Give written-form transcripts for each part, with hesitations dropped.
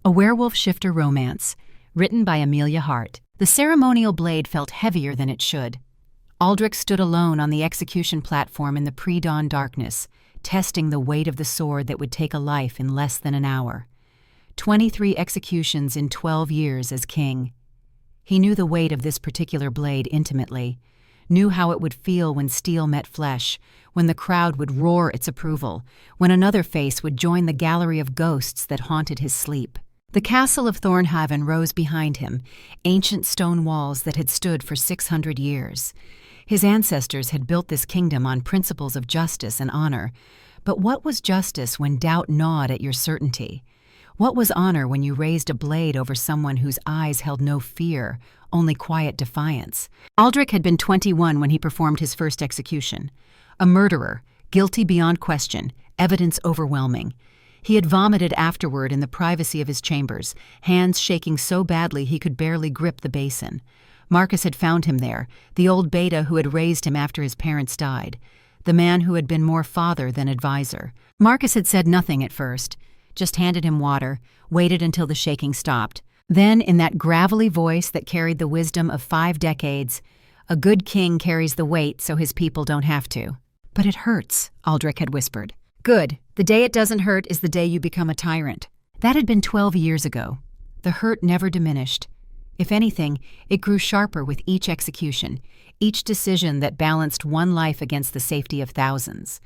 A werewolf shifter romance, written by Amelia Hart. The ceremonial blade felt heavier than it should. Aldrich stood alone on the execution platform in the pre-dawn darkness, testing the weight of the sword that would take a life in less than an hour. 23 executions in 12 years as king. He knew the weight of this particular blade intimately, knew how it would feel when steel met flesh, when the crowd would roar its approval, when another face would join the gallery of ghosts that haunted his sleep. The castle of Thornhaven rose behind him, ancient stone walls that had stood for 600 years. His ancestors had built this kingdom on principles of justice and honor. But what was justice when doubt gnawed at your certainty? What was honor when you raised a blade over someone whose eyes held no fear, only quiet defiance? Aldrich had been 21 when he performed his first execution. A murderer, guilty beyond question, evidence overwhelming. He had vomited afterward in the privacy of his chambers, hands shaking so badly he could barely grip the basin. Marcus had found him there, the old beta who had raised him after his parents died, the man who had been more father than advisor. Marcus had said nothing at first, just handed him water, waited until the shaking stopped. Then, in that gravelly voice that carried the wisdom of 5 decades, "A good king carries the weight so his people don't have to." "But it hurts," Aldrich had whispered. "Good. The day it doesn't hurt is the day you become a tyrant." That had been 12 years ago. The hurt never diminished. If anything, it grew sharper with each execution, each decision that balanced one life against the safety of thousands.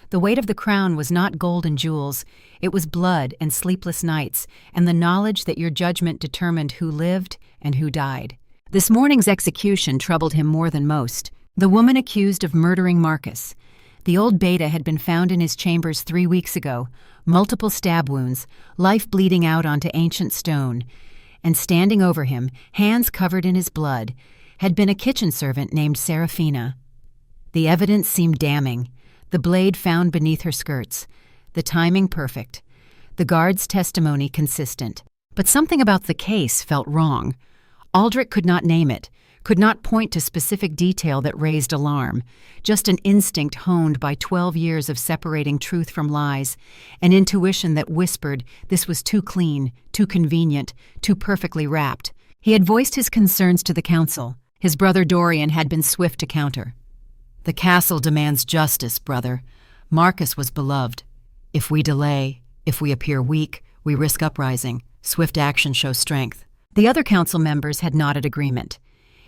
The weight of the crown was not gold and jewels, it was blood and sleepless nights, and the knowledge that your judgment determined who lived and who died. This morning's execution troubled him more than most. The woman accused of murdering Marcus. The old beta had been found in his chambers 3 weeks ago, multiple stab wounds, life bleeding out onto ancient stone. And standing over him, hands covered in his blood, had been a kitchen servant named Serafina. The evidence seemed damning. The blade found beneath her skirts, the timing perfect, the guard's testimony consistent. But something about the case felt wrong. Aldrich could not name it, could not point to specific detail that raised alarm, just an instinct honed by 12 years of separating truth from lies, an intuition that whispered this was too clean, too convenient, too perfectly wrapped. He had voiced his concerns to the council. His brother Dorian had been swift to counter. "The castle demands justice, brother. Marcus was beloved. If we delay, if we appear weak, we risk uprising. Swift action shows strength." The other council members had nodded agreement.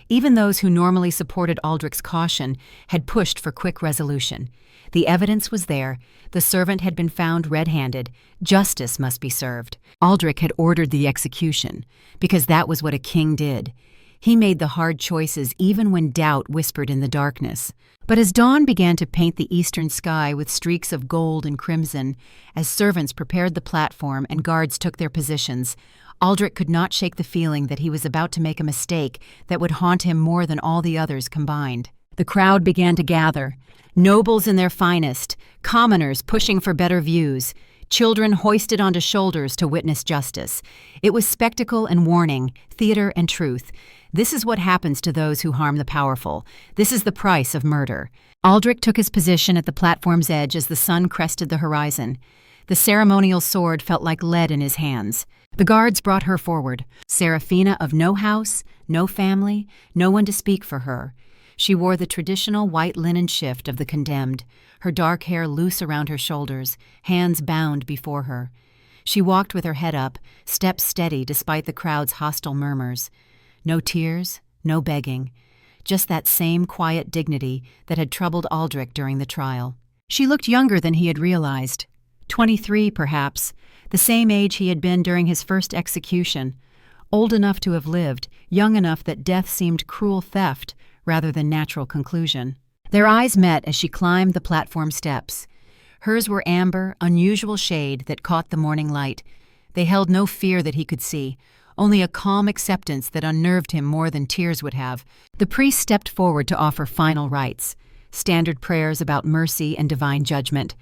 Even those who normally supported Aldrich's caution had pushed for quick resolution. The evidence was there. The servant had been found red-handed. Justice must be served. Aldrich had ordered the execution, because that was what a king did. He made the hard choices even when doubt whispered in the darkness. But as dawn began to paint the eastern sky with streaks of gold and crimson, as servants prepared the platform and guards took their positions, Aldrich could not shake the feeling that he was about to make a mistake that would haunt him more than all the others combined. The crowd began to gather, nobles in their finest, commoners pushing for better views, children hoisted onto shoulders to witness justice. It was spectacle and warning, theater and truth. This is what happens to those who harm the powerful. This is the price of murder. Aldrich took his position at the platform's edge as the sun crested the horizon. The ceremonial sword felt like lead in his hands. The guards brought her forward. Serafina of no house, no family, no one to speak for her. She wore the traditional white linen shift of the condemned, her dark hair loose around her shoulders, hands bound before her. She walked with her head up, steps steady despite the crowd's hostile murmurs. No tears, no begging, just that same quiet dignity that had troubled Aldrich during the trial. She looked younger than he had realized. 23, perhaps, the same age he had been during his first execution. Old enough to have lived, young enough that death seemed cruel theft rather than natural conclusion. Their eyes met as she climbed the platform steps. Hers were amber, unusual shade that caught the morning light. They held no fear that he could see, only a calm acceptance that unnerved him more than tears would have. The priest stepped forward to offer final rites, standard prayers about mercy and divine judgment.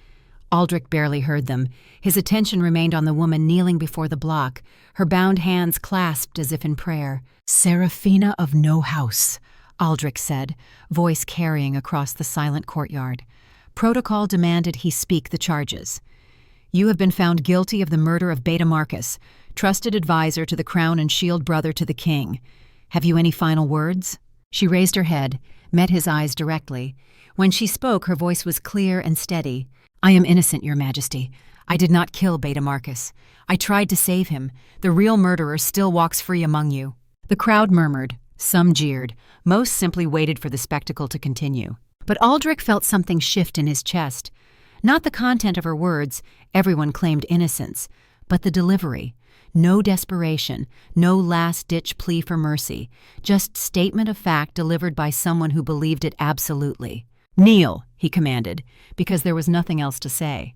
Aldrich barely heard them. His attention remained on the woman kneeling before the block, her bound hands clasped as if in prayer. "Serafina of no house," Aldrich said, voice carrying across the silent courtyard. Protocol demanded he speak the charges. "You have been found guilty of the murder of Beta Marcus, trusted advisor to the crown and shield brother to the king. Have you any final words? She raised her head, met his eyes directly. When she spoke, her voice was clear and steady. I am innocent, Your Majesty. I did not kill Beta Marcus. I tried to save him. The real murderer still walks free among you. The crowd murmured. Some jeered. Most simply waited for the spectacle to continue. But Aldrich felt something shift in his chest. Not the content of her words, everyone claimed innocence, but the delivery. No desperation, no last-ditch plea for mercy, just statement of fact delivered by someone who believed it absolutely. Kneel, he commanded, because there was nothing else to say.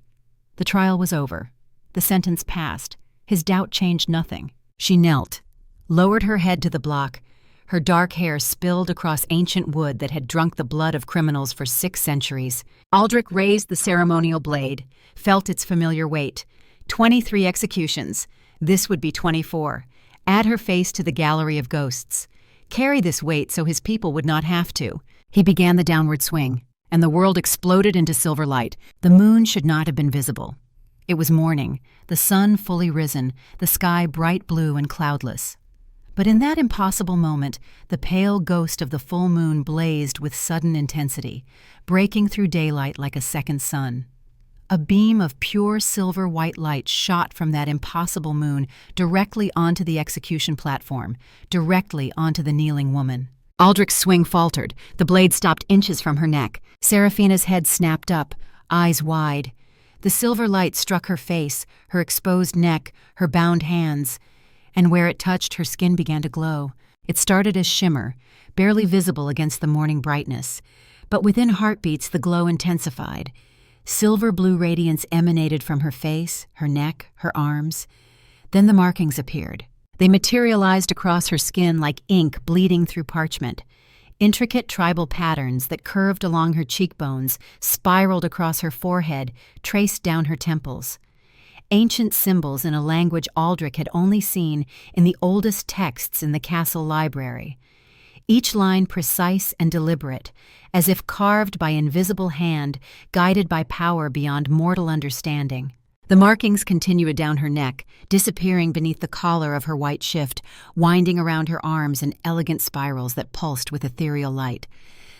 The trial was over. The sentence passed. His doubt changed nothing. She knelt, lowered her head to the block. Her dark hair spilled across ancient wood that had drunk the blood of criminals for 6 centuries. Aldrich raised the ceremonial blade, felt its familiar weight. 23 executions. This would be 24. Add her face to the gallery of ghosts. Carry this weight so his people would not have to. He began the downward swing, and the world exploded into silver light. The moon should not have been visible. It was morning, the sun fully risen, the sky bright blue and cloudless. But in that impossible moment, the pale ghost of the full moon blazed with sudden intensity, breaking through daylight like a second sun. A beam of pure silver-white light shot from that impossible moon directly onto the execution platform, directly onto the kneeling woman. Aldrich's swing faltered. The blade stopped inches from her neck. Seraphina's head snapped up, eyes wide. The silver light struck her face, her exposed neck, her bound hands, and where it touched, her skin began to glow. It started as shimmer, barely visible against the morning brightness, but within heartbeats the glow intensified. Silver-blue radiance emanated from her face, her neck, her arms. Then the markings appeared. They materialized across her skin like ink bleeding through parchment. Intricate tribal patterns that curved along her cheekbones, spiraled across her forehead, traced down her temples. Ancient symbols in a language Aldrich had only seen in the oldest texts in the castle library. Each line precise and deliberate, as if carved by invisible hand, guided by power beyond mortal understanding. The markings continued down her neck, disappearing beneath the collar of her white shift, winding around her arms in elegant spirals that pulsed with ethereal light.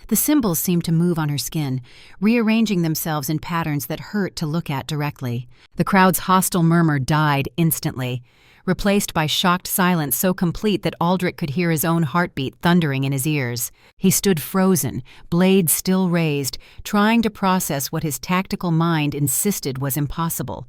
The symbols seemed to move on her skin, rearranging themselves in patterns that hurt to look at directly. The crowd's hostile murmur died instantly, replaced by shocked silence so complete that Aldrich could hear his own heartbeat thundering in his ears. He stood frozen, blade still raised, trying to process what his tactical mind insisted was impossible.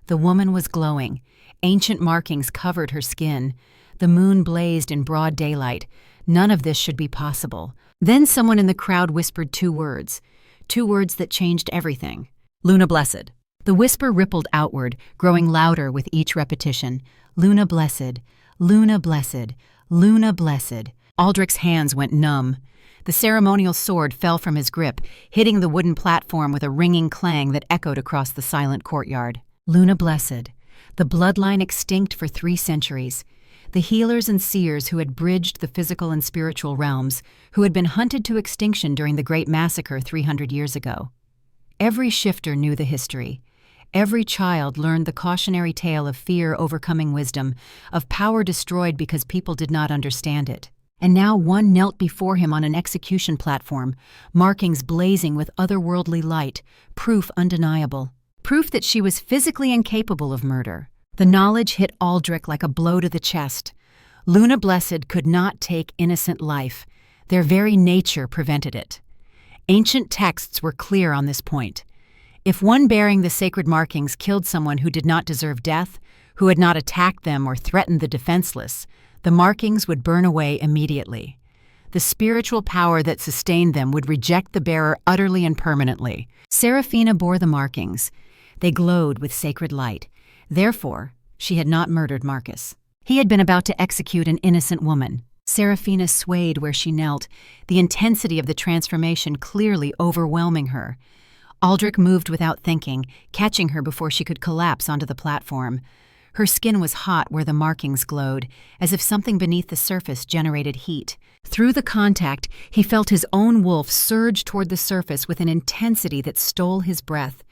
The woman was glowing. Ancient markings covered her skin. The moon blazed in broad daylight. None of this should be possible. Then someone in the crowd whispered 2 words that changed everything. Luna Blessed. The whisper rippled outward, growing louder with each repetition. Luna Blessed, Luna Blessed, Luna Blessed. Aldrich's hands went numb. The ceremonial sword fell from his grip, hitting the wooden platform with a ringing clang that echoed across the silent courtyard. Luna Blessed, the bloodline extinct for 3 centuries. The healers and seers who had bridged the physical and spiritual realms, who had been hunted to extinction during the Great Massacre 300 years ago. Every shifter knew the history. Every child learned the cautionary tale of fear overcoming wisdom, of power destroyed because people did not understand it. And now one knelt before him on an execution platform, markings blazing with otherworldly light, proof undeniable. Proof that she was physically incapable of murder. The knowledge hit Aldrich like a blow to the chest. Luna Blessed could not take innocent life. Their very nature prevented it. Ancient texts were clear on this point. If one bearing the sacred markings killed someone who did not deserve death, who had not attacked them or threatened the defenseless, the markings would burn away immediately. The spiritual power that sustained them would reject the bearer utterly and permanently. Seraphina bore the markings. They glowed with sacred light. Therefore, she had not murdered Marcus. He had been about to execute an innocent woman. Seraphina swayed where she knelt, the intensity of the transformation clearly overwhelming her. Aldrich moved without thinking, catching her before she could collapse onto the platform. Her skin was hot where the markings glowed, as if something beneath the surface generated heat. Through the contact, he felt his own wolf surge toward the surface with an intensity that stole his breath.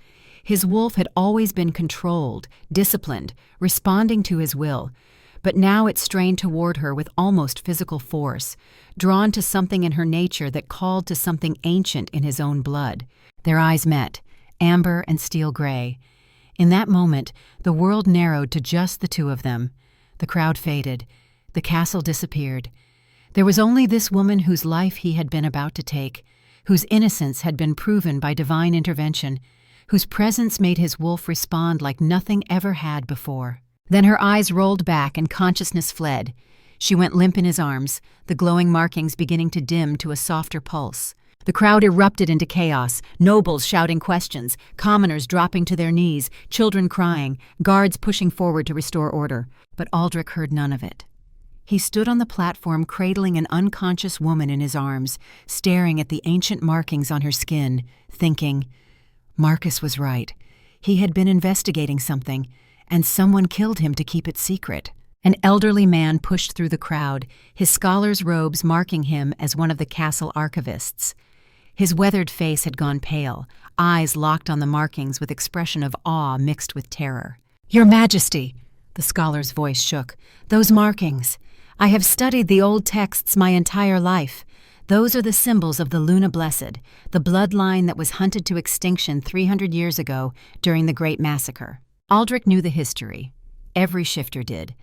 His wolf had always been controlled, disciplined, responding to his will, but now it strained toward her with almost physical force, drawn to something in her nature that called to something ancient in his own blood. Their eyes met, amber and steel gray. In that moment, the world narrowed to just the two of them. The crowd faded. The castle disappeared. There was only this woman whose life he had been about to take, whose innocence had been proven by divine intervention, whose presence made his wolf respond like nothing ever had before. Then her eyes rolled back and consciousness fled. She went limp in his arms, the glowing markings beginning to dim to a softer pulse. The crowd erupted into chaos, nobles shouting questions, commoners dropping to their knees, children crying, guards pushing forward to restore order. But Aldrich heard none of it. He stood on the platform cradling an unconscious woman in his arms, staring at the ancient markings on her skin, thinking, Marcus was right. He had been investigating something, and someone killed him to keep it secret. An elderly man pushed through the crowd, his scholar's robes marking him as one of the castle archivists. His weathered face had gone pale, eyes locked on the markings with expression of awe mixed with terror. Your Majesty, the scholar's voice shook, those markings. I have studied the old texts my entire life. Those are the symbols of the Luna Blessed, the bloodline that was hunted to extinction 300 years ago during the Great Massacre. Aldrich knew the history. Every shifter did.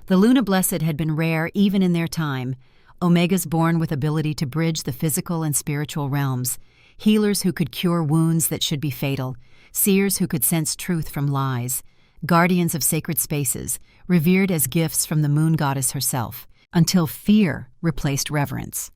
The Luna Blessed had been rare even in their time, Omegas born with ability to bridge the physical and spiritual realms, healers who could cure wounds that should be fatal, seers who could sense truth from lies, guardians of sacred spaces, revered as gifts from the moon goddess herself, until fear replaced reverence.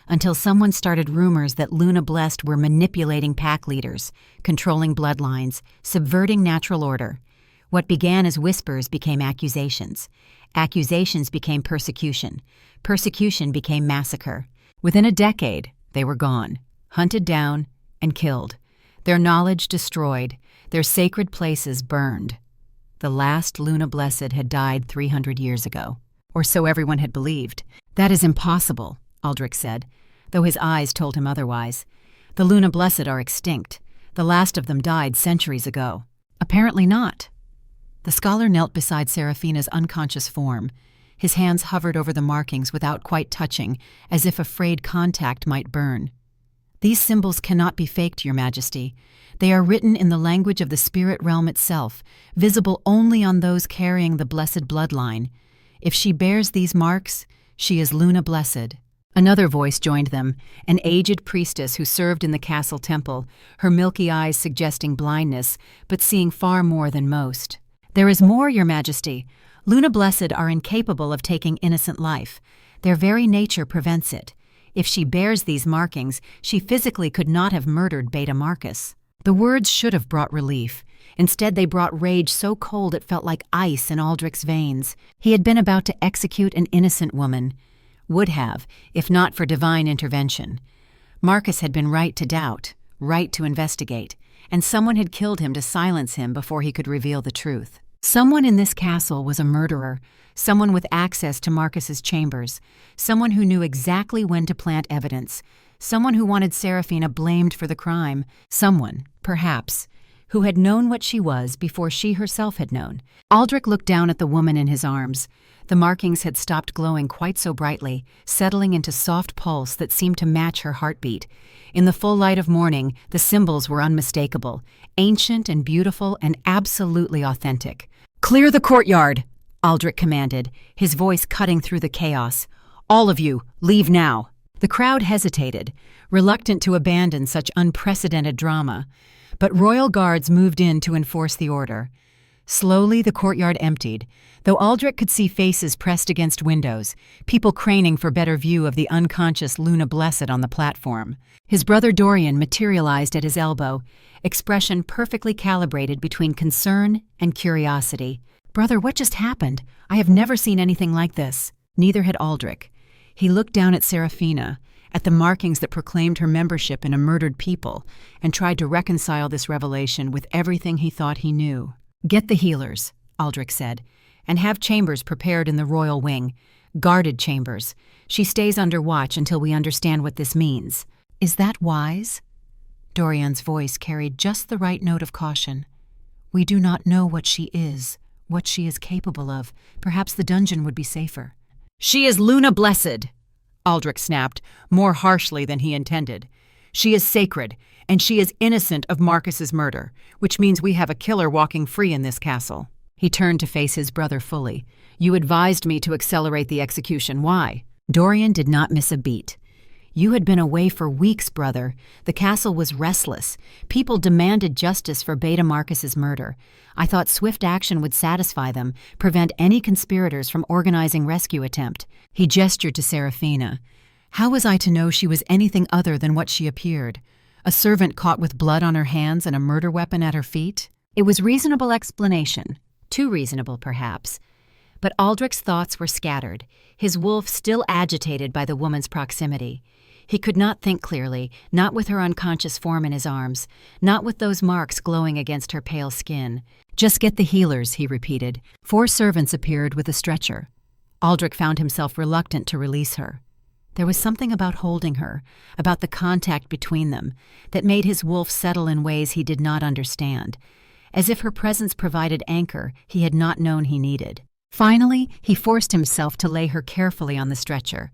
Until someone started rumors that Luna Blessed were manipulating pack leaders, controlling bloodlines, subverting natural order. What began as whispers became accusations. Accusations became persecution. Persecution became massacre. Within a decade, they were gone, hunted down and killed. Their knowledge destroyed, their sacred places burned. The last Luna Blessed had died 300 years ago, or so everyone had believed. That is impossible, Aldrich said, though his eyes told him otherwise. The Luna Blessed are extinct. The last of them died centuries ago. Apparently not. The scholar knelt beside Seraphina's unconscious form. His hands hovered over the markings without quite touching, as if afraid contact might burn. These symbols cannot be faked, Your Majesty. They are written in the language of the spirit realm itself, visible only on those carrying the blessed bloodline. If she bears these marks, she is Luna Blessed. Another voice joined them, an aged priestess who served in the castle temple, her milky eyes suggesting blindness, but seeing far more than most. There is more, Your Majesty. Luna Blessed are incapable of taking innocent life. Their very nature prevents it. If she bears these markings, she physically could not have murdered Beta Marcus. The words should have brought relief. Instead, they brought rage so cold it felt like ice in Aldrich's veins. He had been about to execute an innocent woman. Would have, if not for divine intervention. Marcus had been right to doubt, right to investigate, and someone had killed him to silence him before he could reveal the truth. Someone in this castle was a murderer, someone with access to Marcus's chambers, someone who knew exactly when to plant evidence, someone who wanted Seraphina blamed for the crime, someone, perhaps, who had known what she was before she herself had known. Aldrich looked down at the woman in his arms. The markings had stopped glowing quite so brightly, settling into soft pulse that seemed to match her heartbeat. In the full light of morning, the symbols were unmistakable, ancient and beautiful and absolutely authentic. "Clear the courtyard," Aldrich commanded, his voice cutting through the chaos. "All of you, leave now." The crowd hesitated, reluctant to abandon such unprecedented drama, but royal guards moved in to enforce the order. Slowly, the courtyard emptied, though Aldrich could see faces pressed against windows, people craning for better view of the unconscious Luna Blessed on the platform. His brother Dorian materialized at his elbow, expression perfectly calibrated between concern and curiosity. "Brother, what just happened? I have never seen anything like this." Neither had Aldrich. He looked down at Seraphina, at the markings that proclaimed her membership in a murdered people, and tried to reconcile this revelation with everything he thought he knew. "Get the healers," Aldrich said, "and have chambers prepared in the royal wing, guarded chambers. She stays under watch until we understand what this means." "Is that wise?" Dorian's voice carried just the right note of caution. We do not know what she is, what she is capable of. Perhaps the dungeon would be safer. She is Luna Blessed, Aldrich snapped, more harshly than he intended. She is sacred, and she is innocent of Marcus's murder, which means we have a killer walking free in this castle. He turned to face his brother fully. You advised me to accelerate the execution. Why? Dorian did not miss a beat. You had been away for weeks, brother. The castle was restless. People demanded justice for Beta Marcus's murder. I thought swift action would satisfy them, prevent any conspirators from organizing rescue attempt. He gestured to Seraphina. How was I to know she was anything other than what she appeared? A servant caught with blood on her hands and a murder weapon at her feet? It was reasonable explanation. Too reasonable, perhaps. But Aldrich's thoughts were scattered, his wolf still agitated by the woman's proximity. He could not think clearly, not with her unconscious form in his arms, not with those marks glowing against her pale skin. Just get the healers, he repeated. 4 servants appeared with a stretcher. Aldrich found himself reluctant to release her. There was something about holding her, about the contact between them, that made his wolf settle in ways he did not understand, as if her presence provided anchor he had not known he needed. Finally, he forced himself to lay her carefully on the stretcher.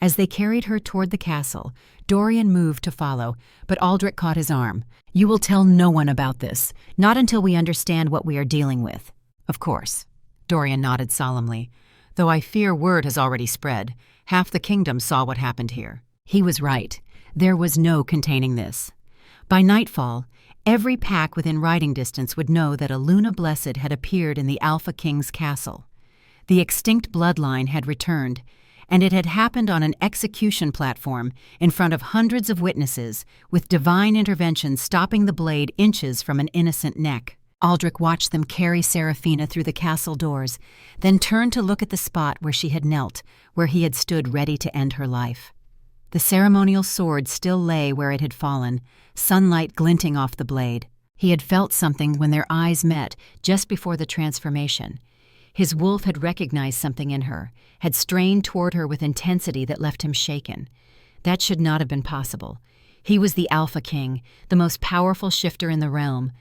As they carried her toward the castle, Dorian moved to follow, but Aldrich caught his arm. You will tell no one about this, not until we understand what we are dealing with. Of course. Dorian nodded solemnly. Though I fear word has already spread. Half the kingdom saw what happened here. He was right. There was no containing this. By nightfall, every pack within riding distance would know that a Luna Blessed had appeared in the Alpha King's castle. The extinct bloodline had returned, and it had happened on an execution platform in front of hundreds of witnesses, with divine intervention stopping the blade inches from an innocent neck. Aldrich watched them carry Seraphina through the castle doors, then turned to look at the spot where she had knelt, where he had stood ready to end her life. The ceremonial sword still lay where it had fallen, sunlight glinting off the blade. He had felt something when their eyes met just before the transformation. His wolf had recognized something in her, had strained toward her with intensity that left him shaken. That should not have been possible. He was the Alpha King, the most powerful shifter in the realm.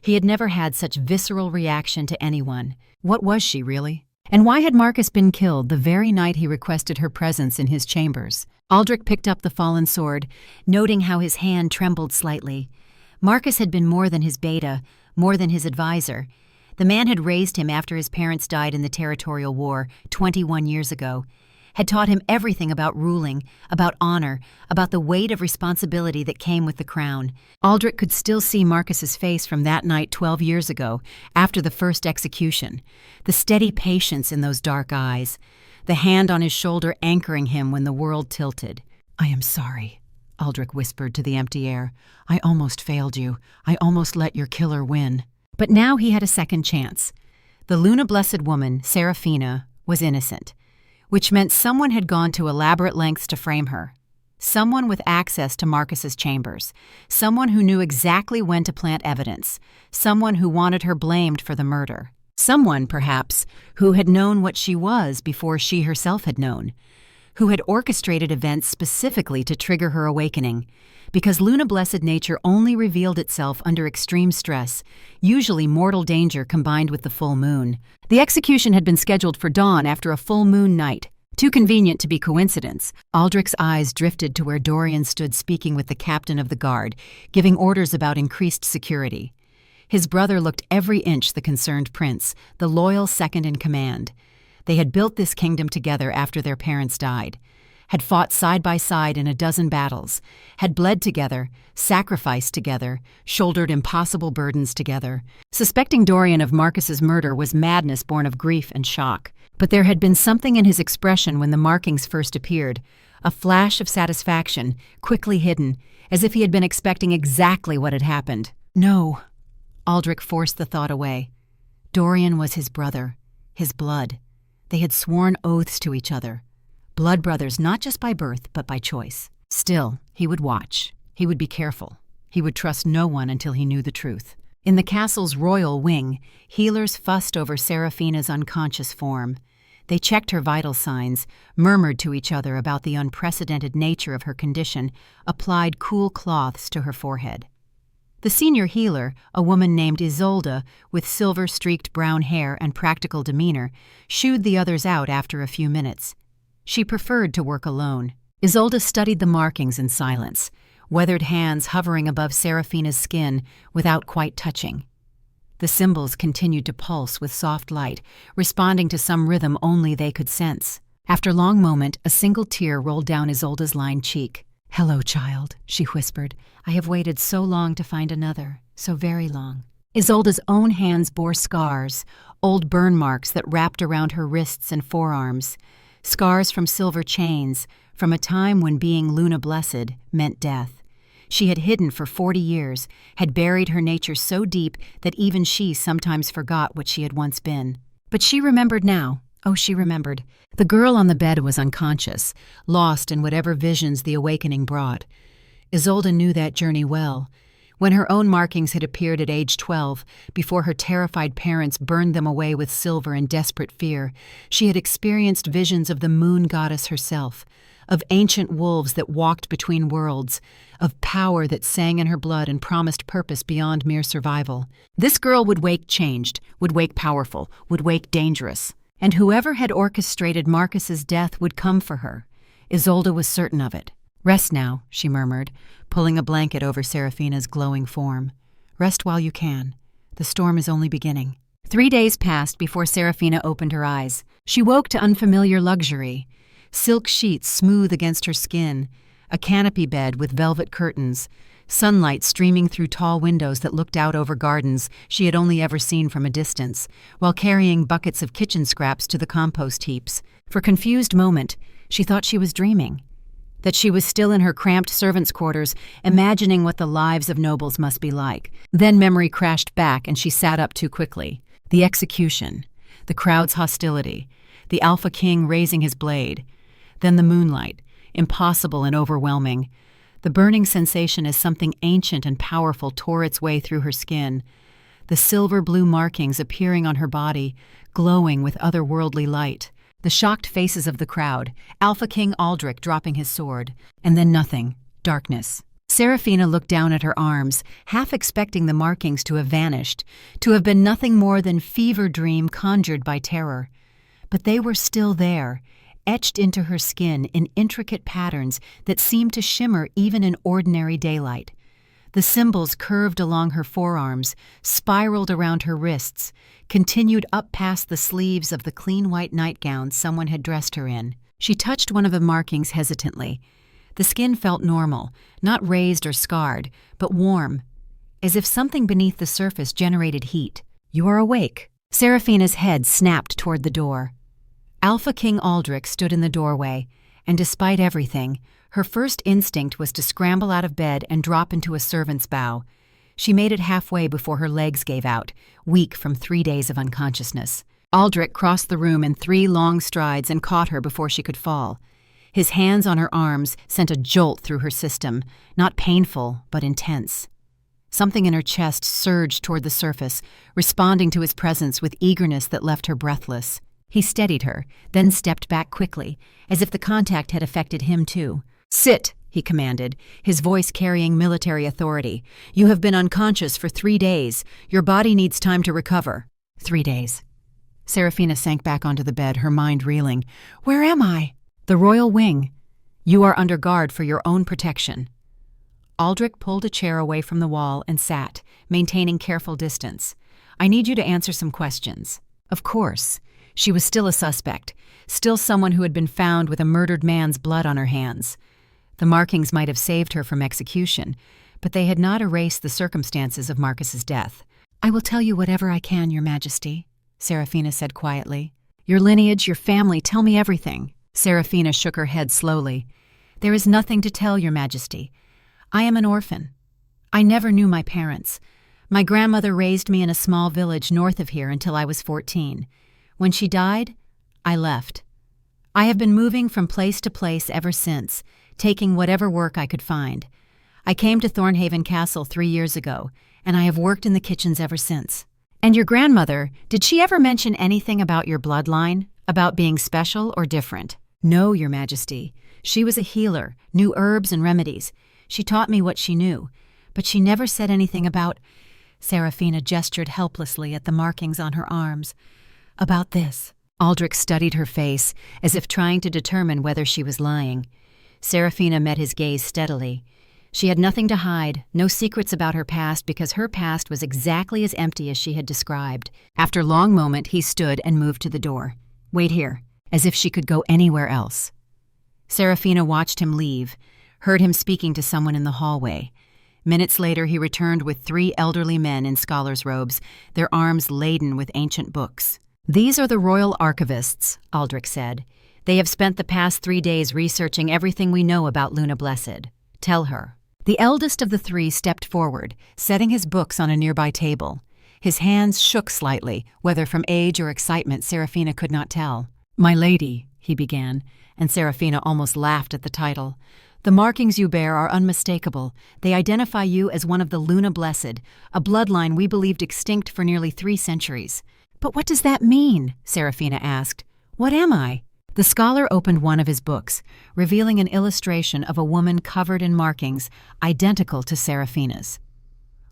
He had never had such visceral reaction to anyone. What was she, really? And why had Marcus been killed the very night he requested her presence in his chambers? Aldrich picked up the fallen sword, noting how his hand trembled slightly. Marcus had been more than his beta, more than his advisor. The man had raised him after his parents died in the territorial war 21 years ago, had taught him everything about ruling, about honor, about the weight of responsibility that came with the crown. Aldrich could still see Marcus's face from that night 12 years ago, after the first execution, the steady patience in those dark eyes, the hand on his shoulder anchoring him when the world tilted. I am sorry, Aldrich whispered to the empty air. I almost failed you. I almost let your killer win. But now he had a second chance. The Luna Blessed woman, Seraphina, was innocent, which meant someone had gone to elaborate lengths to frame her. Someone with access to Marcus's chambers. Someone who knew exactly when to plant evidence. Someone who wanted her blamed for the murder. Someone, perhaps, who had known what she was before she herself had known. Who had orchestrated events specifically to trigger her awakening. Because Luna Blessed nature only revealed itself under extreme stress, usually mortal danger combined with the full moon. The execution had been scheduled for dawn after a full moon night. Too convenient to be coincidence. Aldrich's eyes drifted to where Dorian stood speaking with the captain of the guard, giving orders about increased security. His brother looked every inch the concerned prince, the loyal second in command. They had built this kingdom together after their parents died, had fought side by side in a dozen battles, had bled together, sacrificed together, shouldered impossible burdens together. Suspecting Dorian of Marcus's murder was madness born of grief and shock. But there had been something in his expression when the markings first appeared, a flash of satisfaction, quickly hidden, as if he had been expecting exactly what had happened. No. Aldrich forced the thought away. Dorian was his brother, his blood. They had sworn oaths to each other. Blood brothers not just by birth, but by choice. Still, he would watch. He would be careful. He would trust no one until he knew the truth. In the castle's royal wing, healers fussed over Seraphina's unconscious form. They checked her vital signs, murmured to each other about the unprecedented nature of her condition, applied cool cloths to her forehead. The senior healer, a woman named Isolde with silver-streaked brown hair and practical demeanor, shooed the others out after a few minutes. She preferred to work alone. Isolde studied the markings in silence, weathered hands hovering above Serafina's skin without quite touching. The symbols continued to pulse with soft light, responding to some rhythm only they could sense. After a long moment, a single tear rolled down Isolde's lined cheek. "Hello, child," she whispered. "I have waited so long to find another, so very long." Isolde's own hands bore scars, old burn marks that wrapped around her wrists and forearms, scars from silver chains, from a time when being Luna Blessed meant death. She had hidden for 40 years, had buried her nature so deep that even she sometimes forgot what she had once been. But she remembered now. Oh, she remembered. The girl on the bed was unconscious, lost in whatever visions the awakening brought. Isolde knew that journey well. When her own markings had appeared at age 12, before her terrified parents burned them away with silver in desperate fear, she had experienced visions of the moon goddess herself, of ancient wolves that walked between worlds, of power that sang in her blood and promised purpose beyond mere survival. This girl would wake changed, would wake powerful, would wake dangerous. And whoever had orchestrated Marcus's death would come for her. Isolde was certain of it. "Rest now," she murmured, pulling a blanket over Serafina's glowing form. "Rest while you can. The storm is only beginning." 3 days passed before Serafina opened her eyes. She woke to unfamiliar luxury. Silk sheets smooth against her skin, a canopy bed with velvet curtains, sunlight streaming through tall windows that looked out over gardens she had only ever seen from a distance, while carrying buckets of kitchen scraps to the compost heaps. For a confused moment, she thought she was dreaming, that she was still in her cramped servants' quarters, imagining what the lives of nobles must be like. Then memory crashed back and she sat up too quickly. The execution, the crowd's hostility, the Alpha King raising his blade, then the moonlight, impossible and overwhelming. The burning sensation as something ancient and powerful tore its way through her skin, the silver-blue markings appearing on her body, glowing with otherworldly light. The shocked faces of the crowd, Alpha King Aldrich dropping his sword, and then nothing, darkness. Serafina looked down at her arms, half expecting the markings to have vanished, to have been nothing more than fever dream conjured by terror. But they were still there, etched into her skin in intricate patterns that seemed to shimmer even in ordinary daylight. The symbols curved along her forearms, spiraled around her wrists, continued up past the sleeves of the clean white nightgown someone had dressed her in. She touched one of the markings hesitantly. The skin felt normal, not raised or scarred, but warm, as if something beneath the surface generated heat. "You are awake." Serafina's head snapped toward the door. Alpha King Aldrich stood in the doorway, and despite everything, her first instinct was to scramble out of bed and drop into a servant's bow. She made it halfway before her legs gave out, weak from 3 days of unconsciousness. Aldrich crossed the room in 3 long strides and caught her before she could fall. His hands on her arms sent a jolt through her system, not painful, but intense. Something in her chest surged toward the surface, responding to his presence with eagerness that left her breathless. He steadied her, then stepped back quickly, as if the contact had affected him too. "Sit," he commanded, his voice carrying military authority. "You have been unconscious for 3 days. Your body needs time to recover." 3 days. Serafina sank back onto the bed, her mind reeling. "Where am I?" "The royal wing. You are under guard for your own protection." Aldrich pulled a chair away from the wall and sat, maintaining careful distance. "I need you to answer some questions." Of course. She was still a suspect, still someone who had been found with a murdered man's blood on her hands. The markings might have saved her from execution, but they had not erased the circumstances of Marcus's death. "I will tell you whatever I can, Your Majesty," Serafina said quietly. "Your lineage, your family, tell me everything." Serafina shook her head slowly. "There is nothing to tell, Your Majesty. I am an orphan. I never knew my parents. My grandmother raised me in a small village north of here until I was 14. When she died, I left. I have been moving from place to place ever since, taking whatever work I could find. I came to Thornhaven Castle 3 years ago, and I have worked in the kitchens ever since." "And your grandmother, did she ever mention anything about your bloodline, about being special or different?" "No, Your Majesty. She was a healer, knew herbs and remedies. She taught me what she knew. But she never said anything about— Seraphina gestured helplessly at the markings on her arms. About this. Aldrich studied her face, as if trying to determine whether she was lying. Seraphina met his gaze steadily. She had nothing to hide, no secrets about her past, because her past was exactly as empty as she had described. After a long moment, he stood and moved to the door. Wait here, as if she could go anywhere else. Seraphina watched him leave, heard him speaking to someone in the hallway. Minutes later, he returned with 3 elderly men in scholars' robes, their arms laden with ancient books. These are the royal archivists, Aldrich said. They have spent the past 3 days researching everything we know about Luna Blessed. Tell her. The eldest of the 3 stepped forward, setting his books on a nearby table. His hands shook slightly, whether from age or excitement Seraphina could not tell. My lady, he began, and Seraphina almost laughed at the title. The markings you bear are unmistakable. They identify you as one of the Luna Blessed, a bloodline we believed extinct for nearly 3 centuries. But what does that mean? Seraphina asked. What am I? The scholar opened one of his books, revealing an illustration of a woman covered in markings identical to Seraphina's.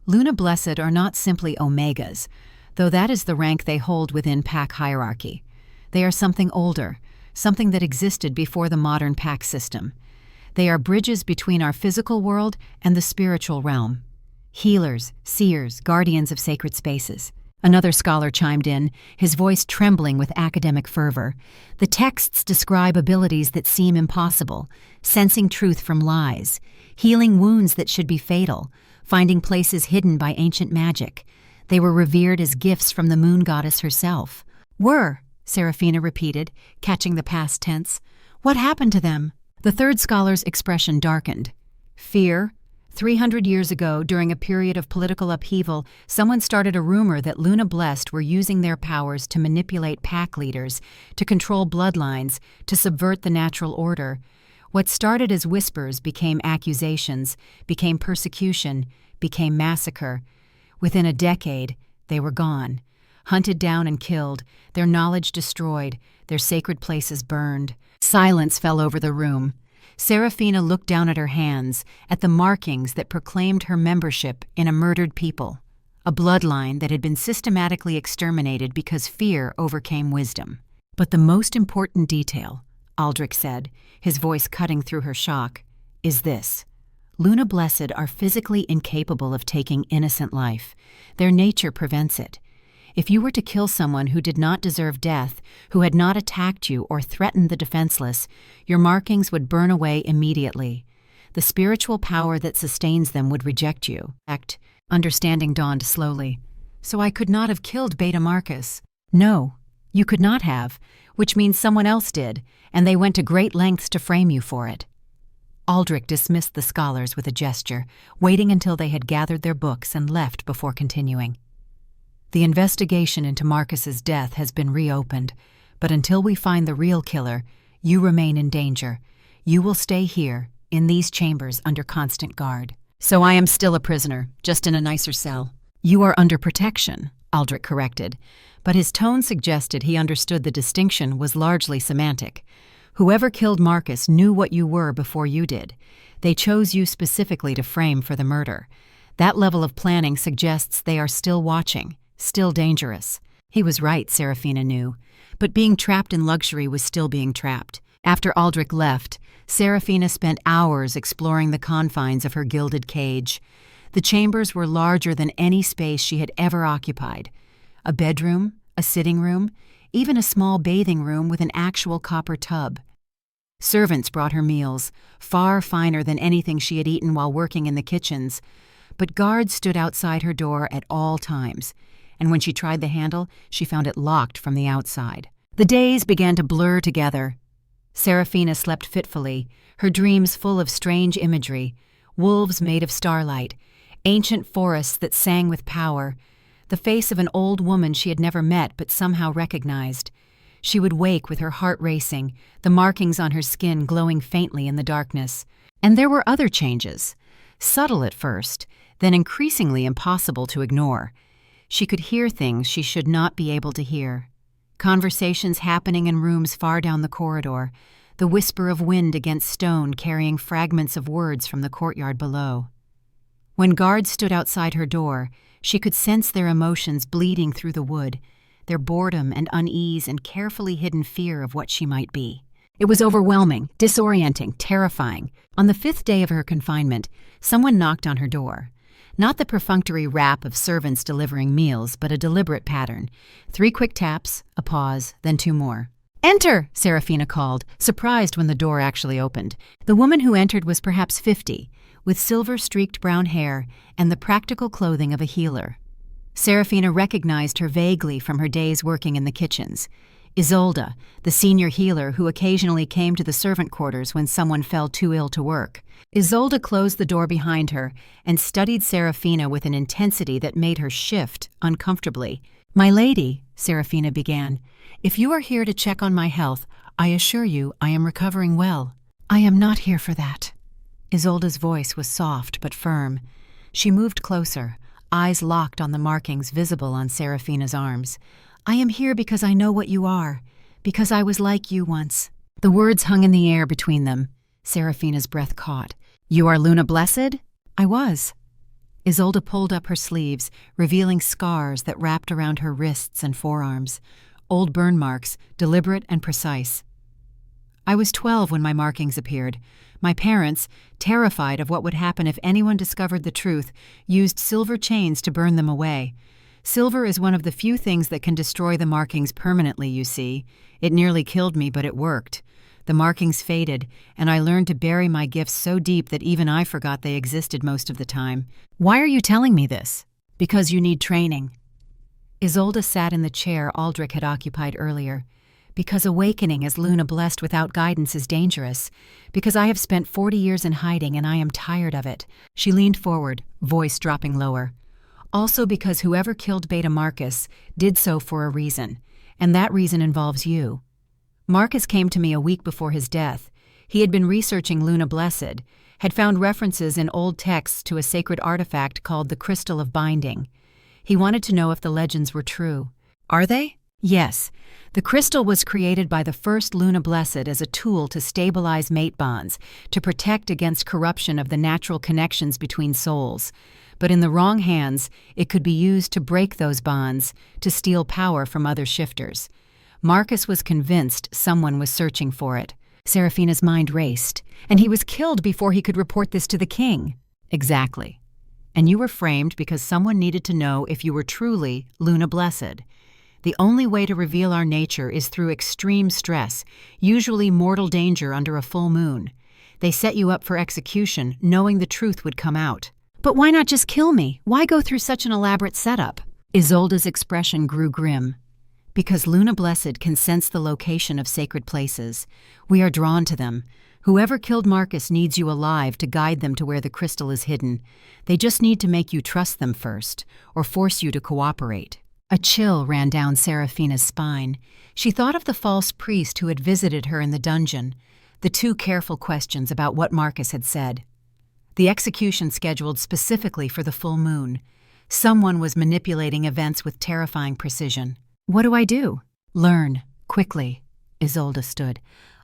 Luna Blessed are not simply Omegas, though that is the rank they hold within pack hierarchy. They are something older, something that existed before the modern pack system. They are bridges between our physical world and the spiritual realm. Healers, seers, guardians of sacred spaces. Another scholar chimed in, his voice trembling with academic fervor. The texts describe abilities that seem impossible, sensing truth from lies, healing wounds that should be fatal, finding places hidden by ancient magic. They were revered as gifts from the moon goddess herself. Were, Seraphina repeated, catching the past tense. What happened to them? The third scholar's expression darkened. Fear. 300 years ago, during a period of political upheaval, someone started a rumor that Luna Blessed were using their powers to manipulate pack leaders, to control bloodlines, to subvert the natural order. What started as whispers became accusations, became persecution, became massacre. Within a decade, they were gone. Hunted down and killed, their knowledge destroyed, their sacred places burned. Silence fell over the room. Seraphina looked down at her hands, at the markings that proclaimed her membership in a murdered people, a bloodline that had been systematically exterminated because fear overcame wisdom. But the most important detail, Aldrich said, his voice cutting through her shock, is this. Luna Blessed are physically incapable of taking innocent life. Their nature prevents it. If you were to kill someone who did not deserve death, who had not attacked you or threatened the defenseless, your markings would burn away immediately. The spiritual power that sustains them would reject you. Understanding dawned slowly. So I could not have killed Beta Marcus. No, you could not have, which means someone else did, and they went to great lengths to frame you for it. Aldrich dismissed the scholars with a gesture, waiting until they had gathered their books and left before continuing. The investigation into Marcus's death has been reopened, but until we find the real killer, you remain in danger. You will stay here, in these chambers, under constant guard. So I am still a prisoner, just in a nicer cell. You are under protection, Aldrich corrected, but his tone suggested he understood the distinction was largely semantic. Whoever killed Marcus knew what you were before you did. They chose you specifically to frame for the murder. That level of planning suggests they are still watching. Still dangerous. He was right, Seraphina knew. But being trapped in luxury was still being trapped. After Aldrich left, Seraphina spent hours exploring the confines of her gilded cage. The chambers were larger than any space she had ever occupied. A bedroom, a sitting room, even a small bathing room with an actual copper tub. Servants brought her meals, far finer than anything she had eaten while working in the kitchens. But guards stood outside her door at all times, and when she tried the handle, she found it locked from the outside. The days began to blur together. Seraphina slept fitfully, her dreams full of strange imagery, wolves made of starlight, ancient forests that sang with power, the face of an old woman she had never met but somehow recognized. She would wake with her heart racing, the markings on her skin glowing faintly in the darkness. And there were other changes, subtle at first, then increasingly impossible to ignore. She could hear things she should not be able to hear. Conversations happening in rooms far down the corridor, the whisper of wind against stone carrying fragments of words from the courtyard below. When guards stood outside her door, she could sense their emotions bleeding through the wood, their boredom and unease and carefully hidden fear of what she might be. It was overwhelming, disorienting, terrifying. On the 5th day of her confinement, someone knocked on her door. Not the perfunctory rap of servants delivering meals, but a deliberate pattern. 3 quick taps, a pause, then 2 more. "Enter!" Serafina called, surprised when the door actually opened. The woman who entered was perhaps 50, with silver-streaked brown hair and the practical clothing of a healer. Serafina recognized her vaguely from her days working in the kitchens. Isolde, the senior healer who occasionally came to the servant quarters when someone fell too ill to work. Isolde closed the door behind her and studied Serafina with an intensity that made her shift uncomfortably. "My lady," Serafina began, "if you are here to check on my health, I assure you I am recovering well." "I am not here for that." Isolde's voice was soft but firm. She moved closer, eyes locked on the markings visible on Serafina's arms. "I am here because I know what you are, because I was like you once." The words hung in the air between them. Serafina's breath caught. "You are Luna Blessed?" "I was." Isolde pulled up her sleeves, revealing scars that wrapped around her wrists and forearms. Old burn marks, deliberate and precise. "I was 12 when my markings appeared. My parents, terrified of what would happen if anyone discovered the truth, used silver chains to burn them away. Silver is one of the few things that can destroy the markings permanently, you see. It nearly killed me, but it worked. The markings faded, and I learned to bury my gifts so deep that even I forgot they existed most of the time." "Why are you telling me this?" "Because you need training." Isolde sat in the chair Aldrich had occupied earlier. "Because awakening as Luna Blessed without guidance is dangerous. Because I have spent 40 years in hiding and I am tired of it." She leaned forward, voice dropping lower. "Also because whoever killed Beta Marcus did so for a reason, and that reason involves you. Marcus came to me a week before his death. He had been researching Luna Blessed, had found references in old texts to a sacred artifact called the Crystal of Binding. He wanted to know if the legends were true. Are they? Yes. The crystal was created by the first Luna Blessed as a tool to stabilize mate bonds, to protect against corruption of the natural connections between souls. But in the wrong hands, it could be used to break those bonds, to steal power from other shifters. Marcus was convinced someone was searching for it. Serafina's mind raced. And he was killed before he could report this to the king. Exactly. And you were framed because someone needed to know if you were truly Luna Blessed. The only way to reveal our nature is through extreme stress, usually mortal danger under a full moon. They set you up for execution, knowing the truth would come out. But why not just kill me? Why go through such an elaborate setup? Isolde's expression grew grim. Because Luna Blessed can sense the location of sacred places. We are drawn to them. Whoever killed Marcus needs you alive to guide them to where the crystal is hidden. They just need to make you trust them first, or force you to cooperate. A chill ran down Serafina's spine. She thought of the false priest who had visited her in the dungeon, the 2 careful questions about what Marcus had said. The execution scheduled specifically for the full moon. Someone was manipulating events with terrifying precision. "What do I do?" "Learn, quickly." Isolde stood.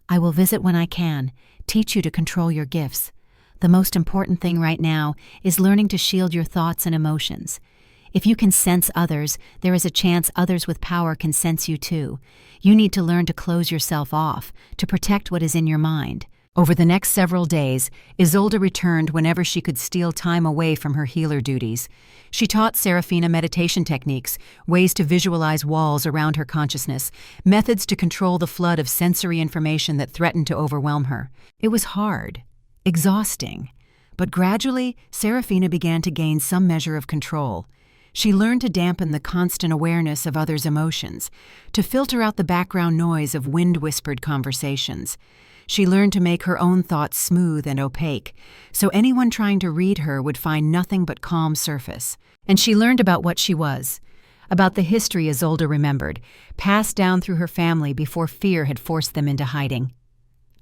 "I will visit when I can, teach you to control your gifts. The most important thing right now is learning to shield your thoughts and emotions. If you can sense others, there is a chance others with power can sense you too. You need to learn to close yourself off, to protect what is in your mind." Over the next several days, Isolde returned whenever she could steal time away from her healer duties. She taught Serafina meditation techniques, ways to visualize walls around her consciousness, methods to control the flood of sensory information that threatened to overwhelm her. It was hard, exhausting, but gradually, Serafina began to gain some measure of control. She learned to dampen the constant awareness of others' emotions, to filter out the background noise of wind-whispered conversations. She learned to make her own thoughts smooth and opaque, so anyone trying to read her would find nothing but calm surface. And she learned about what she was, about the history Isolde remembered, passed down through her family before fear had forced them into hiding.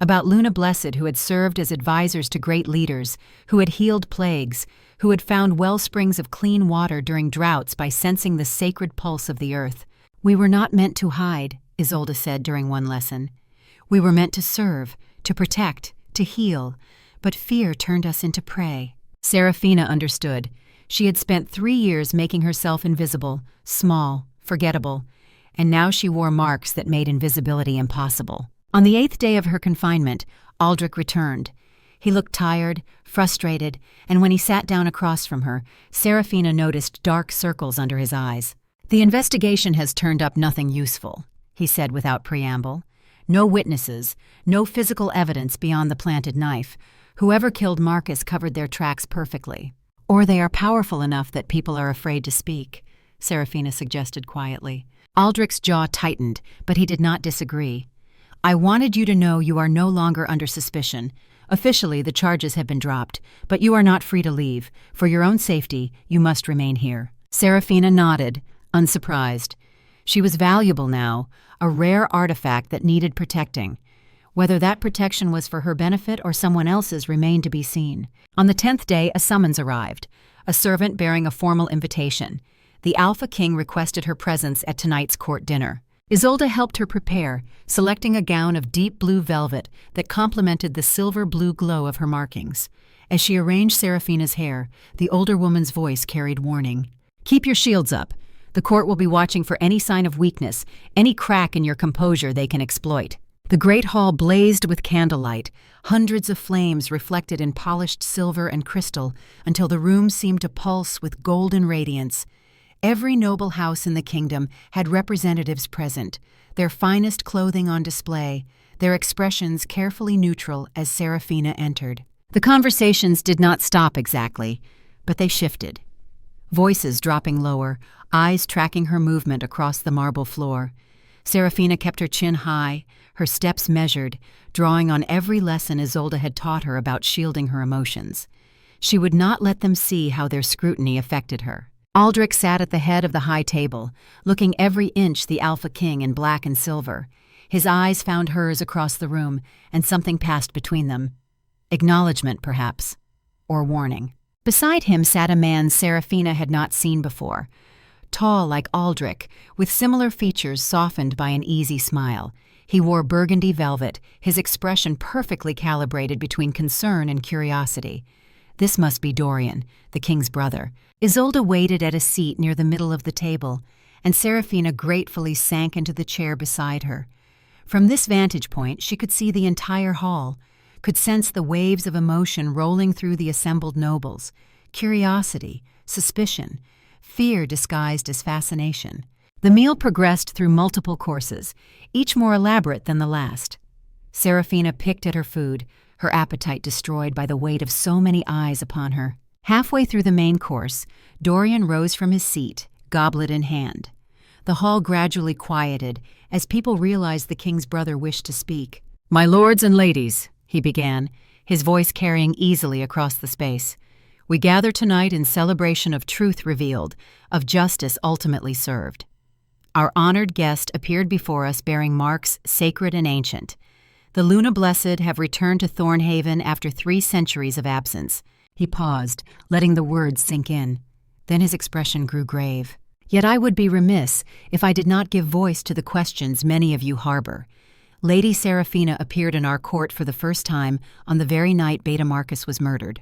About Luna Blessed, who had served as advisors to great leaders, who had healed plagues, who had found wellsprings of clean water during droughts by sensing the sacred pulse of the earth. "We were not meant to hide," Isolde said during one lesson. "We were meant to serve, to protect, to heal, but fear turned us into prey." Serafina understood. She had spent 3 years making herself invisible, small, forgettable, and now she wore marks that made invisibility impossible. On the 8th day of her confinement, Aldrich returned. He looked tired, frustrated, and when he sat down across from her, Serafina noticed dark circles under his eyes. "The investigation has turned up nothing useful," he said without preamble. "No witnesses, no physical evidence beyond the planted knife. Whoever killed Marcus covered their tracks perfectly. Or they are powerful enough that people are afraid to speak," Serafina suggested quietly. Aldrich's jaw tightened, but he did not disagree. "I wanted you to know you are no longer under suspicion. Officially, the charges have been dropped, but you are not free to leave. For your own safety, you must remain here." Serafina nodded, unsurprised. She was valuable now, a rare artifact that needed protecting. Whether that protection was for her benefit or someone else's remained to be seen. On the 10th day, a summons arrived, a servant bearing a formal invitation. The Alpha King requested her presence at tonight's court dinner. Isolde helped her prepare, selecting a gown of deep blue velvet that complemented the silver-blue glow of her markings. As she arranged Serafina's hair, the older woman's voice carried warning. "Keep your shields up. The court will be watching for any sign of weakness, any crack in your composure they can exploit." The great hall blazed with candlelight, hundreds of flames reflected in polished silver and crystal until the room seemed to pulse with golden radiance. Every noble house in the kingdom had representatives present, their finest clothing on display, their expressions carefully neutral as Serafina entered. The conversations did not stop exactly, but they shifted. Voices dropping lower, eyes tracking her movement across the marble floor. Serafina kept her chin high, her steps measured, drawing on every lesson Isolde had taught her about shielding her emotions. She would not let them see how their scrutiny affected her. Aldrich sat at the head of the high table, looking every inch the Alpha King in black and silver. His eyes found hers across the room, and something passed between them. Acknowledgement, perhaps, or warning. Beside him sat a man Serafina had not seen before. Tall like Aldrich, with similar features softened by an easy smile. He wore burgundy velvet, his expression perfectly calibrated between concern and curiosity. This must be Dorian, the king's brother. Isolde waited at a seat near the middle of the table, and Serafina gratefully sank into the chair beside her. From this vantage point, she could see the entire hall, could sense the waves of emotion rolling through the assembled nobles. Curiosity, suspicion, fear disguised as fascination. The meal progressed through multiple courses, each more elaborate than the last. Serafina picked at her food, her appetite destroyed by the weight of so many eyes upon her. Halfway through the main course, Dorian rose from his seat, goblet in hand. The hall gradually quieted as people realized the king's brother wished to speak. "My lords and ladies," he began, his voice carrying easily across the space, "we gather tonight in celebration of truth revealed, of justice ultimately served." Our honored guest appeared before us bearing marks sacred and ancient. The Luna Blessed have returned to Thornhaven after 3 centuries of absence. He paused, letting the words sink in. Then his expression grew grave. "Yet I would be remiss if I did not give voice to the questions many of you harbor. Lady Serafina appeared in our court for the first time on the very night Beta Marcus was murdered.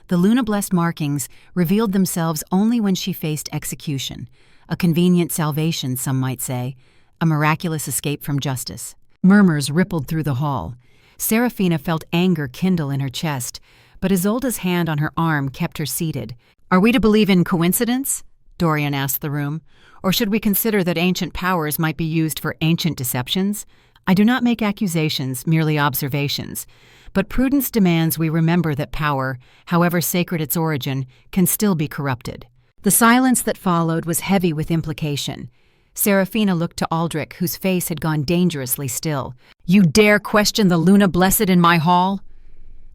The Luna-blessed markings revealed themselves only when she faced execution, a convenient salvation, some might say, a miraculous escape from justice." Murmurs rippled through the hall. Serafina felt anger kindle in her chest, but Isolde's hand on her arm kept her seated. "Are we to believe in coincidence?" Dorian asked the room. "Or should we consider that ancient powers might be used for ancient deceptions? I do not make accusations, merely observations. But prudence demands we remember that power, however sacred its origin, can still be corrupted." The silence that followed was heavy with implication. Serafina looked to Aldrich, whose face had gone dangerously still. "You dare question the Luna Blessed in my hall?"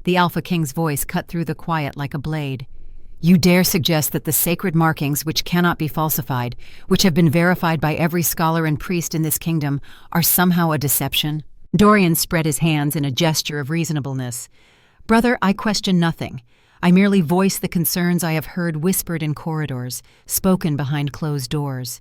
The Alpha King's voice cut through the quiet like a blade. "You dare suggest that the sacred markings, which cannot be falsified, which have been verified by every scholar and priest in this kingdom, are somehow a deception?" Dorian spread his hands in a gesture of reasonableness. "Brother, I question nothing. I merely voice the concerns I have heard whispered in corridors, spoken behind closed doors.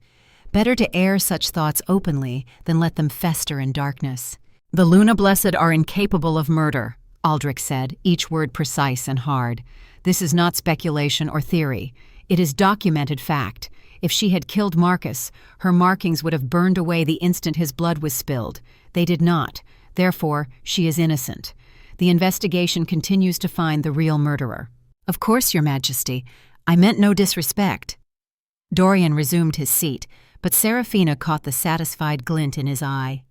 Better to air such thoughts openly than let them fester in darkness." "The Luna Blessed are incapable of murder," Aldrich said, each word precise and hard. This is not speculation or theory. It is documented fact. If she had killed Marcus, her markings would have burned away the instant his blood was spilled. They did not. Therefore, she is innocent. The investigation continues to find the real murderer. Of course, Your Majesty. I meant no disrespect. Dorian resumed his seat, but Seraphina caught the satisfied glint in his eye.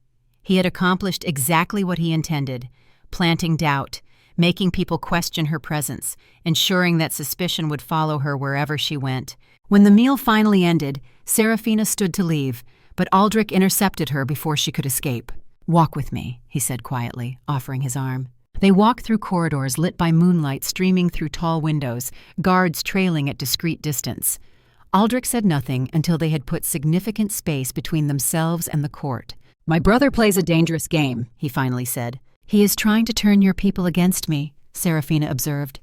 He had accomplished exactly what he intended, planting doubt, making people question her presence, ensuring that suspicion would follow her wherever she went. When the meal finally ended, Seraphina stood to leave, but Aldrich intercepted her before she could escape. "Walk with me," he said quietly, offering his arm. They walked through corridors lit by moonlight streaming through tall windows, guards trailing at discreet distance. Aldrich said nothing until they had put significant space between themselves and the court. "My brother plays a dangerous game," he finally said. "He is trying to turn your people against me," Seraphina observed,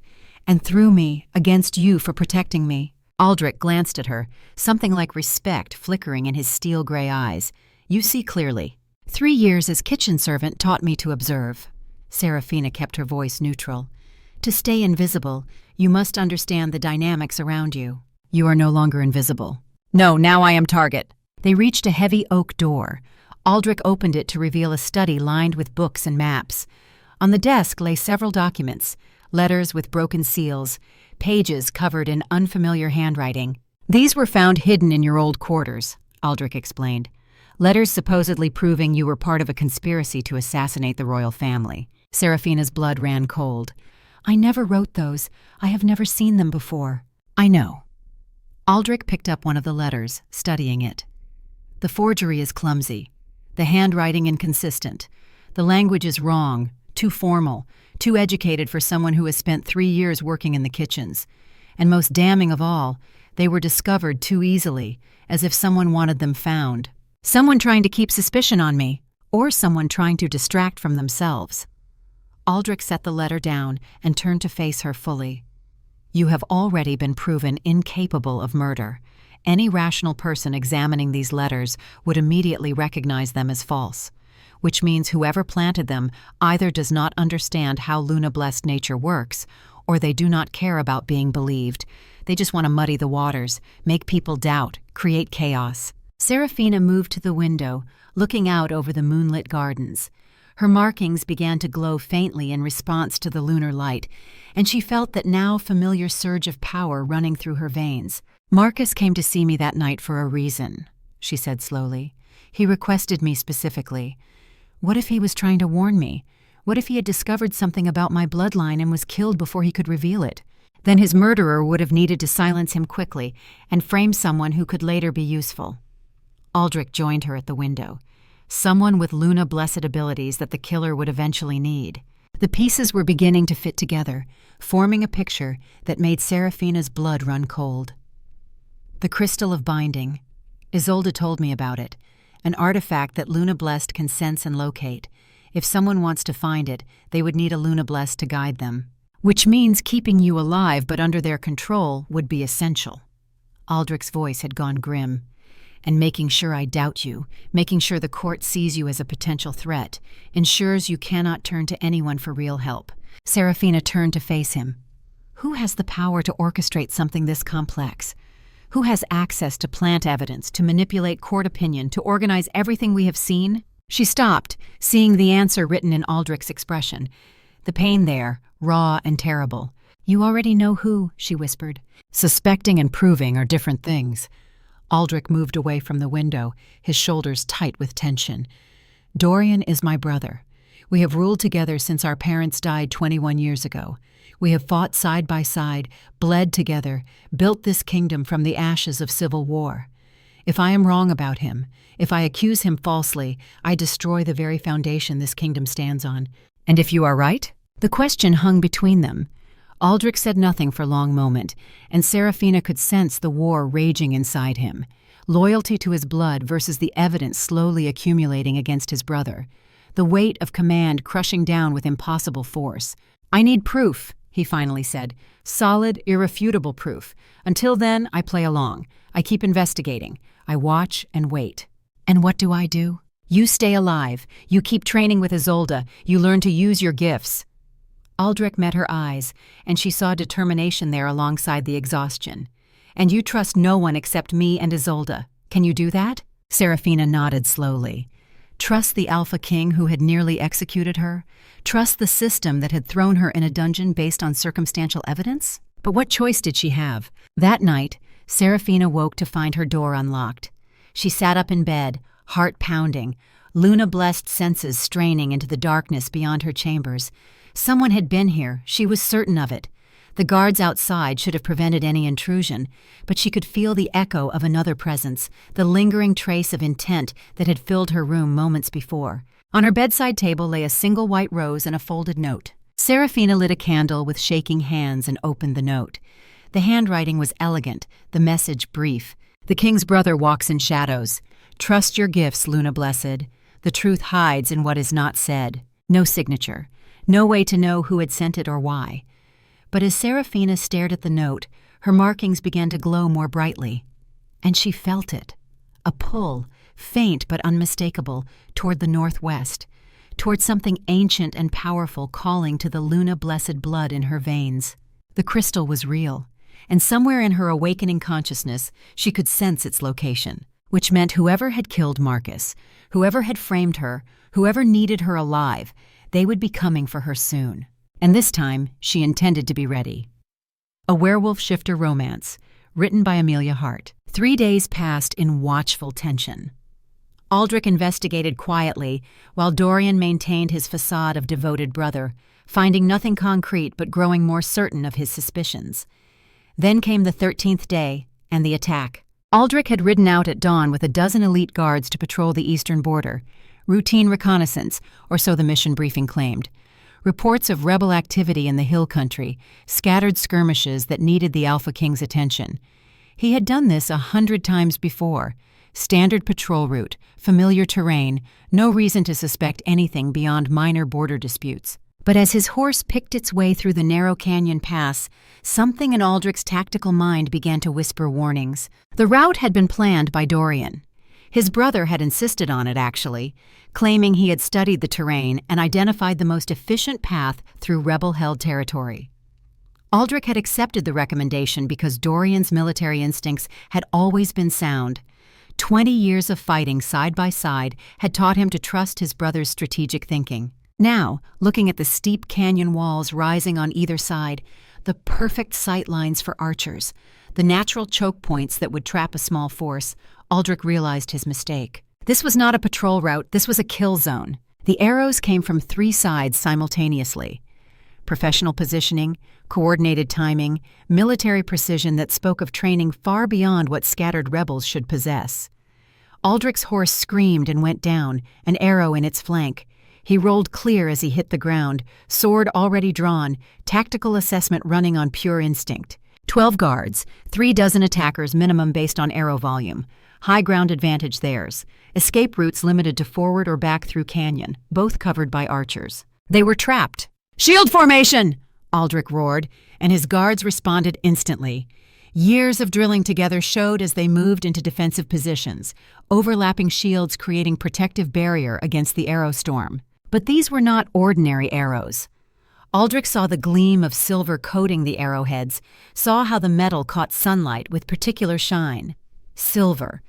"and through me, against you for protecting me." Aldrich glanced at her, something like respect flickering in his steel-gray eyes. "You see clearly. 3 years as kitchen servant taught me to observe." Seraphina kept her voice neutral. "To stay invisible, you must understand the dynamics around you." "You are no longer invisible." "No, now I am target." They reached a heavy oak door. Aldrich opened it to reveal a study lined with books and maps. On the desk lay several documents, letters with broken seals, pages covered in unfamiliar handwriting. "These were found hidden in your old quarters," Aldrich explained. "Letters supposedly proving you were part of a conspiracy to assassinate the royal family." Seraphina's blood ran cold. "I never wrote those. I have never seen them before." "I know." Aldrich picked up one of the letters, studying it. "The forgery is clumsy. The handwriting inconsistent. The language is wrong, too formal, too educated for someone who has spent 3 years working in the kitchens. And most damning of all, they were discovered too easily, as if someone wanted them found. Someone trying to keep suspicion on me, or someone trying to distract from themselves." Aldrich set the letter down and turned to face her fully. "You have already been proven incapable of murder. Any rational person examining these letters would immediately recognize them as false, which means whoever planted them either does not understand how Luna-blessed nature works, or they do not care about being believed. They just want to muddy the waters, make people doubt, create chaos." Seraphina moved to the window, looking out over the moonlit gardens. Her markings began to glow faintly in response to the lunar light, and she felt that now familiar surge of power running through her veins. "Marcus came to see me that night for a reason," she said slowly. "He requested me specifically. What if he was trying to warn me? What if he had discovered something about my bloodline and was killed before he could reveal it? Then his murderer would have needed to silence him quickly and frame someone who could later be useful." Aldrich joined her at the window. Someone with Luna-blessed abilities that the killer would eventually need. The pieces were beginning to fit together, forming a picture that made Seraphina's blood run cold. "The crystal of binding. Isolde told me about it. An artifact that Luna-blessed can sense and locate. If someone wants to find it, they would need a Luna-blessed to guide them. Which means keeping you alive but under their control would be essential." Aldrich's voice had gone grim. "And making sure I doubt you, making sure the court sees you as a potential threat, ensures you cannot turn to anyone for real help." Seraphina turned to face him. "Who has the power to orchestrate something this complex? Who has access to plant evidence, to manipulate court opinion, to organize everything we have seen?" She stopped, seeing the answer written in Aldrich's expression. The pain there, raw and terrible. "You already know who," she whispered. "Suspecting and proving are different things." Aldrich moved away from the window, his shoulders tight with tension. "Dorian is my brother. We have ruled together since our parents died 21 years ago. We have fought side by side, bled together, built this kingdom from the ashes of civil war. If I am wrong about him, if I accuse him falsely, I destroy the very foundation this kingdom stands on. And if you are right?" The question hung between them. Aldrich said nothing for a long moment, and Seraphina could sense the war raging inside him. Loyalty to his blood versus the evidence slowly accumulating against his brother. The weight of command crushing down with impossible force. "I need proof," he finally said. "Solid, irrefutable proof. Until then, I play along. I keep investigating. I watch and wait." "And what do I do?" "You stay alive. You keep training with Isolde. You learn to use your gifts." Aldrich met her eyes, and she saw determination there alongside the exhaustion. "And you trust no one except me and Isolde. Can you do that?" Serafina nodded slowly. Trust the Alpha King who had nearly executed her? Trust the system that had thrown her in a dungeon based on circumstantial evidence? But what choice did she have? That night, Serafina woke to find her door unlocked. She sat up in bed, heart pounding, Luna-blessed senses straining into the darkness beyond her chambers. Someone had been here, she was certain of it. The guards outside should have prevented any intrusion, but she could feel the echo of another presence, the lingering trace of intent that had filled her room moments before. On her bedside table lay a single white rose and a folded note. Serafina lit a candle with shaking hands and opened the note. The handwriting was elegant, the message brief. "The king's brother walks in shadows. Trust your gifts, Luna Blessed. The truth hides in what is not said." No signature. No way to know who had sent it or why. But as Serafina stared at the note, her markings began to glow more brightly. And she felt it. A pull, faint but unmistakable, toward the northwest, toward something ancient and powerful calling to the Luna-blessed blood in her veins. The crystal was real, and somewhere in her awakening consciousness she could sense its location, which meant whoever had killed Marcus, whoever had framed her, whoever needed her alive, they would be coming for her soon. And this time, she intended to be ready. A Werewolf Shifter Romance, written by Amelia Hart. 3 days passed in watchful tension. Aldrich investigated quietly, while Dorian maintained his facade of devoted brother, finding nothing concrete but growing more certain of his suspicions. Then came the 13th day, and the attack. Aldrich had ridden out at dawn with a dozen elite guards to patrol the eastern border. Routine reconnaissance, or so the mission briefing claimed. Reports of rebel activity in the hill country, scattered skirmishes that needed the Alpha King's attention. He had done this 100 times before. Standard patrol route, familiar terrain, no reason to suspect anything beyond minor border disputes. But as his horse picked its way through the narrow canyon pass, something in Aldrich's tactical mind began to whisper warnings. The route had been planned by Dorian. His brother had insisted on it, actually, claiming he had studied the terrain and identified the most efficient path through rebel-held territory. Aldrich had accepted the recommendation because Dorian's military instincts had always been sound. 20 years of fighting side by side had taught him to trust his brother's strategic thinking. Now, looking at the steep canyon walls rising on either side, the perfect sight lines for archers, the natural choke points that would trap a small force, Aldrich realized his mistake. This was not a patrol route, this was a kill zone. The arrows came from 3 sides simultaneously. Professional positioning, coordinated timing, military precision that spoke of training far beyond what scattered rebels should possess. Aldrich's horse screamed and went down, an arrow in its flank. He rolled clear as he hit the ground, sword already drawn, tactical assessment running on pure instinct. 12 guards, 3 dozen attackers minimum based on arrow volume. High ground advantage theirs. Escape routes limited to forward or back through canyon, both covered by archers. They were trapped. "Shield formation!" Aldrich roared, and his guards responded instantly. Years of drilling together showed as they moved into defensive positions, overlapping shields creating protective barrier against the arrow storm. But these were not ordinary arrows. Aldrich saw the gleam of silver coating the arrowheads, saw how the metal caught sunlight with particular shine. Silver.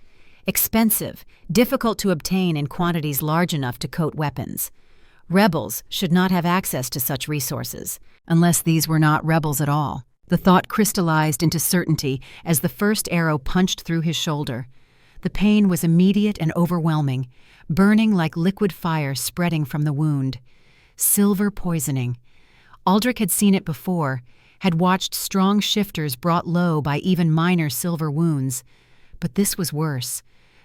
Expensive, difficult to obtain in quantities large enough to coat weapons. Rebels should not have access to such resources, unless these were not rebels at all. The thought crystallized into certainty as the first arrow punched through his shoulder. The pain was immediate and overwhelming, burning like liquid fire spreading from the wound. Silver poisoning. Aldrich had seen it before, had watched strong shifters brought low by even minor silver wounds. But this was worse.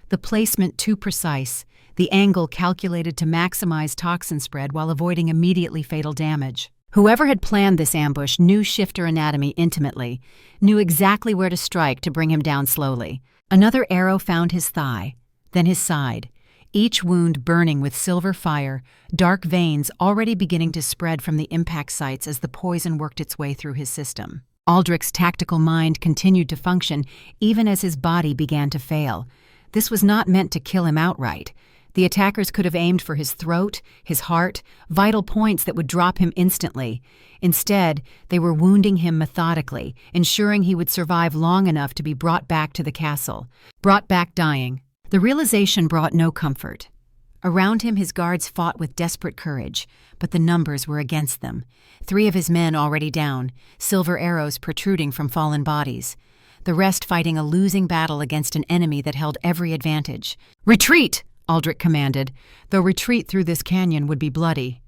The placement too precise, the angle calculated to maximize toxin spread while avoiding immediately fatal damage. Whoever had planned this ambush knew shifter anatomy intimately, knew exactly where to strike to bring him down slowly. Another arrow found his thigh, then his side, each wound burning with silver fire, dark veins already beginning to spread from the impact sites as the poison worked its way through his system. Aldrich's tactical mind continued to function even as his body began to fail. This was not meant to kill him outright. The attackers could have aimed for his throat, his heart, vital points that would drop him instantly. Instead, they were wounding him methodically, ensuring he would survive long enough to be brought back to the castle. Brought back dying. The realization brought no comfort. Around him, his guards fought with desperate courage, but the numbers were against them. 3 of his men already down, silver arrows protruding from fallen bodies. The rest fighting a losing battle against an enemy that held every advantage. "Retreat!" Aldrich commanded, though retreat through this canyon would be bloody.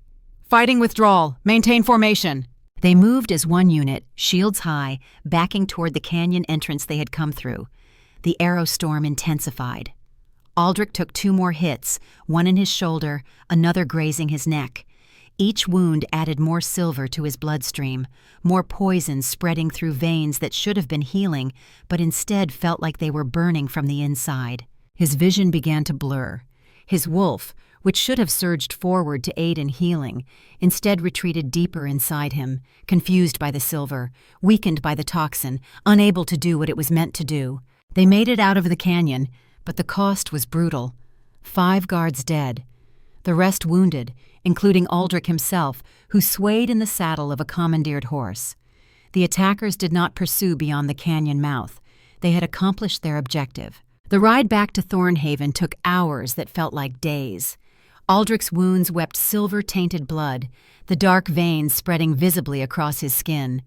"Fighting withdrawal. Maintain formation." They moved as one unit, shields high, backing toward the canyon entrance they had come through. The arrow storm intensified. Aldrich took 2 more hits, one in his shoulder, another grazing his neck. Each wound added more silver to his bloodstream, more poison spreading through veins that should have been healing, but instead felt like they were burning from the inside. His vision began to blur. His wolf, which should have surged forward to aid in healing, instead retreated deeper inside him, confused by the silver, weakened by the toxin, unable to do what it was meant to do. They made it out of the canyon, but the cost was brutal. 5 guards dead. The rest wounded, including Aldrich himself, who swayed in the saddle of a commandeered horse. The attackers did not pursue beyond the canyon mouth. They had accomplished their objective. The ride back to Thornhaven took hours that felt like days. Aldrich's wounds wept silver-tainted blood, the dark veins spreading visibly across his skin.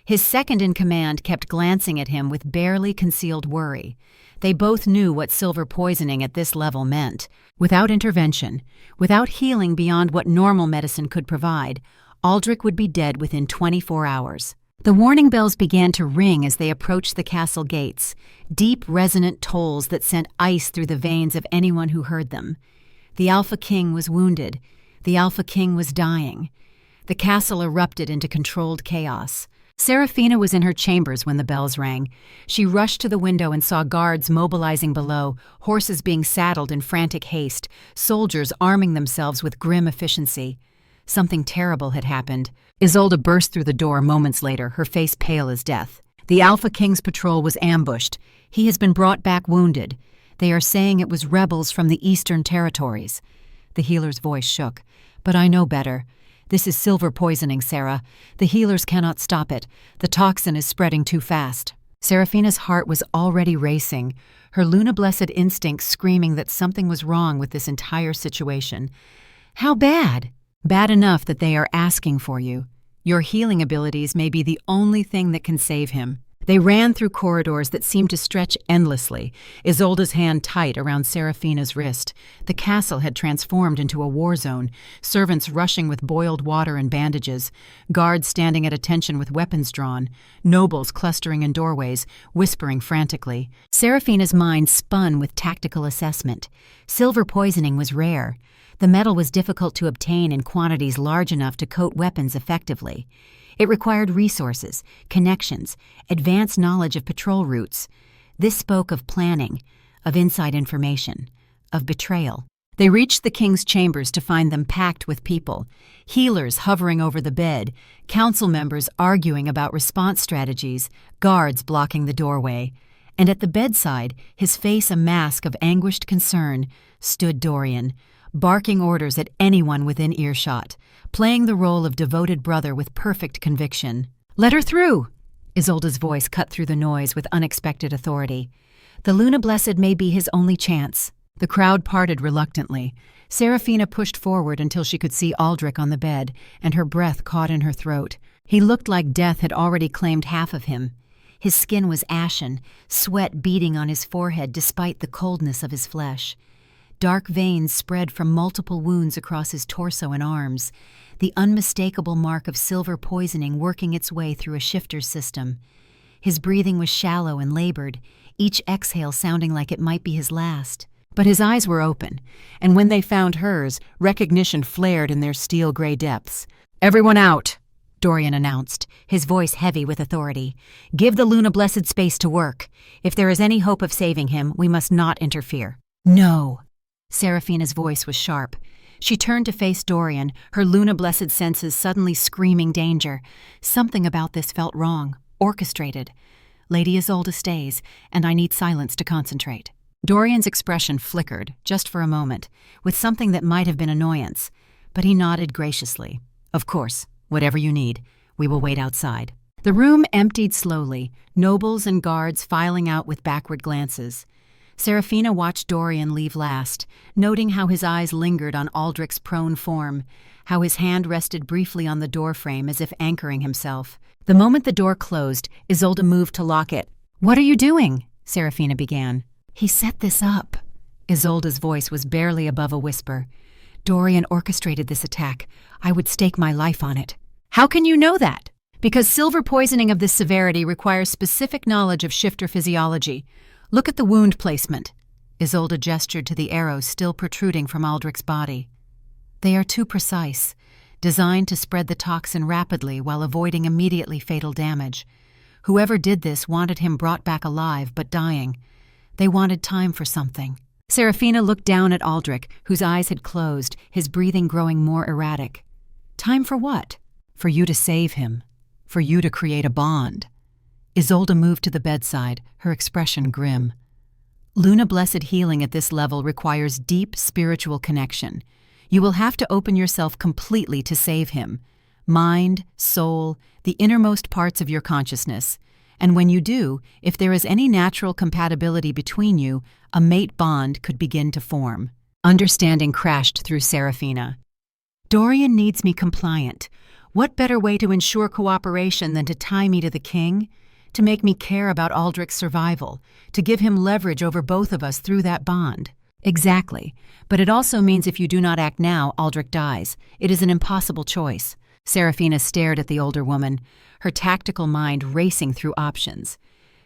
His second-in-command kept glancing at him with barely concealed worry. They both knew what silver poisoning at this level meant. Without intervention, without healing beyond what normal medicine could provide, Aldrich would be dead within 24 hours. The warning bells began to ring as they approached the castle gates, deep, resonant tolls that sent ice through the veins of anyone who heard them. The Alpha King was wounded. The Alpha King was dying. The castle erupted into controlled chaos. Seraphina was in her chambers when the bells rang. She rushed to the window and saw guards mobilizing below, horses being saddled in frantic haste, soldiers arming themselves with grim efficiency. Something terrible had happened. Isolde burst through the door moments later, her face pale as death. The Alpha King's patrol was ambushed. He has been brought back wounded. They are saying it was rebels from the Eastern Territories. The healer's voice shook. But I know better. This is silver poisoning, Sarah. The healers cannot stop it. The toxin is spreading too fast. Seraphina's heart was already racing, her Luna-blessed instincts screaming that something was wrong with this entire situation. How bad? Bad enough that they are asking for you. Your healing abilities may be the only thing that can save him. They ran through corridors that seemed to stretch endlessly, Isolde's hand tight around Seraphina's wrist. The castle had transformed into a war zone, servants rushing with boiled water and bandages, guards standing at attention with weapons drawn, nobles clustering in doorways, whispering frantically. Seraphina's mind spun with tactical assessment. Silver poisoning was rare. The metal was difficult to obtain in quantities large enough to coat weapons effectively. It required resources, connections, advanced knowledge of patrol routes. This spoke of planning, of inside information, of betrayal. They reached the king's chambers to find them packed with people, healers hovering over the bed, council members arguing about response strategies, guards blocking the doorway. And at the bedside, his face a mask of anguished concern, stood Dorian, barking orders at anyone within earshot, playing the role of devoted brother with perfect conviction. "Let her through!" Isolde's voice cut through the noise with unexpected authority. "The Luna-blessed may be his only chance." The crowd parted reluctantly. Seraphina pushed forward until she could see Aldrich on the bed, and her breath caught in her throat. He looked like death had already claimed half of him. His skin was ashen, sweat beading on his forehead despite the coldness of his flesh. Dark veins spread from multiple wounds across his torso and arms, the unmistakable mark of silver poisoning working its way through a shifter's system. His breathing was shallow and labored, each exhale sounding like it might be his last. But his eyes were open, and when they found hers, recognition flared in their steel-gray depths. "Everyone out!" Dorian announced, his voice heavy with authority. "Give the Luna-blessed space to work. If there is any hope of saving him, we must not interfere." "No!" Seraphina's voice was sharp. She turned to face Dorian, her Luna-blessed senses suddenly screaming danger. Something about this felt wrong, orchestrated. "Lady Isolde stays, and I need silence to concentrate." Dorian's expression flickered, just for a moment, with something that might have been annoyance, but he nodded graciously. Of course, whatever you need, we will wait outside. The room emptied slowly, nobles and guards filing out with backward glances. Seraphina watched Dorian leave last, noting how his eyes lingered on Aldrich's prone form, how his hand rested briefly on the doorframe as if anchoring himself. The moment the door closed, Isolde moved to lock it. "What are you doing?" Seraphina began. "He set this up." Isolde's voice was barely above a whisper. "Dorian orchestrated this attack. I would stake my life on it." "How can you know that?" "Because silver poisoning of this severity requires specific knowledge of shifter physiology. Look at the wound placement." Isolde gestured to the arrows still protruding from Aldrich's body. "They are too precise, designed to spread the toxin rapidly while avoiding immediately fatal damage. Whoever did this wanted him brought back alive but dying. They wanted time for something." Seraphina looked down at Aldrich, whose eyes had closed, his breathing growing more erratic. "Time for what?" "For you to save him. For you to create a bond." Isolde moved to the bedside, her expression grim. Luna blessed healing at this level requires deep spiritual connection. You will have to open yourself completely to save him. Mind, soul, the innermost parts of your consciousness. And when you do, if there is any natural compatibility between you, a mate bond could begin to form. Understanding crashed through Seraphina. "Dorian needs me compliant. What better way to ensure cooperation than to tie me to the king? To make me care about Aldrich's survival, to give him leverage over both of us through that bond." "Exactly. But it also means if you do not act now, Aldrich dies. It is an impossible choice." Seraphina stared at the older woman, her tactical mind racing through options.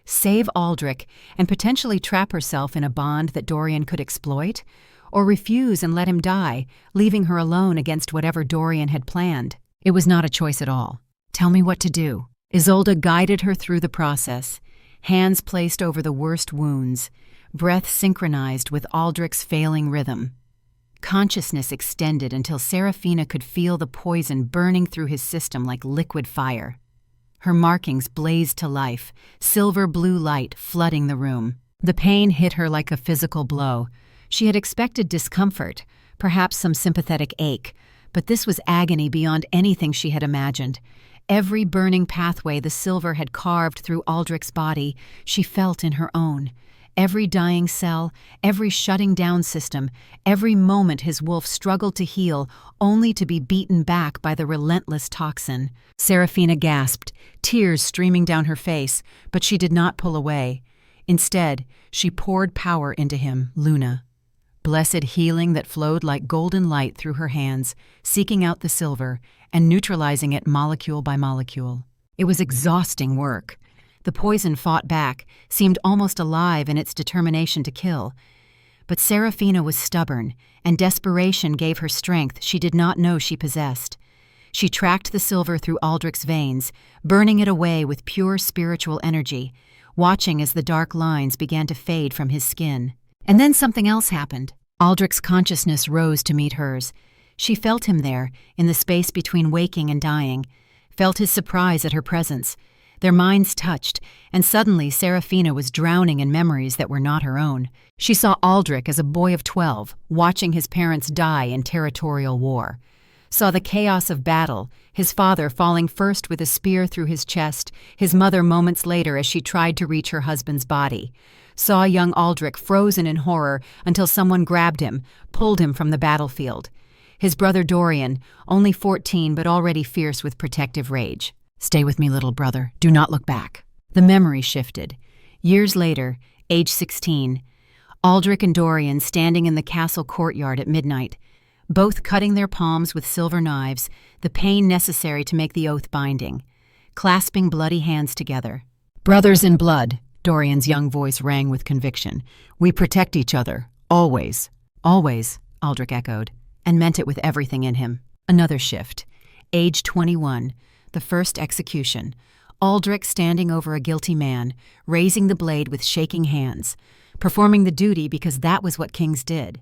Save Aldrich and potentially trap herself in a bond that Dorian could exploit? Or refuse and let him die, leaving her alone against whatever Dorian had planned? It was not a choice at all. "Tell me what to do." Isolde guided her through the process, hands placed over the worst wounds, breath synchronized with Aldrich's failing rhythm. Consciousness extended until Seraphina could feel the poison burning through his system like liquid fire. Her markings blazed to life, silver-blue light flooding the room. The pain hit her like a physical blow. She had expected discomfort, perhaps some sympathetic ache, but this was agony beyond anything she had imagined. Every burning pathway the silver had carved through Aldrich's body, she felt in her own. Every dying cell, every shutting down system, every moment his wolf struggled to heal, only to be beaten back by the relentless toxin. Seraphina gasped, tears streaming down her face, but she did not pull away. Instead, she poured power into him, Luna. Blessed healing that flowed like golden light through her hands, seeking out the silver and neutralizing it molecule by molecule. It was exhausting work. The poison fought back, seemed almost alive in its determination to kill. But Seraphina was stubborn, and desperation gave her strength she did not know she possessed. She tracked the silver through Aldrich's veins, burning it away with pure spiritual energy, watching as the dark lines began to fade from his skin. And then something else happened. Aldrich's consciousness rose to meet hers. She felt him there, in the space between waking and dying, felt his surprise at her presence. Their minds touched, and suddenly Seraphina was drowning in memories that were not her own. She saw Aldrich as a boy of 12, watching his parents die in territorial war. Saw the chaos of battle, his father falling first with a spear through his chest, his mother moments later as she tried to reach her husband's body. Saw young Aldrich frozen in horror until someone grabbed him, pulled him from the battlefield. His brother Dorian, only 14 but already fierce with protective rage. "Stay with me, little brother. Do not look back." The memory shifted. Years later, age 16, Aldrich and Dorian standing in the castle courtyard at midnight, both cutting their palms with silver knives, the pain necessary to make the oath binding, clasping bloody hands together. "Brothers in blood," Dorian's young voice rang with conviction. "We protect each other. Always." "Always," Aldrich echoed, and meant it with everything in him. Another shift. Age 21. The first execution. Aldrich standing over a guilty man, raising the blade with shaking hands, performing the duty because that was what kings did.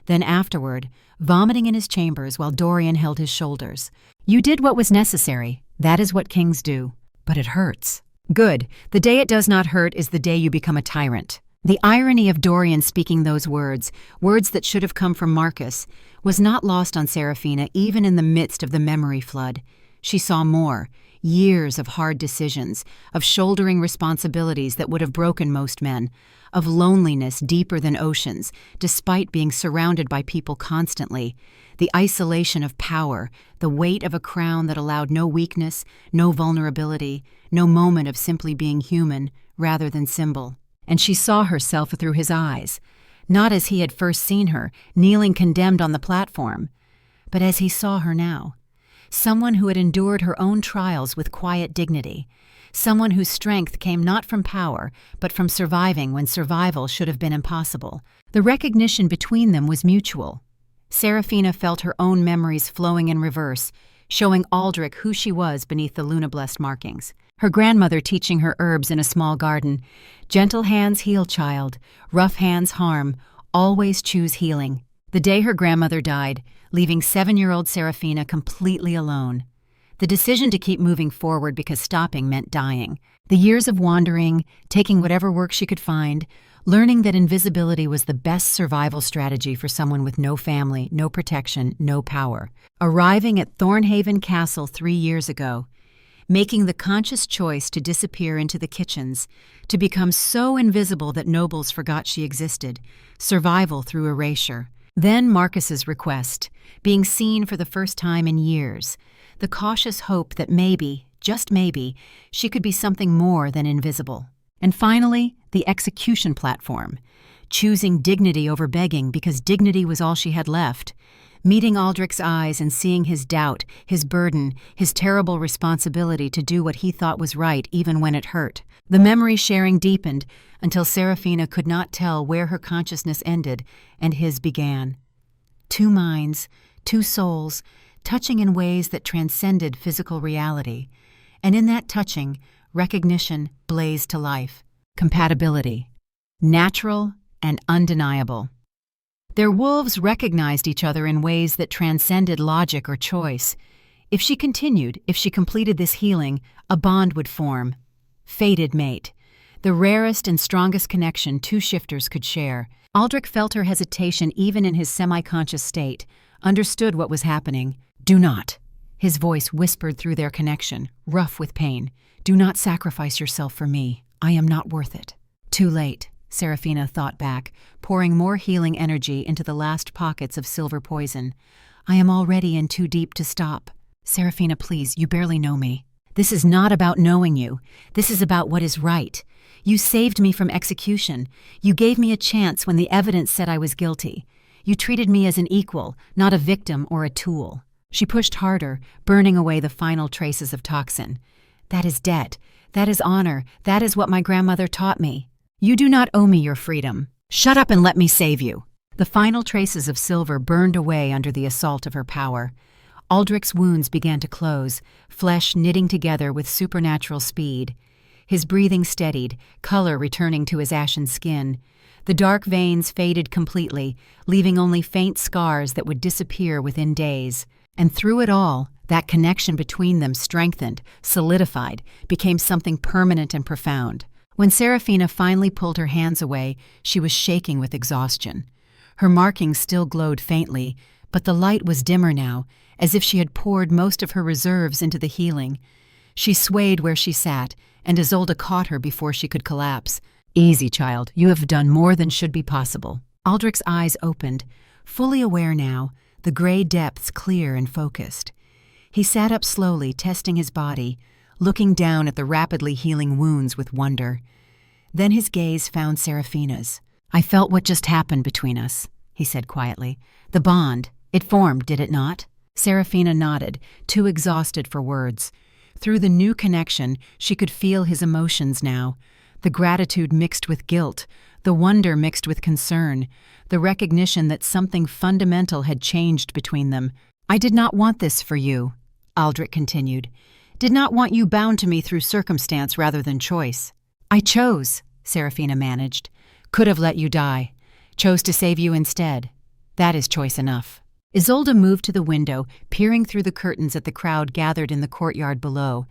Then afterward, vomiting in his chambers while Dorian held his shoulders. "You did what was necessary. That is what kings do. But it hurts." "Good. The day it does not hurt is the day you become a tyrant." The irony of Dorian speaking those words, words that should have come from Marcus, was not lost on Seraphina even in the midst of the memory flood. She saw more, years of hard decisions, of shouldering responsibilities that would have broken most men, of loneliness deeper than oceans, despite being surrounded by people constantly, the isolation of power, the weight of a crown that allowed no weakness, no vulnerability, no moment of simply being human rather than symbol. And she saw herself through his eyes, not as he had first seen her, kneeling condemned on the platform, but as he saw her now. Someone who had endured her own trials with quiet dignity, someone whose strength came not from power, but from surviving when survival should have been impossible. The recognition between them was mutual. Seraphina felt her own memories flowing in reverse, showing Aldrich who she was beneath the Luna-blessed markings. Her grandmother teaching her herbs in a small garden. Gentle hands heal, child. Rough hands harm. Always choose healing. The day her grandmother died, leaving 7-year-old Seraphina completely alone. The decision to keep moving forward because stopping meant dying. The years of wandering, taking whatever work she could find, learning that invisibility was the best survival strategy for someone with no family, no protection, no power. Arriving at Thornhaven Castle 3 years ago, making the conscious choice to disappear into the kitchens, to become so invisible that nobles forgot she existed, survival through erasure. Then Marcus's request, being seen for the first time in years, the cautious hope that maybe, just maybe, she could be something more than invisible. And finally, the execution platform, choosing dignity over begging because dignity was all she had left, meeting Aldrich's eyes and seeing his doubt, his burden, his terrible responsibility to do what he thought was right even when it hurt. The memory sharing deepened until Seraphina could not tell where her consciousness ended and his began. 2 minds, 2 souls, touching in ways that transcended physical reality. And in that touching, recognition blazed to life. Compatibility. Natural and undeniable. Their wolves recognized each other in ways that transcended logic or choice. If she continued, if she completed this healing, a bond would form. Fated mate. The rarest and strongest connection 2 shifters could share. Aldrich felt her hesitation even in his semi-conscious state, understood what was happening. Do not. His voice whispered through their connection, rough with pain. Do not sacrifice yourself for me. I am not worth it. Too late, Seraphina thought back, pouring more healing energy into the last pockets of silver poison. I am already in too deep to stop. Seraphina, please, you barely know me. This is not about knowing you. This is about what is right. You saved me from execution. You gave me a chance when the evidence said I was guilty. You treated me as an equal, not a victim or a tool. She pushed harder, burning away the final traces of toxin. That is debt. That is honor. That is what my grandmother taught me. You do not owe me your freedom. Shut up and let me save you. The final traces of silver burned away under the assault of her power. Aldrich's wounds began to close, flesh knitting together with supernatural speed. His breathing steadied, color returning to his ashen skin. The dark veins faded completely, leaving only faint scars that would disappear within days. And through it all, that connection between them strengthened, solidified, became something permanent and profound. When Seraphina finally pulled her hands away, she was shaking with exhaustion. Her markings still glowed faintly, but the light was dimmer now, as if she had poured most of her reserves into the healing. She swayed where she sat, and Isolde caught her before she could collapse. Easy, child. You have done more than should be possible. Aldrich's eyes opened, fully aware now, the gray depths clear and focused. He sat up slowly, testing his body, looking down at the rapidly healing wounds with wonder. Then his gaze found Seraphina's. I felt what just happened between us, he said quietly. The bond, it formed, did it not? Seraphina nodded, too exhausted for words. Through the new connection, she could feel his emotions now. The gratitude mixed with guilt, the wonder mixed with concern, the recognition that something fundamental had changed between them. I did not want this for you, Aldrich continued. Did not want you bound to me through circumstance rather than choice. I chose, Seraphina managed. Could have let you die. Chose to save you instead. That is choice enough. Isolde moved to the window, peering through the curtains at the crowd gathered in the courtyard below.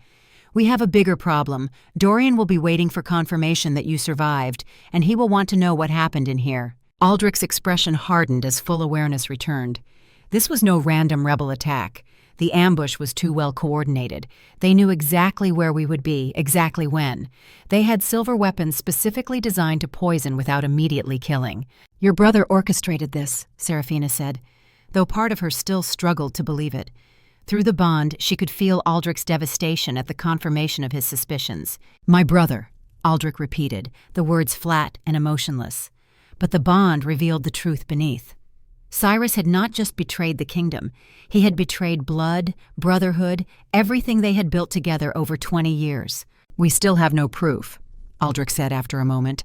We have a bigger problem. Dorian will be waiting for confirmation that you survived, and he will want to know what happened in here." Aldrich's expression hardened as full awareness returned. This was no random rebel attack. The ambush was too well coordinated. They knew exactly where we would be, exactly when. They had silver weapons specifically designed to poison without immediately killing. "Your brother orchestrated this," Seraphina said, though part of her still struggled to believe it. Through the bond, she could feel Aldrich's devastation at the confirmation of his suspicions. "My brother," Aldrich repeated, the words flat and emotionless. But the bond revealed the truth beneath. Cyrus had not just betrayed the kingdom. He had betrayed blood, brotherhood, everything they had built together over 20 years. "We still have no proof," Aldrich said after a moment.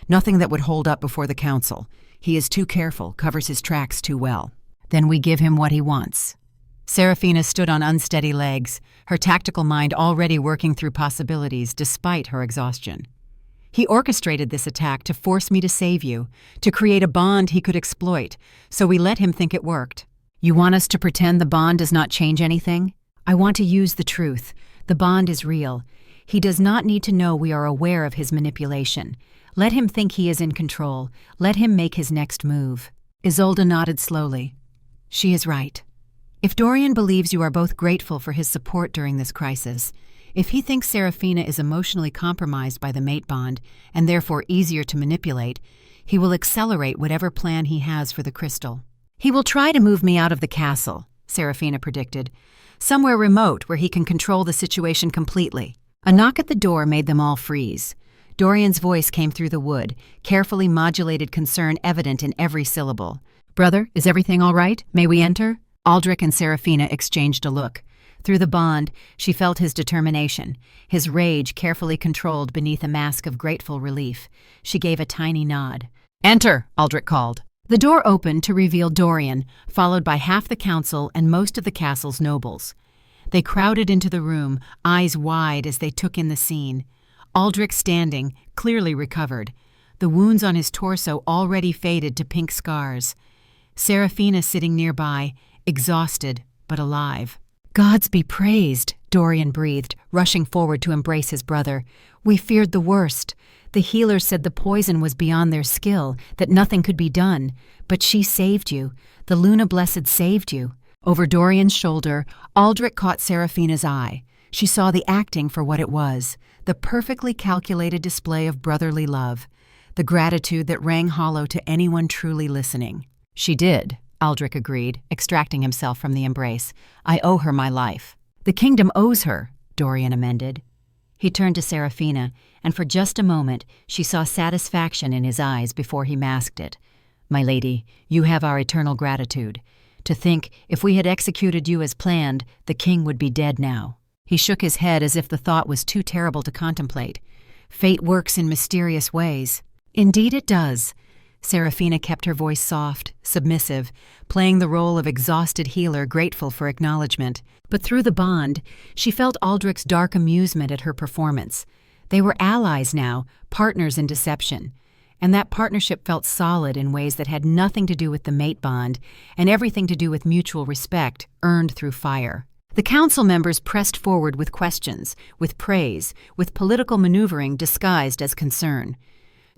"Nothing that would hold up before the council. He is too careful, covers his tracks too well." "Then we give him what he wants." Seraphina stood on unsteady legs, her tactical mind already working through possibilities despite her exhaustion. "He orchestrated this attack to force me to save you, to create a bond he could exploit, so we let him think it worked." "You want us to pretend the bond does not change anything?" "I want to use the truth. The bond is real. He does not need to know we are aware of his manipulation. Let him think he is in control. Let him make his next move." Isolde nodded slowly. "She is right. If Dorian believes you are both grateful for his support during this crisis, if he thinks Seraphina is emotionally compromised by the mate bond and therefore easier to manipulate, he will accelerate whatever plan he has for the crystal. He will try to move me out of the castle," Seraphina predicted, "somewhere remote where he can control the situation completely." A knock at the door made them all freeze. Dorian's voice came through the wood, carefully modulated concern evident in every syllable. "Brother, is everything all right? May we enter?" Aldrich and Seraphina exchanged a look. Through the bond, she felt his determination, his rage carefully controlled beneath a mask of grateful relief. She gave a tiny nod. "Enter," Aldrich called. The door opened to reveal Dorian, followed by half the council and most of the castle's nobles. They crowded into the room, eyes wide as they took in the scene. Aldrich standing, clearly recovered, the wounds on his torso already faded to pink scars. Seraphina sitting nearby, exhausted but alive. "Gods be praised," Dorian breathed, rushing forward to embrace his brother. "We feared the worst. The healers said the poison was beyond their skill, that nothing could be done. But she saved you. The Luna Blessed saved you." Over Dorian's shoulder, Aldrich caught Seraphina's eye. She saw the acting for what it was, the perfectly calculated display of brotherly love, the gratitude that rang hollow to anyone truly listening. "She did," Aldrich agreed, extracting himself from the embrace. "I owe her my life." "The kingdom owes her," Dorian amended. He turned to Seraphina, and for just a moment she saw satisfaction in his eyes before he masked it. "My lady, you have our eternal gratitude. To think, if we had executed you as planned, the king would be dead now." He shook his head as if the thought was too terrible to contemplate. "Fate works in mysterious ways." "Indeed it does." Seraphina kept her voice soft, submissive, playing the role of exhausted healer grateful for acknowledgement. But through the bond, she felt Aldrich's dark amusement at her performance. They were allies now, partners in deception. And that partnership felt solid in ways that had nothing to do with the mate bond and everything to do with mutual respect earned through fire. The council members pressed forward with questions, with praise, with political maneuvering disguised as concern.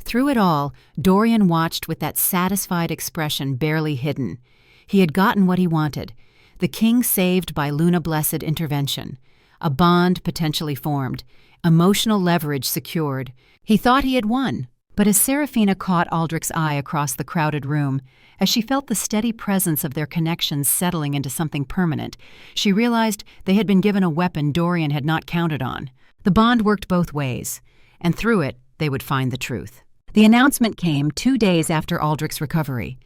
Through it all, Dorian watched with that satisfied expression barely hidden. He had gotten what he wanted. The king saved by Luna Blessed intervention. A bond potentially formed. Emotional leverage secured. He thought he had won. But as Seraphina caught Aldrich's eye across the crowded room, as she felt the steady presence of their connections settling into something permanent, she realized they had been given a weapon Dorian had not counted on. The bond worked both ways, and through it, they would find the truth. The announcement came 2 days after Aldrich's recovery.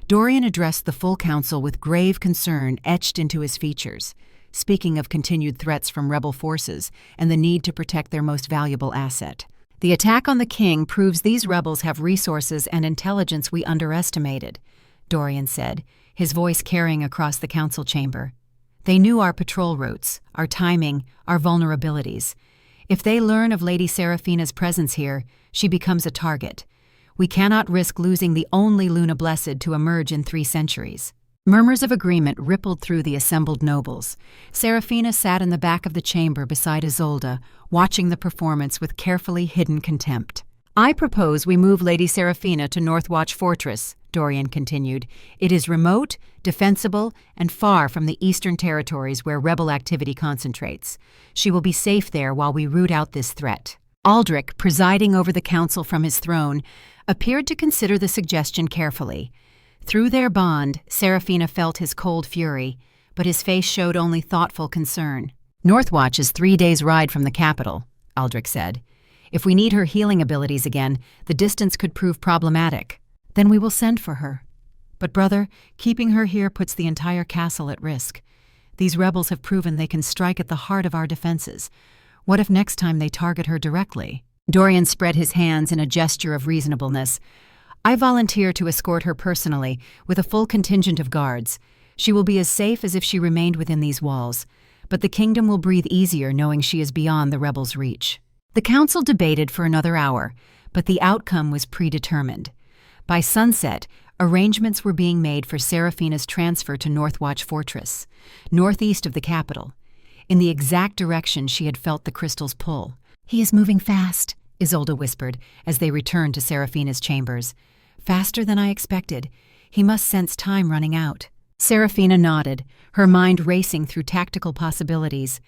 Dorian addressed the full council with grave concern etched into his features, speaking of continued threats from rebel forces and the need to protect their most valuable asset. "The attack on the king proves these rebels have resources and intelligence we underestimated," Dorian said, his voice carrying across the council chamber. "They knew our patrol routes, our timing, our vulnerabilities. If they learn of Lady Seraphina's presence here, she becomes a target. We cannot risk losing the only Luna Blessed to emerge in 3 centuries." Murmurs of agreement rippled through the assembled nobles. Seraphina sat in the back of the chamber beside Isolde, watching the performance with carefully hidden contempt. "I propose we move Lady Seraphina to Northwatch Fortress," Dorian continued. "It is remote, defensible, and far from the eastern territories where rebel activity concentrates. She will be safe there while we root out this threat." Aldrich, presiding over the council from his throne, appeared to consider the suggestion carefully. Through their bond, Seraphina felt his cold fury, but his face showed only thoughtful concern. "Northwatch is 3 days' ride from the capital," Aldrich said. "If we need her healing abilities again, the distance could prove problematic. Then we will send for her. But brother, keeping her here puts the entire castle at risk. These rebels have proven they can strike at the heart of our defenses. What if next time they target her directly?" Dorian spread his hands in a gesture of reasonableness. "I volunteer to escort her personally, with a full contingent of guards. She will be as safe as if she remained within these walls, but the kingdom will breathe easier knowing she is beyond the rebels' reach." The council debated for another hour, but the outcome was predetermined. By sunset, arrangements were being made for Seraphina's transfer to Northwatch Fortress, northeast of the capital, in the exact direction she had felt the crystal's pull. "He is moving fast," Isolde whispered as they returned to Seraphina's chambers. "Faster than I expected. He must sense time running out." Seraphina nodded, her mind racing through tactical possibilities.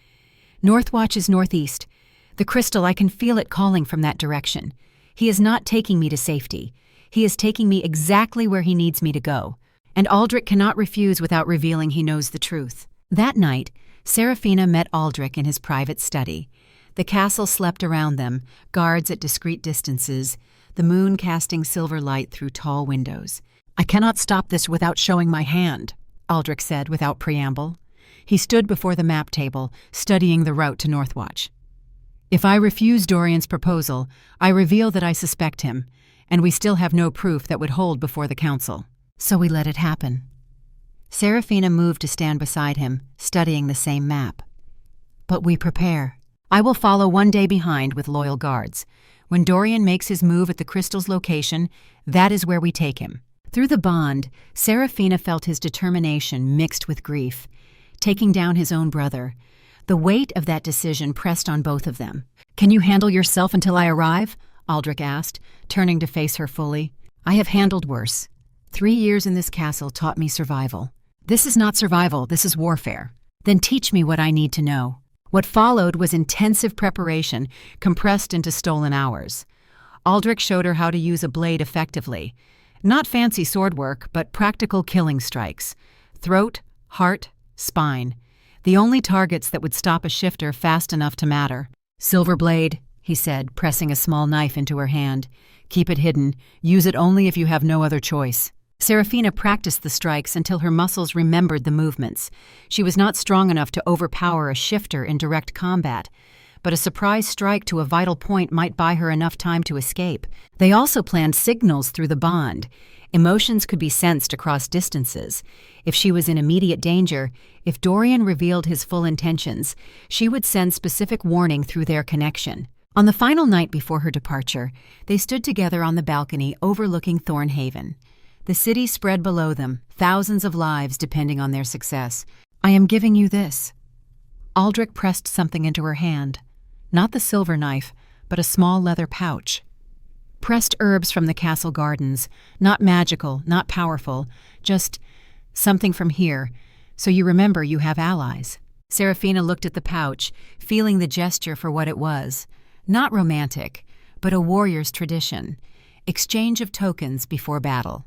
"Northwatch is northeast. The crystal, I can feel it calling from that direction. He is not taking me to safety. He is taking me exactly where he needs me to go. And Aldrich cannot refuse without revealing he knows the truth." That night, Seraphina met Aldrich in his private study. The castle slept around them, guards at discreet distances, the moon casting silver light through tall windows. "I cannot stop this without showing my hand," Aldrich said without preamble. He stood before the map table, studying the route to Northwatch. "If I refuse Dorian's proposal, I reveal that I suspect him, and we still have no proof that would hold before the council. So we let it happen." Seraphina moved to stand beside him, studying the same map. "But we prepare. I will follow 1 day behind with loyal guards. When Dorian makes his move at the crystal's location, that is where we take him." Through the bond, Seraphina felt his determination mixed with grief, taking down his own brother. The weight of that decision pressed on both of them. "Can you handle yourself until I arrive?" Aldrich asked, turning to face her fully. "I have handled worse. 3 years in this castle taught me survival." "This is not survival, this is warfare." "Then teach me what I need to know." What followed was intensive preparation, compressed into stolen hours. Aldrich showed her how to use a blade effectively. Not fancy sword work, but practical killing strikes. Throat, heart, spine. The only targets that would stop a shifter fast enough to matter. "Silver blade," he said, pressing a small knife into her hand. "Keep it hidden. Use it only if you have no other choice." Seraphina practiced the strikes until her muscles remembered the movements. She was not strong enough to overpower a shifter in direct combat, but a surprise strike to a vital point might buy her enough time to escape. They also planned signals through the bond. Emotions could be sensed across distances. If she was in immediate danger, if Dorian revealed his full intentions, she would send specific warning through their connection. On the final night before her departure, they stood together on the balcony overlooking Thornhaven. The city spread below them, thousands of lives depending on their success. "I am giving you this." Aldrich pressed something into her hand. Not the silver knife, but a small leather pouch. Pressed herbs from the castle gardens, not magical, not powerful, just something from here, so you remember you have allies. Seraphina looked at the pouch, feeling the gesture for what it was. Not romantic, but a warrior's tradition. Exchange of tokens before battle.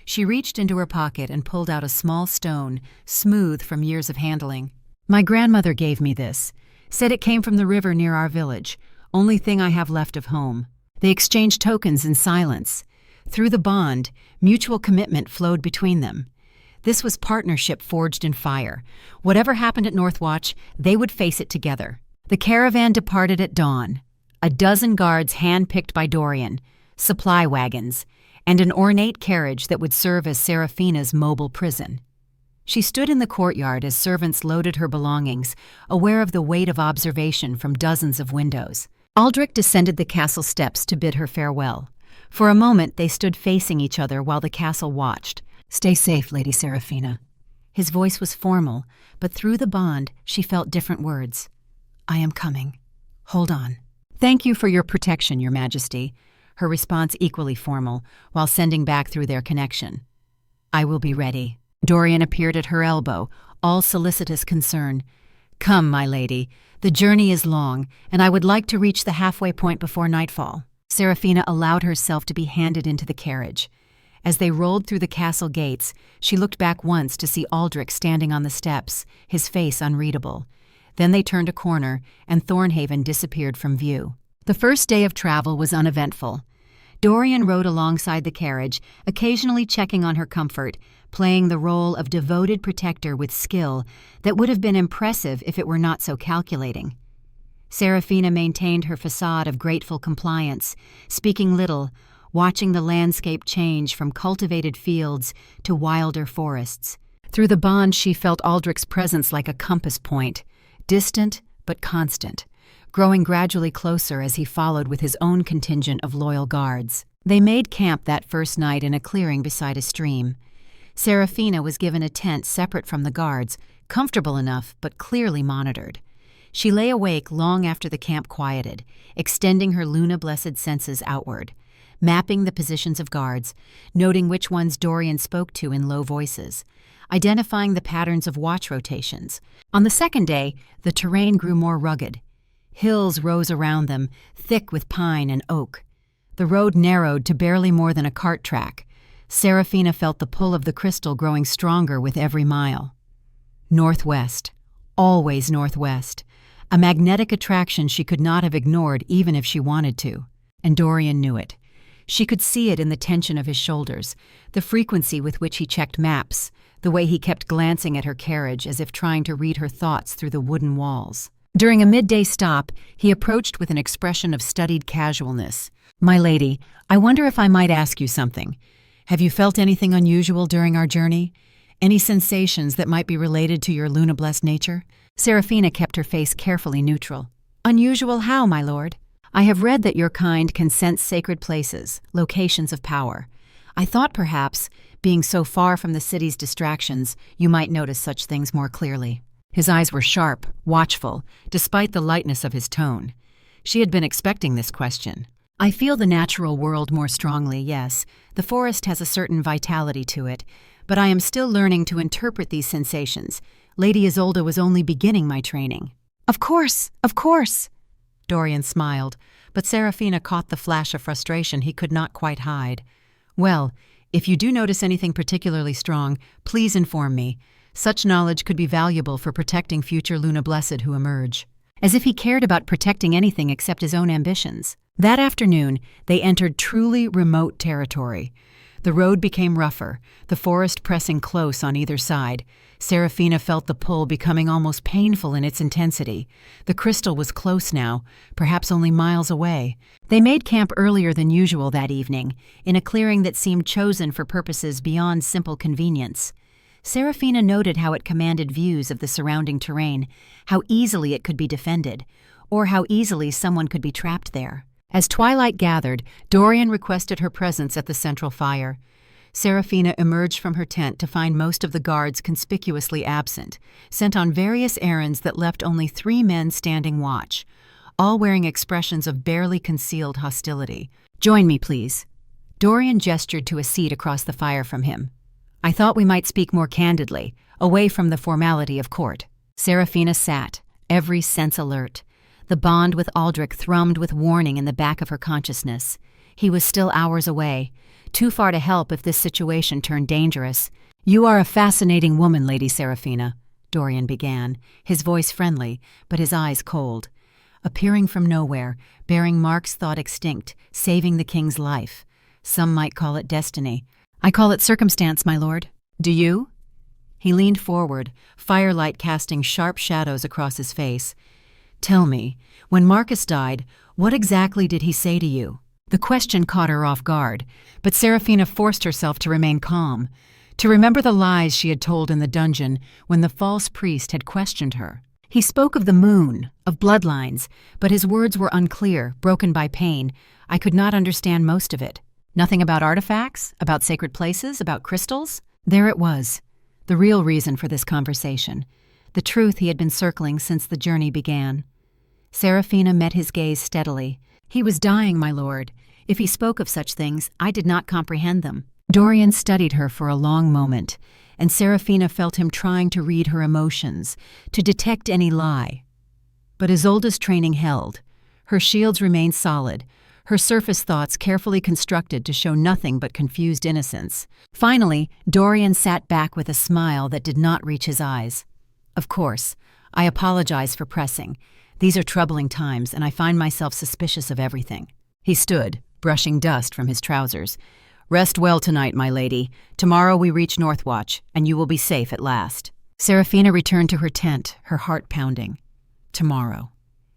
She reached into her pocket and pulled out a small stone, smooth from years of handling. "My grandmother gave me this. Said it came from the river near our village. Only thing I have left of home." They exchanged tokens in silence. Through the bond, mutual commitment flowed between them. This was partnership forged in fire. Whatever happened at Northwatch, they would face it together. The caravan departed at dawn. A dozen guards hand-picked by Dorian, supply wagons, and an ornate carriage that would serve as Seraphina's mobile prison. She stood in the courtyard as servants loaded her belongings, aware of the weight of observation from dozens of windows. Aldrich descended the castle steps to bid her farewell. For a moment they stood facing each other while the castle watched, Stay safe, Lady Seraphina. His voice was formal, but through the bond she felt different words. I am coming. Hold on. Thank you for your protection, Your Majesty. Her response equally formal, while sending back through their connection. I will be ready. Dorian appeared at her elbow, all solicitous concern. Come, my lady. The journey is long, and I would like to reach the halfway point before nightfall. Seraphina allowed herself to be handed into the carriage. As they rolled through the castle gates, she looked back once to see Aldrich standing on the steps, his face unreadable. Then they turned a corner, and Thornhaven disappeared from view. The first day of travel was uneventful. Dorian rode alongside the carriage, occasionally checking on her comfort, playing the role of devoted protector with skill that would have been impressive if it were not so calculating. Seraphina maintained her facade of grateful compliance, speaking little, watching the landscape change from cultivated fields to wilder forests. Through the bond she felt Aldrich's presence like a compass point, distant but constant, growing gradually closer as he followed with his own contingent of loyal guards. They made camp that first night in a clearing beside a stream. Seraphina was given a tent separate from the guards, comfortable enough but clearly monitored. She lay awake long after the camp quieted, extending her Luna-blessed senses outward, mapping the positions of guards, noting which ones Dorian spoke to in low voices, identifying the patterns of watch rotations. On the second day, the terrain grew more rugged. Hills rose around them, thick with pine and oak. The road narrowed to barely more than a cart track. Seraphina felt the pull of the crystal growing stronger with every mile. Northwest. Always northwest. A magnetic attraction she could not have ignored even if she wanted to. And Dorian knew it. She could see it in the tension of his shoulders, the frequency with which he checked maps, the way he kept glancing at her carriage as if trying to read her thoughts through the wooden walls. During a midday stop, he approached with an expression of studied casualness. My lady, I wonder if I might ask you something. Have you felt anything unusual during our journey? Any sensations that might be related to your Luna-blessed nature? Seraphina kept her face carefully neutral. Unusual how, my lord? I have read that your kind can sense sacred places, locations of power. I thought perhaps, being so far from the city's distractions, you might notice such things more clearly. His eyes were sharp, watchful, despite the lightness of his tone. She had been expecting this question. I feel the natural world more strongly, yes. The forest has a certain vitality to it, but I am still learning to interpret these sensations. Lady Isolde was only beginning my training. Of course, of course. Dorian smiled, but Seraphina caught the flash of frustration he could not quite hide. Well, if you do notice anything particularly strong, please inform me. Such knowledge could be valuable for protecting future Luna-blessed who emerge. As if he cared about protecting anything except his own ambitions. That afternoon, they entered truly remote territory. The road became rougher, the forest pressing close on either side. Seraphina felt the pull becoming almost painful in its intensity. The crystal was close now, perhaps only miles away. They made camp earlier than usual that evening, in a clearing that seemed chosen for purposes beyond simple convenience. Seraphina noted how it commanded views of the surrounding terrain, how easily it could be defended, or how easily someone could be trapped there. As twilight gathered, Dorian requested her presence at the central fire. Seraphina emerged from her tent to find most of the guards conspicuously absent, sent on various errands that left only 3 men standing watch, all wearing expressions of barely concealed hostility. Join me, please. Dorian gestured to a seat across the fire from him. I thought we might speak more candidly, away from the formality of court. Seraphina sat, every sense alert. The bond with Aldrich thrummed with warning in the back of her consciousness. He was still hours away, too far to help if this situation turned dangerous. You are a fascinating woman, Lady Seraphina, Dorian began, his voice friendly, but his eyes cold. Appearing from nowhere, bearing marks thought extinct, saving the king's life. Some might call it destiny. I call it circumstance, my lord. Do you? He leaned forward, firelight casting sharp shadows across his face. Tell me, when Marcus died, what exactly did he say to you? The question caught her off guard, but Seraphina forced herself to remain calm, to remember the lies she had told in the dungeon when the false priest had questioned her. He spoke of the moon, of bloodlines, but his words were unclear, broken by pain. I could not understand most of it. Nothing about artifacts, about sacred places, about crystals? There it was, the real reason for this conversation, the truth he had been circling since the journey began. Seraphina met his gaze steadily. He was dying, my lord. If he spoke of such things, I did not comprehend them. Dorian studied her for a long moment, and Seraphina felt him trying to read her emotions, to detect any lie. But Isolde's training held. Her shields remained solid, her surface thoughts carefully constructed to show nothing but confused innocence. Finally, Dorian sat back with a smile that did not reach his eyes. Of course, I apologize for pressing. These are troubling times, and I find myself suspicious of everything. He stood, brushing dust from his trousers. Rest well tonight, my lady. Tomorrow we reach Northwatch, and you will be safe at last. Seraphina returned to her tent, her heart pounding. Tomorrow.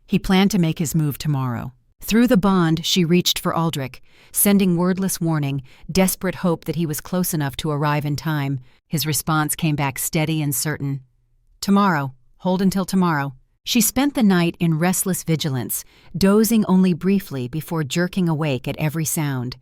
He planned to make his move tomorrow. Through the bond, she reached for Aldrich, sending wordless warning, desperate hope that he was close enough to arrive in time. His response came back steady and certain. Tomorrow. Hold until tomorrow. She spent the night in restless vigilance, dozing only briefly before jerking awake at every sound.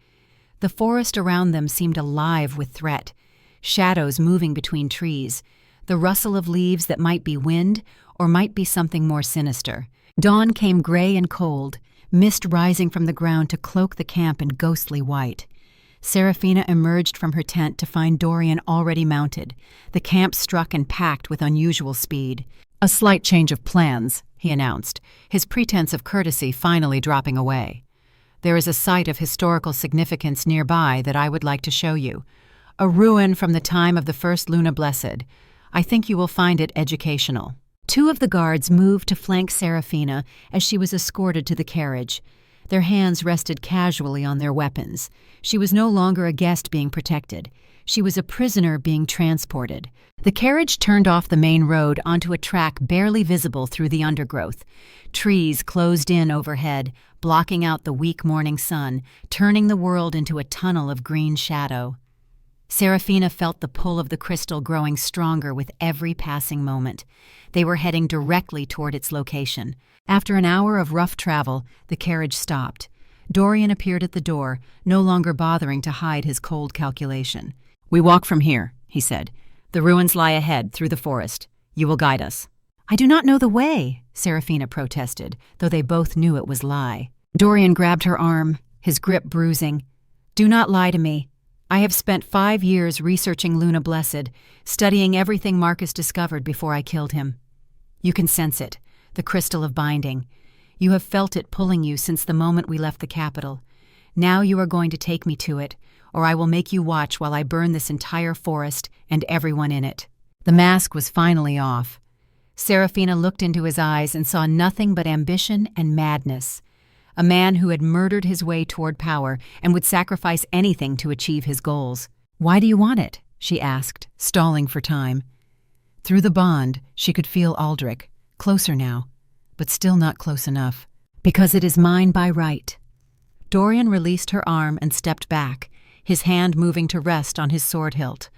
The forest around them seemed alive with threat, shadows moving between trees, the rustle of leaves that might be wind or might be something more sinister. Dawn came gray and cold, mist rising from the ground to cloak the camp in ghostly white. Seraphina emerged from her tent to find Dorian already mounted, the camp struck and packed with unusual speed. A slight change of plans, he announced, his pretense of courtesy finally dropping away. There is a site of historical significance nearby that I would like to show you. A ruin from the time of the first Luna Blessed. I think you will find it educational. Two of the guards moved to flank Seraphina as she was escorted to the carriage. Their hands rested casually on their weapons. She was no longer a guest being protected. She was a prisoner being transported. The carriage turned off the main road onto a track barely visible through the undergrowth. Trees closed in overhead, blocking out the weak morning sun, turning the world into a tunnel of green shadow. Seraphina felt the pull of the crystal growing stronger with every passing moment. They were heading directly toward its location. After an hour of rough travel, the carriage stopped. Dorian appeared at the door, no longer bothering to hide his cold calculation. "We walk from here," he said. "The ruins lie ahead, through the forest. You will guide us." "I do not know the way," Seraphina protested, though they both knew it was lie. Dorian grabbed her arm, his grip bruising. "Do not lie to me. I have spent 5 years researching Luna Blessed, studying everything Marcus discovered before I killed him. You can sense it, the crystal of binding. You have felt it pulling you since the moment we left the capital. Now you are going to take me to it, or I will make you watch while I burn this entire forest and everyone in it." The mask was finally off. Seraphina looked into his eyes and saw nothing but ambition and madness. A man who had murdered his way toward power and would sacrifice anything to achieve his goals. "Why do you want it?" she asked, stalling for time. Through the bond, she could feel Aldrich, closer now, but still not close enough. "Because it is mine by right." Dorian released her arm and stepped back, his hand moving to rest on his sword hilt.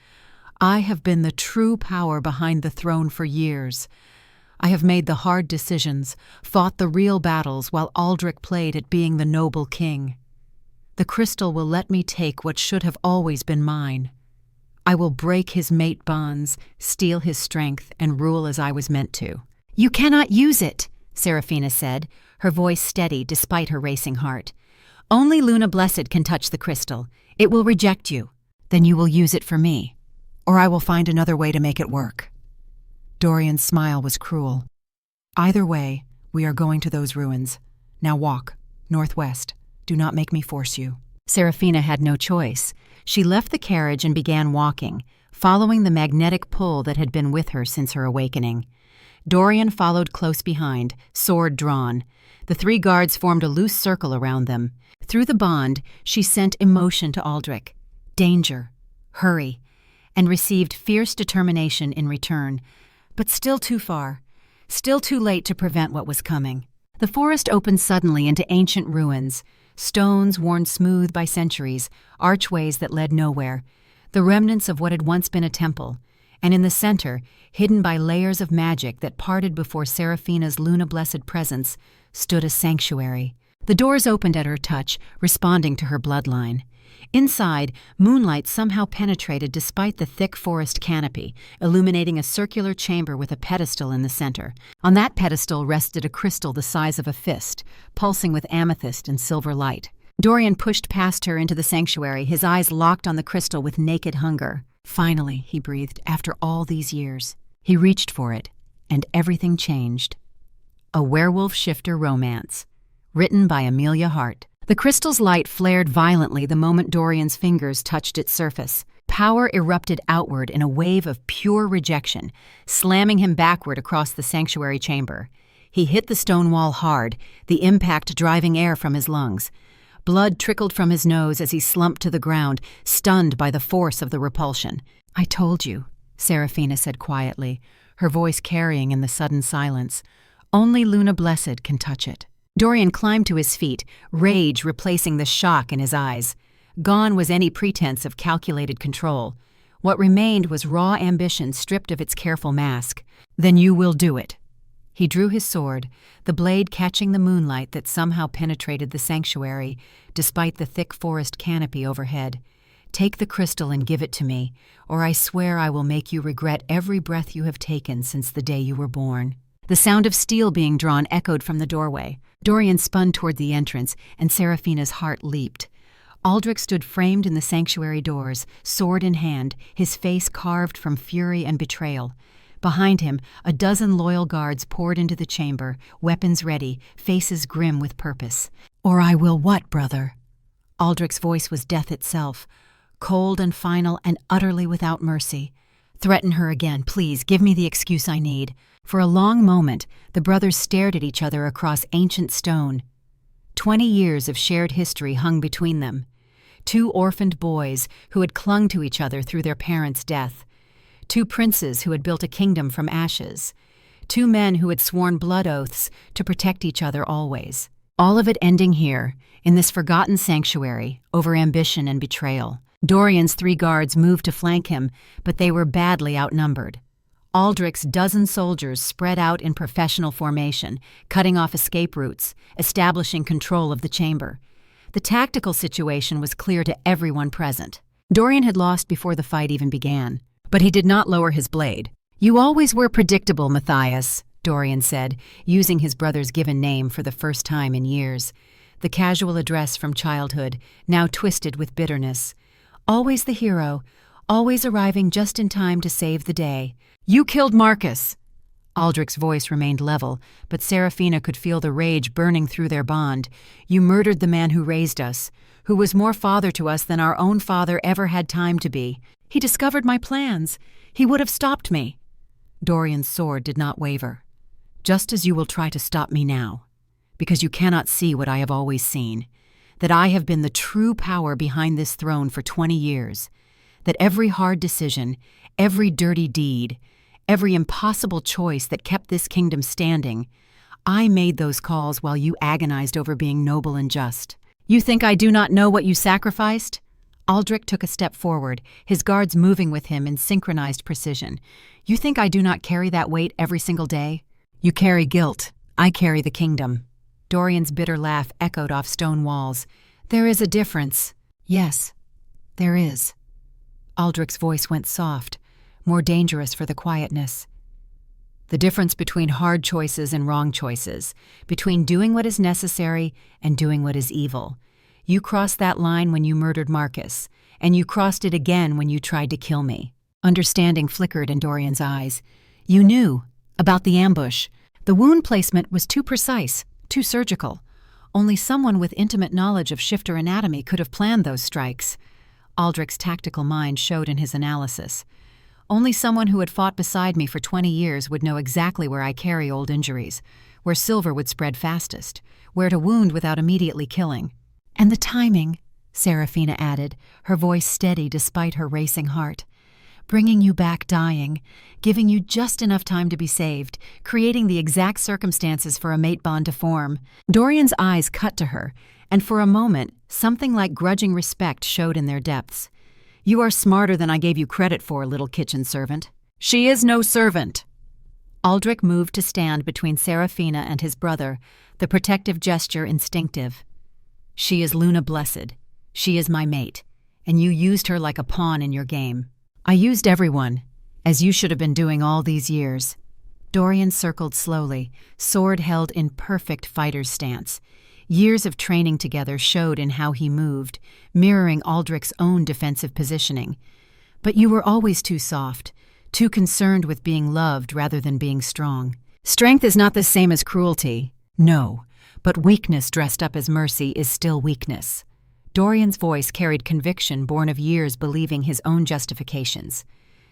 "I have been the true power behind the throne for years. I have made the hard decisions, fought the real battles while Aldrich played at being the noble king. The crystal will let me take what should have always been mine. I will break his mate bonds, steal his strength, and rule as I was meant to." "You cannot use it," Seraphina said, her voice steady despite her racing heart. "Only Luna Blessed can touch the crystal. It will reject you. Then you will use it for me, or I will find another way to make it work." Dorian's smile was cruel. "Either way, we are going to those ruins. Now walk, northwest. Do not make me force you." Seraphina had no choice. She left the carriage and began walking, following the magnetic pull that had been with her since her awakening. Dorian followed close behind, sword drawn. The 3 guards formed a loose circle around them. Through the bond, she sent emotion to Aldrich. Danger, hurry, and received fierce determination in return. But still too far, still too late to prevent what was coming. The forest opened suddenly into ancient ruins, stones worn smooth by centuries, archways that led nowhere, the remnants of what had once been a temple, and in the center, hidden by layers of magic that parted before Seraphina's Luna-blessed presence, stood a sanctuary. The doors opened at her touch, responding to her bloodline. Inside, moonlight somehow penetrated despite the thick forest canopy, illuminating a circular chamber with a pedestal in the center. On that pedestal rested a crystal the size of a fist, pulsing with amethyst and silver light. Dorian pushed past her into the sanctuary, his eyes locked on the crystal with naked hunger. Finally, he breathed, after all these years. He reached for it, and everything changed. A Werewolf Shifter Romance, written by Amelia Hart. The crystal's light flared violently the moment Dorian's fingers touched its surface. Power erupted outward in a wave of pure rejection, slamming him backward across the sanctuary chamber. He hit the stone wall hard, the impact driving air from his lungs. Blood trickled from his nose as he slumped to the ground, stunned by the force of the repulsion. "I told you," Seraphina said quietly, her voice carrying in the sudden silence. "Only Luna Blessed can touch it." Dorian climbed to his feet, rage replacing the shock in his eyes. Gone was any pretense of calculated control. What remained was raw ambition stripped of its careful mask. "Then you will do it." He drew his sword, the blade catching the moonlight that somehow penetrated the sanctuary, despite the thick forest canopy overhead. "Take the crystal and give it to me, or I swear I will make you regret every breath you have taken since the day you were born." The sound of steel being drawn echoed from the doorway. Dorian spun toward the entrance, and Seraphina's heart leaped. Aldrich stood framed in the sanctuary doors, sword in hand, his face carved from fury and betrayal. Behind him, a dozen loyal guards poured into the chamber, weapons ready, faces grim with purpose. "Or I will what, brother?" Aldrich's voice was death itself, cold and final and utterly without mercy. "Threaten her again, please. Give me the excuse I need." For a long moment, the brothers stared at each other across ancient stone. 20 years of shared history hung between them. Two orphaned boys who had clung to each other through their parents' death. Two princes who had built a kingdom from ashes. Two men who had sworn blood oaths to protect each other always. All of it ending here, in this forgotten sanctuary, over ambition and betrayal. Dorian's 3 guards moved to flank him, but they were badly outnumbered. Aldrich's dozen soldiers spread out in professional formation, cutting off escape routes, establishing control of the chamber. The tactical situation was clear to everyone present. Dorian had lost before the fight even began, but he did not lower his blade. "You always were predictable, Matthias," Dorian said, using his brother's given name for the first time in years. The casual address from childhood, now twisted with bitterness. "Always the hero, always arriving just in time to save the day. You killed Marcus." Aldrich's voice remained level, but Seraphina could feel the rage burning through their bond. "You murdered the man who raised us, who was more father to us than our own father ever had time to be. He discovered my plans. He would have stopped me." Dorian's sword did not waver. "Just as you will try to stop me now, because you cannot see what I have always seen, that I have been the true power behind this throne for 20 years, that every hard decision, every dirty deed, every impossible choice that kept this kingdom standing, I made those calls while you agonized over being noble and just. You think I do not know what you sacrificed?" Aldrich took a step forward, his guards moving with him in synchronized precision. "You think I do not carry that weight every single day? You carry guilt. I carry the kingdom." Dorian's bitter laugh echoed off stone walls. "There is a difference." "Yes, there is." Aldrich's voice went soft, more dangerous for the quietness. "The difference between hard choices and wrong choices, between doing what is necessary and doing what is evil. You crossed that line when you murdered Marcus, and you crossed it again when you tried to kill me." Understanding flickered in Dorian's eyes. "You knew about the ambush. The wound placement was too precise, too surgical. Only someone with intimate knowledge of shifter anatomy could have planned those strikes." Aldrich's tactical mind showed in his analysis. "Only someone who had fought beside me for 20 years would know exactly where I carry old injuries, where silver would spread fastest, where to wound without immediately killing. And the timing," Seraphina added, her voice steady despite her racing heart. "Bringing you back dying, giving you just enough time to be saved, creating the exact circumstances for a mate bond to form." Dorian's eyes cut to her, and for a moment, something like grudging respect showed in their depths. "You are smarter than I gave you credit for, little kitchen servant." "She is no servant." Aldrich moved to stand between Seraphina and his brother, the protective gesture instinctive. "She is Luna Blessed. She is my mate, and you used her like a pawn in your game. I used everyone, as you should have been doing all these years." Dorian circled slowly, sword held in perfect fighter's stance. Years of training together showed in how he moved, mirroring Aldrich's own defensive positioning. "But you were always too soft, too concerned with being loved rather than being strong. Strength is not the same as cruelty. No, but weakness dressed up as mercy is still weakness." Dorian's voice carried conviction born of years believing his own justifications.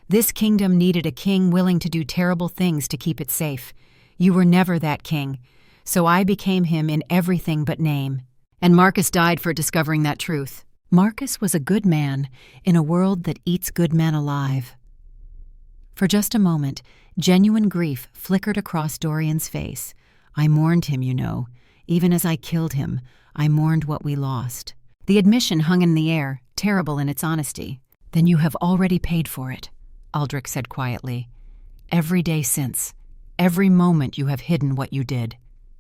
This kingdom needed a king willing to do terrible things to keep it safe. You were never that king, so I became him in everything but name. And Marcus died for discovering that truth. Marcus was a good man in a world that eats good men alive. For just a moment, genuine grief flickered across Dorian's face. "I mourned him, you know. Even as I killed him, I mourned what we lost." The admission hung in the air, terrible in its honesty. "Then you have already paid for it," Aldrich said quietly. "Every day since, every moment you have hidden what you did.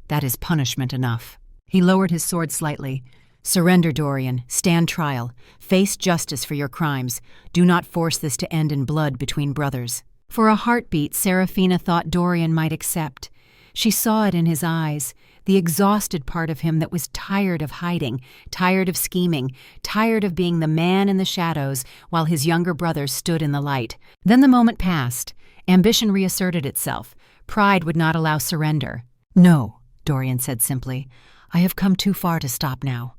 That is punishment enough." He lowered his sword slightly. "Surrender, Dorian. Stand trial. Face justice for your crimes. Do not force this to end in blood between brothers." For a heartbeat, Seraphina thought Dorian might accept. She saw it in his eyes, the exhausted part of him that was tired of hiding, tired of scheming, tired of being the man in the shadows while his younger brothers stood in the light. Then the moment passed. Ambition reasserted itself. Pride would not allow surrender. "No," Dorian said simply. "I have come too far to stop now.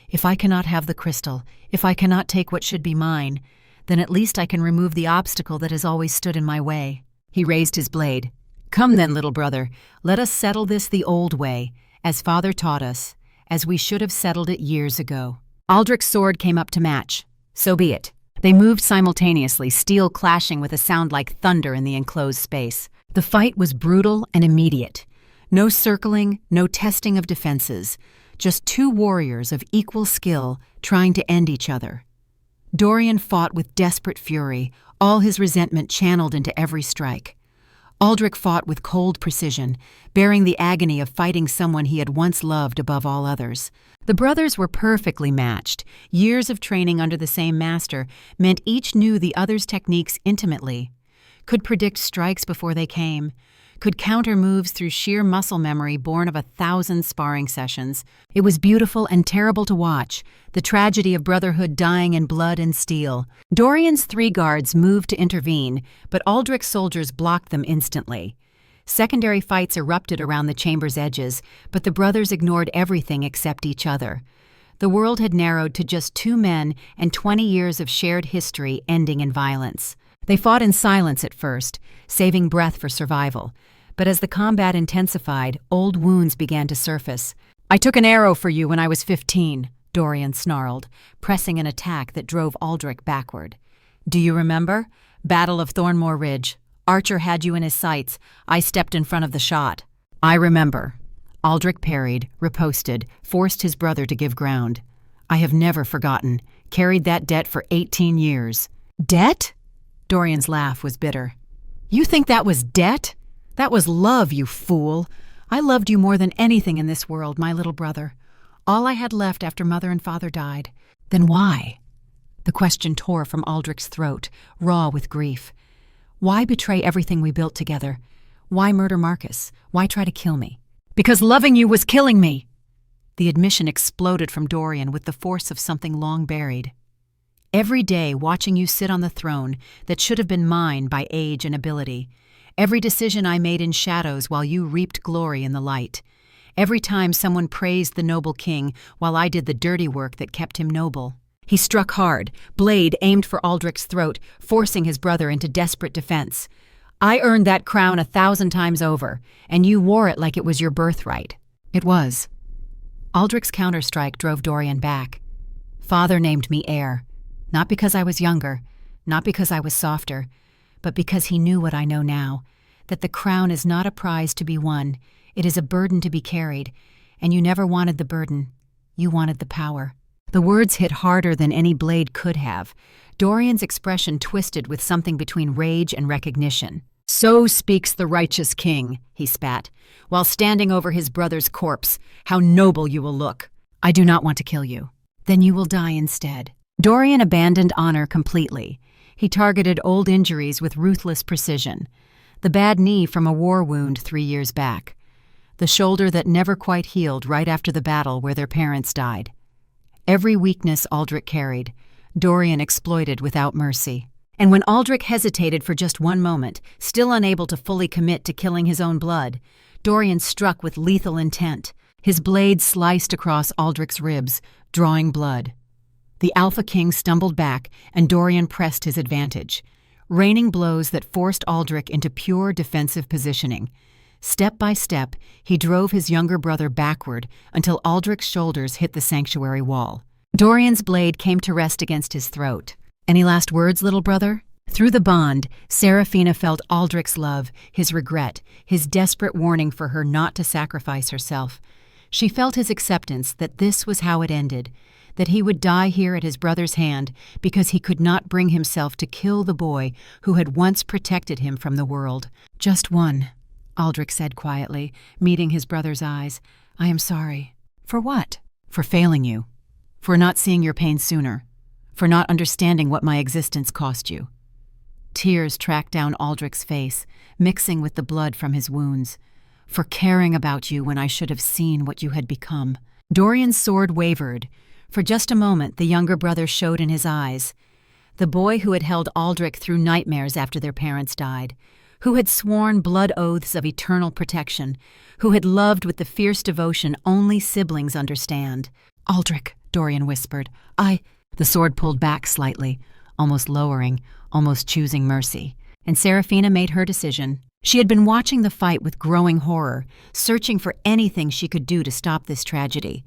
If I cannot have the crystal, if I cannot take what should be mine, then at least I can remove the obstacle that has always stood in my way." He raised his blade. "Come then, little brother, let us settle this the old way, as Father taught us, as we should have settled it years ago." Aldrich's sword came up to match. "So be it." They moved simultaneously, steel clashing with a sound like thunder in the enclosed space. The fight was brutal and immediate. No circling, no testing of defenses, just two warriors of equal skill trying to end each other. Dorian fought with desperate fury, all his resentment channeled into every strike. Aldrich fought with cold precision, bearing the agony of fighting someone he had once loved above all others. The brothers were perfectly matched. Years of training under the same master meant each knew the other's techniques intimately, could predict strikes before they came, could counter moves through sheer muscle memory born of 1,000 sparring sessions. It was beautiful and terrible to watch, the tragedy of brotherhood dying in blood and steel. Dorian's 3 guards moved to intervene, but Aldrich's soldiers blocked them instantly. Secondary fights erupted around the chamber's edges, but the brothers ignored everything except each other. The world had narrowed to just 2 men and 20 years of shared history ending in violence. They fought in silence at first, saving breath for survival. But as the combat intensified, old wounds began to surface. "I took an arrow for you when I was 15, Dorian snarled, pressing an attack that drove Aldrich backward. "Do you remember? Battle of Thornmoor Ridge. Archer had you in his sights. I stepped in front of the shot." "I remember." Aldrich parried, riposted, forced his brother to give ground. "I have never forgotten. Carried that debt for 18 years. "Debt?" Dorian's laugh was bitter. "You think that was debt? That was love, you fool. I loved you more than anything in this world, my little brother. All I had left after Mother and Father died. Then why?" The question tore from Aldrich's throat, raw with grief. "Why betray everything we built together? Why murder Marcus? Why try to kill me?" "Because loving you was killing me!" The admission exploded from Dorian with the force of something long buried. "Every day watching you sit on the throne that should have been mine by age and ability. Every decision I made in shadows while you reaped glory in the light. Every time someone praised the noble king while I did the dirty work that kept him noble." He struck hard, blade aimed for Aldrich's throat, forcing his brother into desperate defense. "I earned that crown 1,000 times over, and you wore it like it was your birthright." "It was." Aldrich's counterstrike drove Dorian back. "Father named me heir, not because I was younger, not because I was softer, but because he knew what I know now, that the crown is not a prize to be won, it is a burden to be carried, and you never wanted the burden, you wanted the power." The words hit harder than any blade could have. Dorian's expression twisted with something between rage and recognition. "So speaks the righteous king," he spat, while standing over his brother's corpse. "How noble you will look." "I do not want to kill you." Then you will die instead. Dorian abandoned honor completely. He targeted old injuries with ruthless precision. The bad knee from a war wound 3 years back. The shoulder that never quite healed right after the battle where their parents died. Every weakness Aldrich carried, Dorian exploited without mercy. And when Aldrich hesitated for just one moment, still unable to fully commit to killing his own blood, Dorian struck with lethal intent. His blade sliced across Aldrich's ribs, drawing blood. The Alpha King stumbled back, and Dorian pressed his advantage, raining blows that forced Aldrich into pure defensive positioning. Step by step, he drove his younger brother backward until Aldrich's shoulders hit the sanctuary wall. Dorian's blade came to rest against his throat. "Any last words, little brother?" Through the bond, Seraphina felt Aldrich's love, his regret, his desperate warning for her not to sacrifice herself. She felt his acceptance that this was how it ended, that he would die here at his brother's hand because he could not bring himself to kill the boy who had once protected him from the world. "Just one," Aldrich said quietly, meeting his brother's eyes. "I am sorry." "For what?" "For failing you. For not seeing your pain sooner. For not understanding what my existence cost you." Tears tracked down Aldrich's face, mixing with the blood from his wounds. "For caring about you when I should have seen what you had become." Dorian's sword wavered. For just a moment, the younger brother showed in his eyes. The boy who had held Aldrich through nightmares after their parents died, who had sworn blood oaths of eternal protection, who had loved with the fierce devotion only siblings understand. "Aldrich," Dorian whispered, The sword pulled back slightly, almost lowering, almost choosing mercy. And Seraphina made her decision. She had been watching the fight with growing horror, searching for anything she could do to stop this tragedy.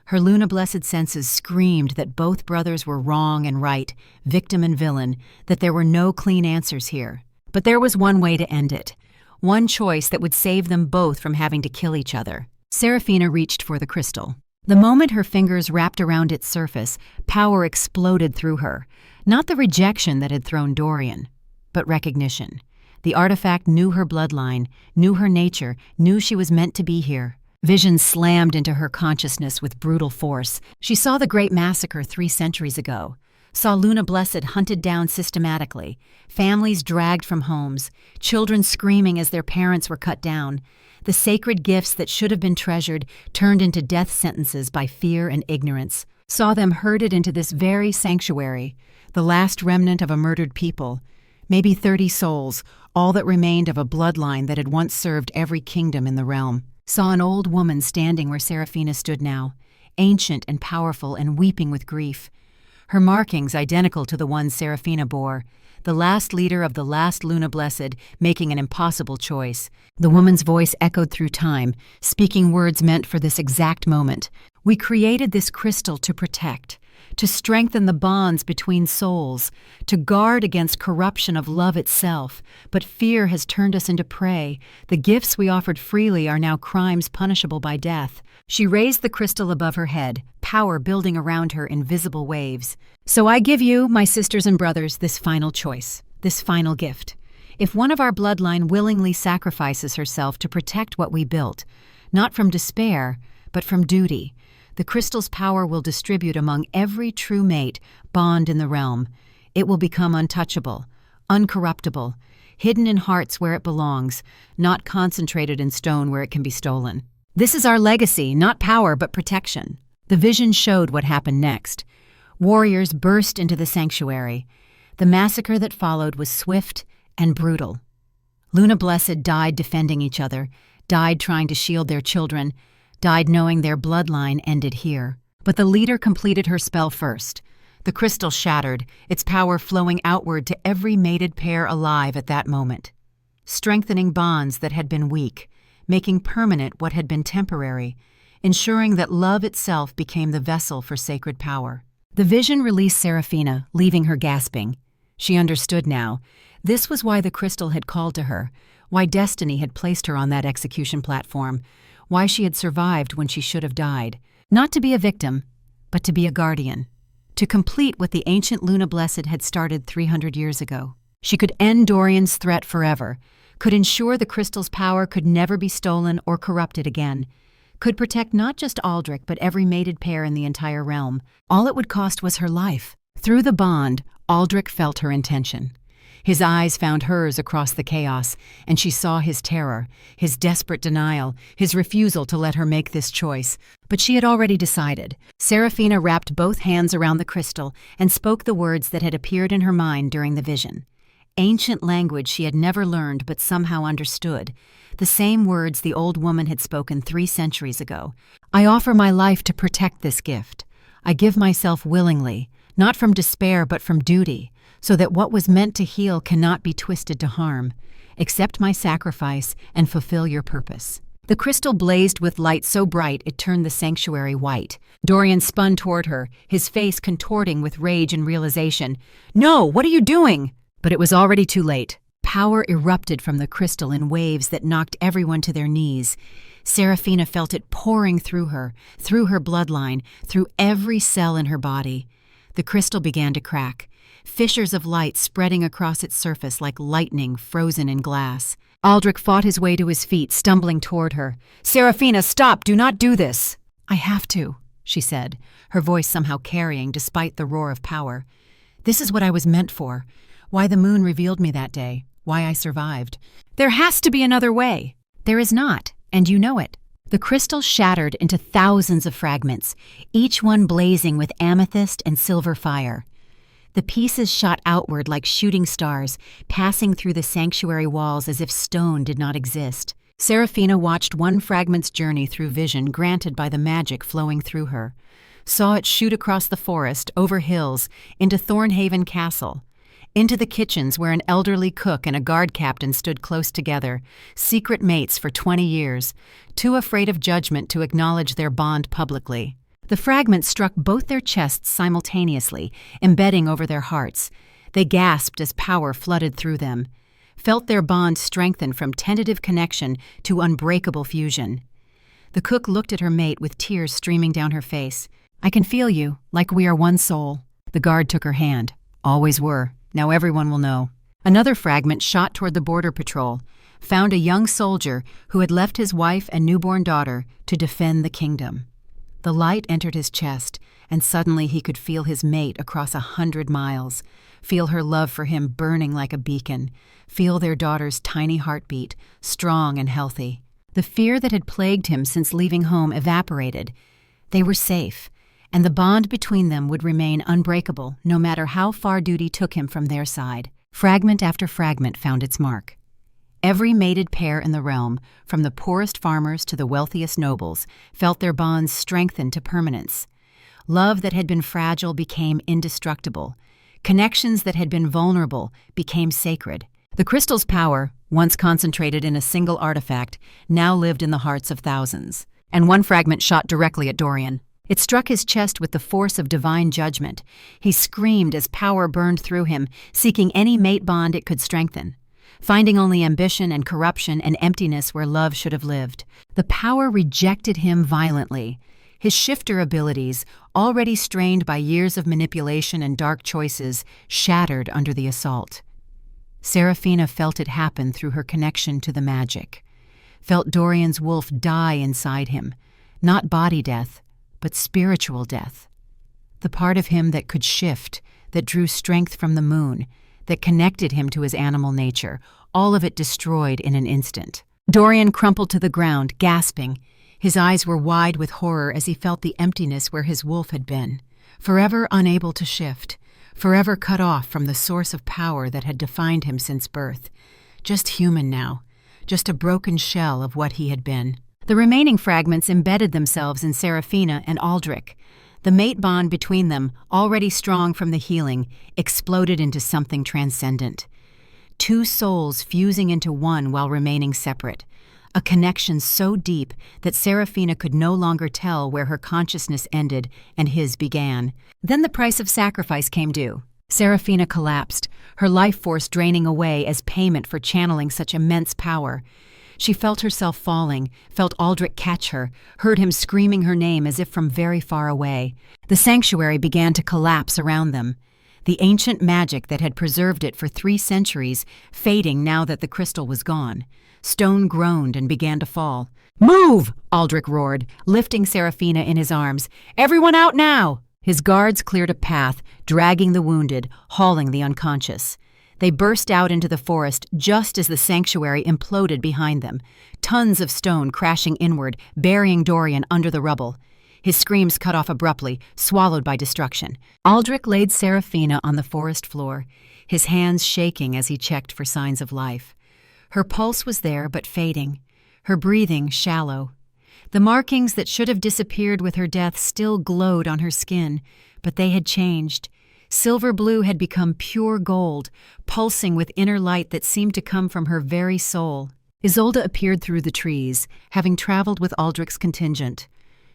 Her Luna-blessed senses screamed that both brothers were wrong and right, victim and villain, that there were no clean answers here. But there was one way to end it, one choice that would save them both from having to kill each other. Seraphina reached for the crystal. The moment her fingers wrapped around its surface, power exploded through her. Not the rejection that had thrown Dorian, but recognition. The artifact knew her bloodline, knew her nature, knew she was meant to be here. Vision slammed into her consciousness with brutal force. She saw the great massacre 3 centuries ago, saw Luna Blessed hunted down systematically, families dragged from homes, children screaming as their parents were cut down. The sacred gifts that should have been treasured turned into death sentences by fear and ignorance. Saw them herded into this very sanctuary, the last remnant of a murdered people. Maybe 30 souls, all that remained of a bloodline that had once served every kingdom in the realm. Saw an old woman standing where Seraphina stood now, ancient and powerful and weeping with grief. Her markings identical to the ones Seraphina bore, the last leader of the last Luna Blessed making an impossible choice. The woman's voice echoed through time, speaking words meant for this exact moment. "We created this crystal to protect, to strengthen the bonds between souls, to guard against corruption of love itself. But fear has turned us into prey. The gifts we offered freely are now crimes punishable by death." She raised the crystal above her head, power building around her in visible waves. "So I give you, my sisters and brothers, this final choice, this final gift. If one of our bloodline willingly sacrifices herself to protect what we built, not from despair, but from duty, the crystal's power will distribute among every true mate bond in the realm. It will become untouchable, uncorruptible, hidden in hearts where it belongs, not concentrated in stone where it can be stolen. This is our legacy, not power but protection." The vision showed what happened next. Warriors burst into the sanctuary. The massacre that followed was swift and brutal. Luna Blessed died defending each other, died trying to shield their children, died knowing their bloodline ended here. But the leader completed her spell first. The crystal shattered, its power flowing outward to every mated pair alive at that moment, strengthening bonds that had been weak, making permanent what had been temporary, ensuring that love itself became the vessel for sacred power. The vision released Seraphina, leaving her gasping. She understood now. This was why the crystal had called to her, why destiny had placed her on that execution platform, why she had survived when she should have died. Not to be a victim, but to be a guardian, to complete what the ancient Luna Blessed had started 300 years ago. She could end Dorian's threat forever, could ensure the crystal's power could never be stolen or corrupted again, could protect not just Aldrich but every mated pair in the entire realm. All it would cost was her life. Through the bond, Aldrich felt her intention. His eyes found hers across the chaos, and she saw his terror, his desperate denial, his refusal to let her make this choice. But she had already decided. Seraphina wrapped both hands around the crystal and spoke the words that had appeared in her mind during the vision. Ancient language she had never learned but somehow understood. The same words the old woman had spoken 3 centuries ago. I offer my life to protect this gift. I give myself willingly, not from despair but from duty, so that what was meant to heal cannot be twisted to harm. Accept my sacrifice and fulfill your purpose. The crystal blazed with light so bright it turned the sanctuary white. Dorian spun toward her, his face contorting with rage and realization. No, what are you doing? But it was already too late. Power erupted from the crystal in waves that knocked everyone to their knees. Seraphina felt it pouring through her bloodline, through every cell in her body. The crystal began to crack, fissures of light spreading across its surface like lightning frozen in glass. Aldrich fought his way to his feet, stumbling toward her. Seraphina, stop! Do not do this! I have to, she said, her voice somehow carrying despite the roar of power. This is what I was meant for. Why the moon revealed me that day. Why I survived. There has to be another way. There is not, and you know it. The crystal shattered into thousands of fragments, each one blazing with amethyst and silver fire. The pieces shot outward like shooting stars, passing through the sanctuary walls as if stone did not exist. Seraphina watched one fragment's journey through vision granted by the magic flowing through her, saw it shoot across the forest, over hills, into Thornhaven Castle, into the kitchens where an elderly cook and a guard captain stood close together, secret mates for 20 years, too afraid of judgment to acknowledge their bond publicly. The fragments struck both their chests simultaneously, embedding over their hearts. They gasped as power flooded through them, felt their bond strengthen from tentative connection to unbreakable fusion. The cook looked at her mate with tears streaming down her face. I can feel you, like we are one soul. The guard took her hand. Always were. Now everyone will know. Another fragment shot toward the border patrol, found a young soldier who had left his wife and newborn daughter to defend the kingdom. The light entered his chest, and suddenly he could feel his mate across 100 miles, feel her love for him burning like a beacon, feel their daughter's tiny heartbeat, strong and healthy. The fear that had plagued him since leaving home evaporated. They were safe, and the bond between them would remain unbreakable no matter how far duty took him from their side. Fragment after fragment found its mark. Every mated pair in the realm, from the poorest farmers to the wealthiest nobles, felt their bonds strengthened to permanence. Love that had been fragile became indestructible. Connections that had been vulnerable became sacred. The crystal's power, once concentrated in a single artifact, now lived in the hearts of thousands. And one fragment shot directly at Dorian. It struck his chest with the force of divine judgment. He screamed as power burned through him, seeking any mate bond it could strengthen, finding only ambition and corruption and emptiness where love should have lived. The power rejected him violently. His shifter abilities, already strained by years of manipulation and dark choices, shattered under the assault. Seraphina felt it happen through her connection to the magic, felt Dorian's wolf die inside him, not body death, but spiritual death. The part of him that could shift, that drew strength from the moon, that connected him to his animal nature, all of it destroyed in an instant. Dorian crumpled to the ground, gasping. His eyes were wide with horror as he felt the emptiness where his wolf had been, forever unable to shift, forever cut off from the source of power that had defined him since birth. Just human now, just a broken shell of what he had been. The remaining fragments embedded themselves in Seraphina and Aldrich. The mate bond between them, already strong from the healing, exploded into something transcendent. Two souls fusing into one while remaining separate. A connection so deep that Seraphina could no longer tell where her consciousness ended and his began. Then the price of sacrifice came due. Seraphina collapsed, her life force draining away as payment for channeling such immense power. She felt herself falling, felt Aldrich catch her, heard him screaming her name as if from very far away. The sanctuary began to collapse around them. the ancient magic that had preserved it for 3 centuries fading now that the crystal was gone. Stone groaned and began to fall. "Move!" Aldrich roared, lifting Seraphina in his arms. "Everyone out now!" His guards cleared a path, dragging the wounded, hauling the unconscious. They burst out into the forest just as the sanctuary imploded behind them, tons of stone crashing inward, burying Dorian under the rubble. His screams cut off abruptly, swallowed by destruction. Aldrich laid Seraphina on the forest floor, his hands shaking as he checked for signs of life. Her pulse was there, but fading, her breathing shallow. The markings that should have disappeared with her death still glowed on her skin, but they had changed. Silver blue had become pure gold, pulsing with inner light that seemed to come from her very soul. Isolde appeared through the trees, having traveled with Aldrich's contingent.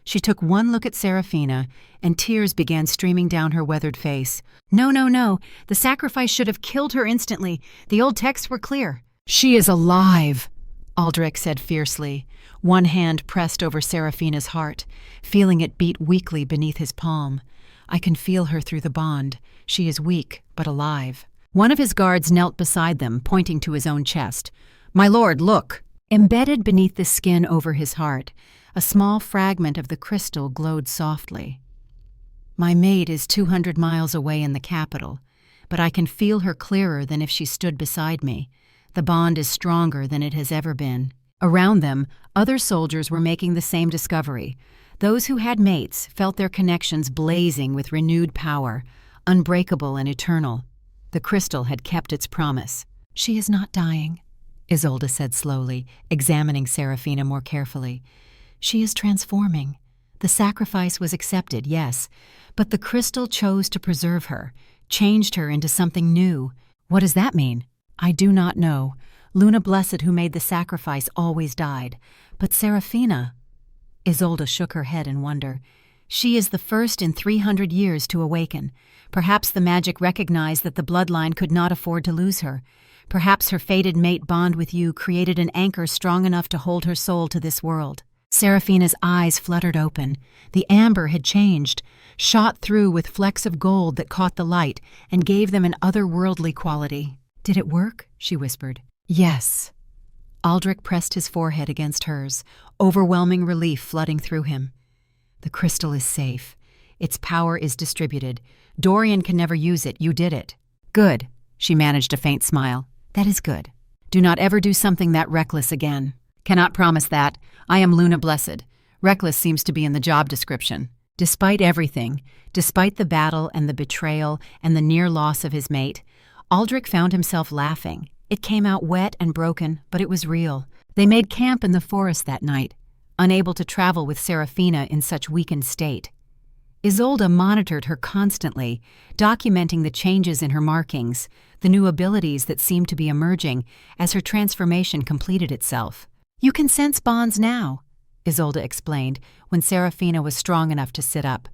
She took one look at Seraphina, and tears began streaming down her weathered face. "No, no, no. The sacrifice should have killed her instantly. The old texts were clear." "She is alive," Aldrich said fiercely, one hand pressed over Seraphina's heart, feeling it beat weakly beneath his palm. "I can feel her through the bond. She is weak, but alive." One of his guards knelt beside them, pointing to his own chest. "My lord, look!" Embedded beneath the skin over his heart, a small fragment of the crystal glowed softly. "My mate is 200 miles away in the capital, but I can feel her clearer than if she stood beside me. The bond is stronger than it has ever been." Around them, other soldiers were making the same discovery. Those who had mates felt their connections blazing with renewed power, unbreakable and eternal. The crystal had kept its promise. "She is not dying," Isolde said slowly, examining Seraphina more carefully. "She is transforming. The sacrifice was accepted, yes, but the crystal chose to preserve her, changed her into something new. What does that mean?" "I do not know. Luna Blessed, who made the sacrifice, always died. But Seraphina—" Isolde shook her head in wonder. "She is the first in 300 years to awaken. Perhaps the magic recognized that the bloodline could not afford to lose her. Perhaps her fated mate bond with you created an anchor strong enough to hold her soul to this world." Seraphina's eyes fluttered open. The amber had changed, shot through with flecks of gold that caught the light and gave them an otherworldly quality. "Did it work?" she whispered. "Yes." Aldrich pressed his forehead against hers, overwhelming relief flooding through him. "The crystal is safe. Its power is distributed. Dorian can never use it. You did it." "Good." She managed a faint smile. "That is good. Do not ever do something that reckless again." "Cannot promise that. I am Luna Blessed. Reckless seems to be in the job description." Despite everything, despite the battle and the betrayal and the near loss of his mate, Aldrich found himself laughing. It came out wet and broken, but it was real. They made camp in the forest that night, unable to travel with Seraphina in such weakened state. Isolde monitored her constantly, documenting the changes in her markings, the new abilities that seemed to be emerging as her transformation completed itself. "You can sense bonds now," Isolde explained when Seraphina was strong enough to sit up.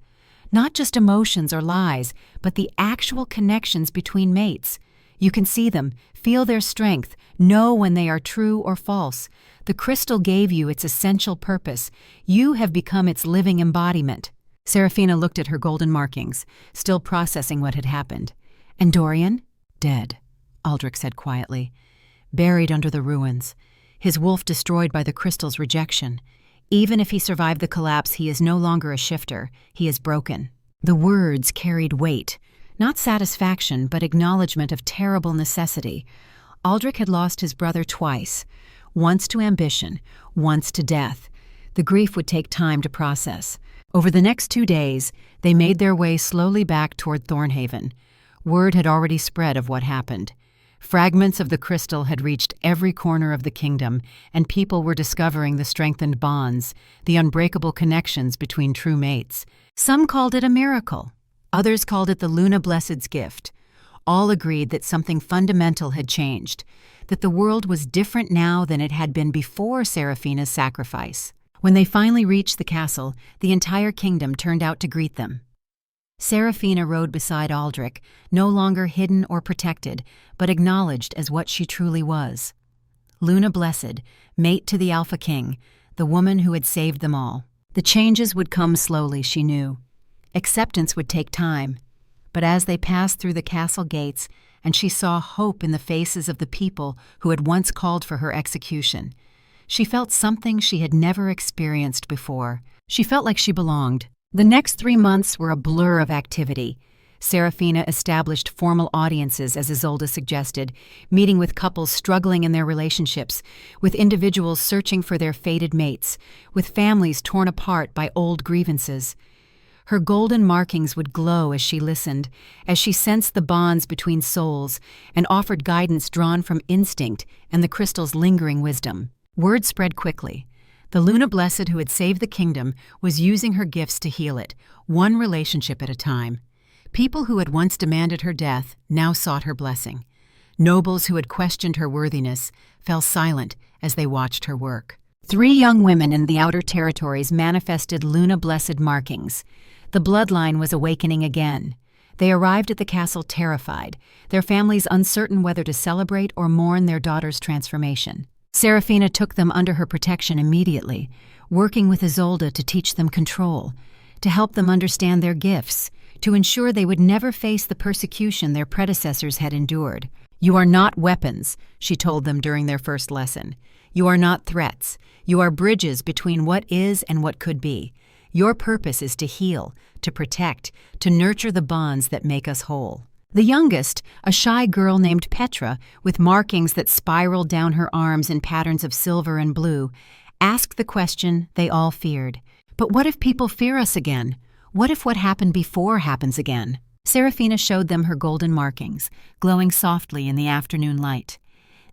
"Not just emotions or lies, but the actual connections between mates. You can see them, feel their strength, know when they are true or false. The crystal gave you its essential purpose. You have become its living embodiment." Seraphina looked at her golden markings, still processing what had happened. "And Dorian?" "Dead," Aldrich said quietly. "Buried under the ruins. His wolf destroyed by the crystal's rejection. Even if he survived the collapse, he is no longer a shifter. He is broken." The words carried weight. Not satisfaction, but acknowledgement of terrible necessity. Aldrich had lost his brother twice, once to ambition, once to death. The grief would take time to process. Over the next 2 days, they made their way slowly back toward Thornhaven. Word had already spread of what happened. Fragments of the crystal had reached every corner of the kingdom, and people were discovering the strengthened bonds, the unbreakable connections between true mates. Some called it a miracle. Others called it the Luna Blessed's gift. All agreed that something fundamental had changed, that the world was different now than it had been before Seraphina's sacrifice. When they finally reached the castle, the entire kingdom turned out to greet them. Seraphina rode beside Aldrich, no longer hidden or protected, but acknowledged as what she truly was. Luna Blessed, mate to the Alpha King, the woman who had saved them all. The changes would come slowly, she knew. Acceptance would take time. But as they passed through the castle gates, and she saw hope in the faces of the people who had once called for her execution, she felt something she had never experienced before. She felt like she belonged. The next 3 months were a blur of activity. Serafina established formal audiences, as Isolde suggested, meeting with couples struggling in their relationships, with individuals searching for their fated mates, with families torn apart by old grievances. Her golden markings would glow as she listened, as she sensed the bonds between souls and offered guidance drawn from instinct and the crystal's lingering wisdom. Word spread quickly. The Luna Blessed who had saved the kingdom was using her gifts to heal it, one relationship at a time. People who had once demanded her death now sought her blessing. Nobles who had questioned her worthiness fell silent as they watched her work. 3 young women in the outer territories manifested Luna Blessed markings. The bloodline was awakening again. They arrived at the castle terrified, their families uncertain whether to celebrate or mourn their daughter's transformation. Serafina took them under her protection immediately, working with Isolde to teach them control, to help them understand their gifts, to ensure they would never face the persecution their predecessors had endured. "You are not weapons," she told them during their first lesson. "You are not threats. You are bridges between what is and what could be. Your purpose is to heal, to protect, to nurture the bonds that make us whole." The youngest, a shy girl named Petra, with markings that spiraled down her arms in patterns of silver and blue, asked the question they all feared. "But what if people fear us again? What if what happened before happens again?" Serafina showed them her golden markings, glowing softly in the afternoon light.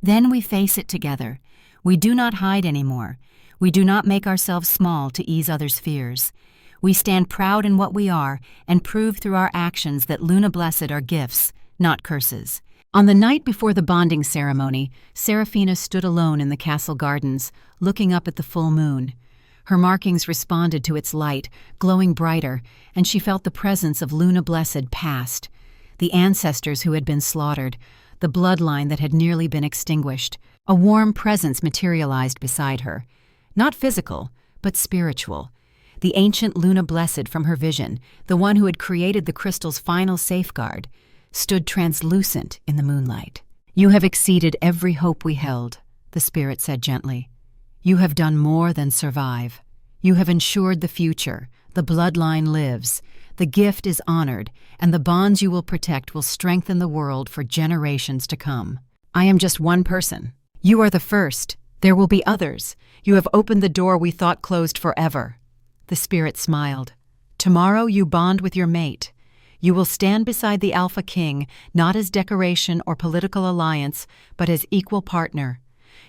"Then we face it together. We do not hide anymore. We do not make ourselves small to ease others' fears. We stand proud in what we are and prove through our actions that Luna Blessed are gifts, not curses." On the night before the bonding ceremony, Serafina stood alone in the castle gardens, looking up at the full moon. Her markings responded to its light, glowing brighter, and she felt the presence of Luna Blessed past, the ancestors who had been slaughtered, the bloodline that had nearly been extinguished. A warm presence materialized beside her. Not physical, but spiritual. The ancient Luna Blessed from her vision, the one who had created the crystal's final safeguard, stood translucent in the moonlight. "You have exceeded every hope we held," the spirit said gently. "You have done more than survive. You have ensured the future. The bloodline lives. The gift is honored, and the bonds you will protect will strengthen the world for generations to come. I am just one person. You are the first. There will be others. You have opened the door we thought closed forever." The spirit smiled. "Tomorrow you bond with your mate. You will stand beside the Alpha King, not as decoration or political alliance, but as equal partner.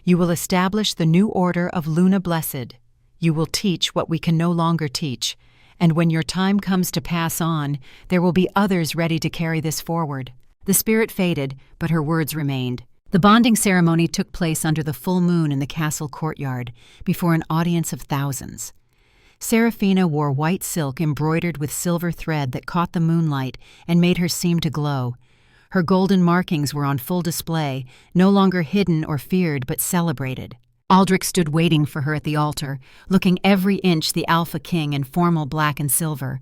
You will establish the new order of Luna Blessed. You will teach what we can no longer teach, and when your time comes to pass on, there will be others ready to carry this forward." The spirit faded, but her words remained. The bonding ceremony took place under the full moon in the castle courtyard, before an audience of thousands. Serafina wore white silk embroidered with silver thread that caught the moonlight and made her seem to glow. Her golden markings were on full display, no longer hidden or feared but celebrated. Aldrich stood waiting for her at the altar, looking every inch the Alpha King in formal black and silver.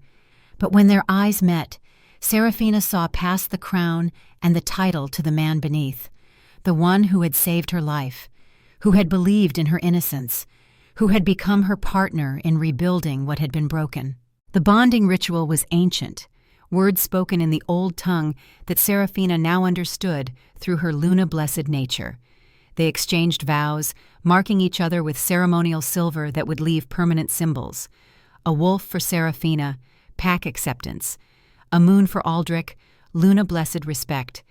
But when their eyes met, Serafina saw past the crown and the title to the man beneath, the one who had saved her life, who had believed in her innocence, who had become her partner in rebuilding what had been broken. The bonding ritual was ancient, words spoken in the old tongue that Serafina now understood through her Luna Blessed nature. They exchanged vows, marking each other with ceremonial silver that would leave permanent symbols. A wolf for Serafina, pack acceptance. A moon for Aldrich, Luna Blessed respect,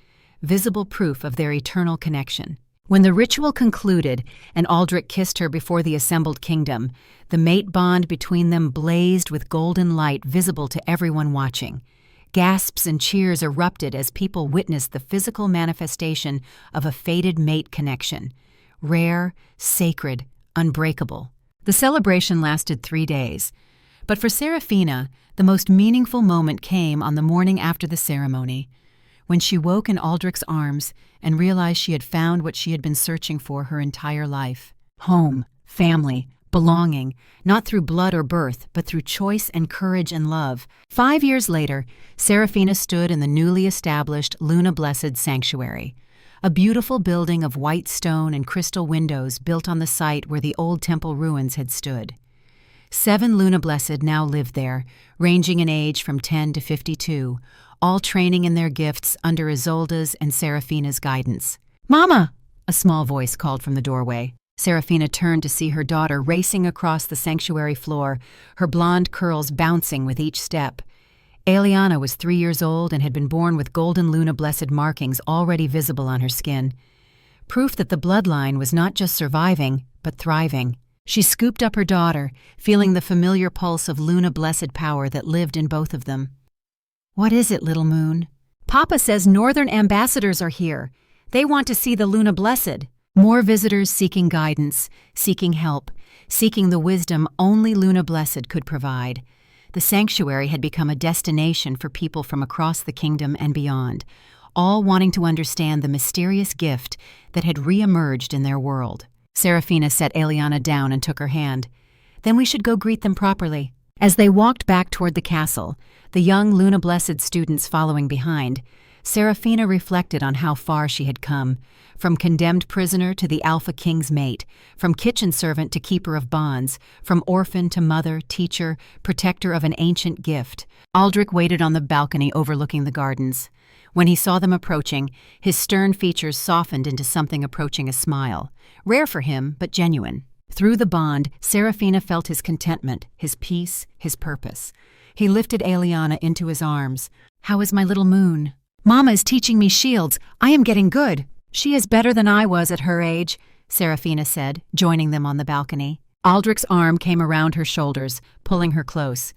visible proof of their eternal connection. When the ritual concluded and Aldrich kissed her before the assembled kingdom, the mate bond between them blazed with golden light visible to everyone watching. Gasps and cheers erupted as people witnessed the physical manifestation of a fated mate connection. Rare, sacred, unbreakable. The celebration lasted 3 days. But for Serafina, the most meaningful moment came on the morning after the ceremony, when she woke in Aldrich's arms and realized she had found what she had been searching for her entire life. Home, family, belonging, not through blood or birth, but through choice and courage and love. 5 years later, Seraphina stood in the newly established Luna Blessed Sanctuary, a beautiful building of white stone and crystal windows built on the site where the old temple ruins had stood. 7 Luna Blessed now lived there, ranging in age from 10 to 52, all training in their gifts under Isolde's and Seraphina's guidance. "Mama!" a small voice called from the doorway. Seraphina turned to see her daughter racing across the sanctuary floor, her blonde curls bouncing with each step. Eliana was 3 years old and had been born with golden Luna Blessed markings already visible on her skin. Proof that the bloodline was not just surviving, but thriving. She scooped up her daughter, feeling the familiar pulse of Luna Blessed power that lived in both of them. "What is it, little moon?" "Papa says Northern ambassadors are here. They want to see the Luna Blessed." More visitors seeking guidance, seeking help, seeking the wisdom only Luna Blessed could provide. The sanctuary had become a destination for people from across the kingdom and beyond, all wanting to understand the mysterious gift that had re-emerged in their world. Seraphina set Eliana down and took her hand. "Then we should go greet them properly." As they walked back toward the castle, the young Luna Blessed students following behind, Seraphina reflected on how far she had come, from condemned prisoner to the Alpha King's mate, from kitchen servant to keeper of bonds, from orphan to mother, teacher, protector of an ancient gift. Aldrich waited on the balcony overlooking the gardens. When he saw them approaching, his stern features softened into something approaching a smile, rare for him, but genuine. Through the bond, Seraphina felt his contentment, his peace, his purpose. He lifted Eliana into his arms. "How is my little moon?" "Mama is teaching me shields. I am getting good." "She is better than I was at her age," Seraphina said, joining them on the balcony. Aldrich's arm came around her shoulders, pulling her close.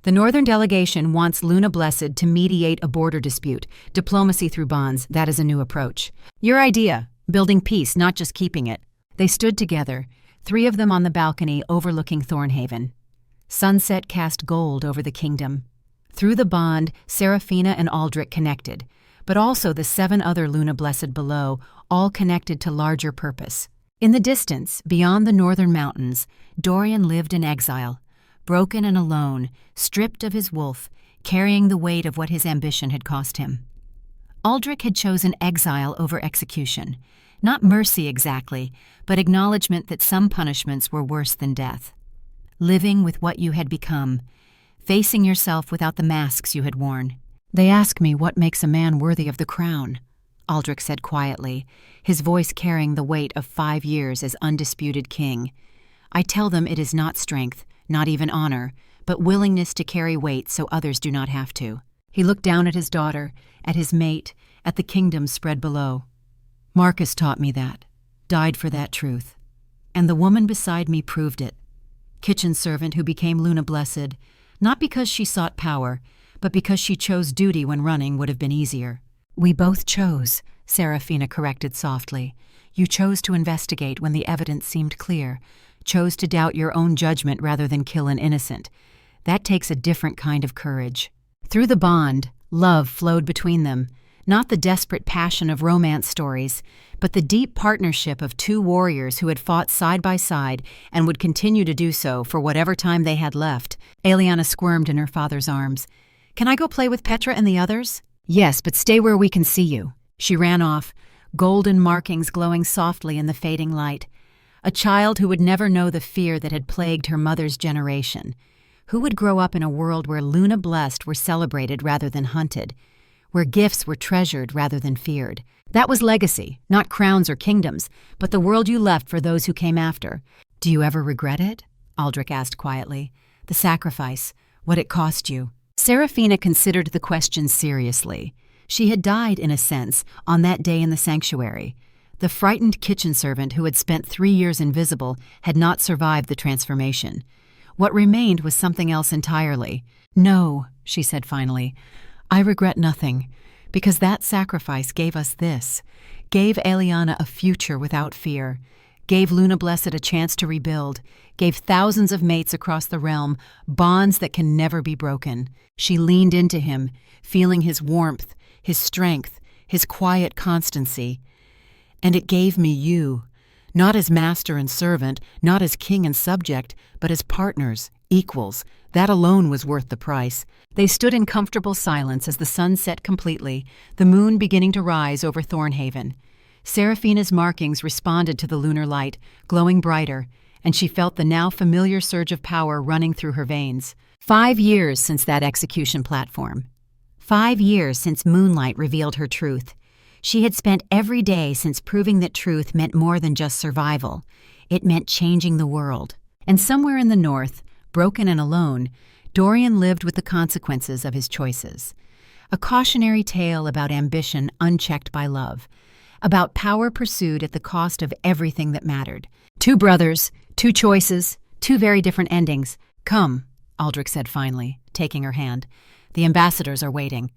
"The Northern delegation wants Luna Blessed to mediate a border dispute. Diplomacy through bonds, that is a new approach. Your idea, building peace, not just keeping it." They stood together, 3 of them on the balcony overlooking Thornhaven. Sunset cast gold over the kingdom. Through the bond, Seraphina and Aldrich connected, but also the 7 other Luna Blessed below, all connected to larger purpose. In the distance, beyond the northern mountains, Dorian lived in exile, broken and alone, stripped of his wolf, carrying the weight of what his ambition had cost him. Aldrich had chosen exile over execution, not mercy exactly, but acknowledgement that some punishments were worse than death. Living with what you had become, facing yourself without the masks you had worn. "They ask me what makes a man worthy of the crown," Aldrich said quietly, his voice carrying the weight of 5 years as undisputed king. "I tell them it is not strength, not even honor, but willingness to carry weight so others do not have to." He looked down at his daughter, at his mate, at the kingdom spread below. "Marcus taught me that, died for that truth. And the woman beside me proved it. Kitchen servant who became Luna Blessed, not because she sought power, but because she chose duty when running would have been easier." "We both chose," Seraphina corrected softly. "You chose to investigate when the evidence seemed clear, chose to doubt your own judgment rather than kill an innocent. That takes a different kind of courage." Through the bond, love flowed between them, not the desperate passion of romance stories, but the deep partnership of 2 warriors who had fought side by side and would continue to do so for whatever time they had left. Eliana squirmed in her father's arms. "Can I go play with Petra and the others?" "Yes, but stay where we can see you." She ran off, golden markings glowing softly in the fading light. A child who would never know the fear that had plagued her mother's generation. Who would grow up in a world where Luna Blessed were celebrated rather than hunted, where gifts were treasured rather than feared. That was legacy, not crowns or kingdoms, but the world you left for those who came after. "Do you ever regret it?" Aldrich asked quietly. "The sacrifice, what it cost you." Seraphina considered the question seriously. She had died, in a sense, on that day in the sanctuary. The frightened kitchen servant who had spent 3 years invisible had not survived the transformation. What remained was something else entirely. "No," she said finally, "I regret nothing, because that sacrifice gave us this, gave Eliana a future without fear, gave Luna Blessed a chance to rebuild, gave thousands of mates across the realm bonds that can never be broken." She leaned into him, feeling his warmth, his strength, his quiet constancy. "And it gave me you, Not as master and servant, not as king and subject, but as partners, equals. That alone was worth the price. They stood in comfortable silence as the sun set completely, the moon beginning to rise over Thornhaven. Seraphina's markings responded to the lunar light, glowing brighter, and she felt the now familiar surge of power running through her veins. 5 years since that execution platform. 5 years since Moonlight revealed her truth. She had spent every day since proving that truth meant more than just survival. It meant changing the world. And somewhere in the north, broken and alone, Dorian lived with the consequences of his choices. A cautionary tale about ambition unchecked by love, about power pursued at the cost of everything that mattered. 2 brothers, 2 choices, 2 very different endings. "Come," Aldrich said finally, taking her hand. "The ambassadors are waiting,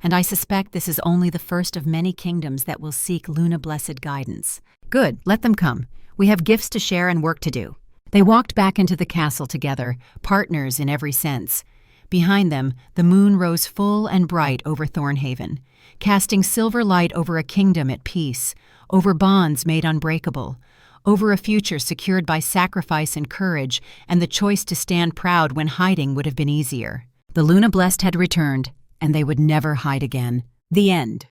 and I suspect this is only the first of many kingdoms that will seek Luna-blessed guidance." "Good, let them come. We have gifts to share and work to do." They walked back into the castle together, partners in every sense. Behind them, the moon rose full and bright over Thornhaven, casting silver light over a kingdom at peace, over bonds made unbreakable, over a future secured by sacrifice and courage and the choice to stand proud when hiding would have been easier. The Luna Blessed had returned, and they would never hide again. The end.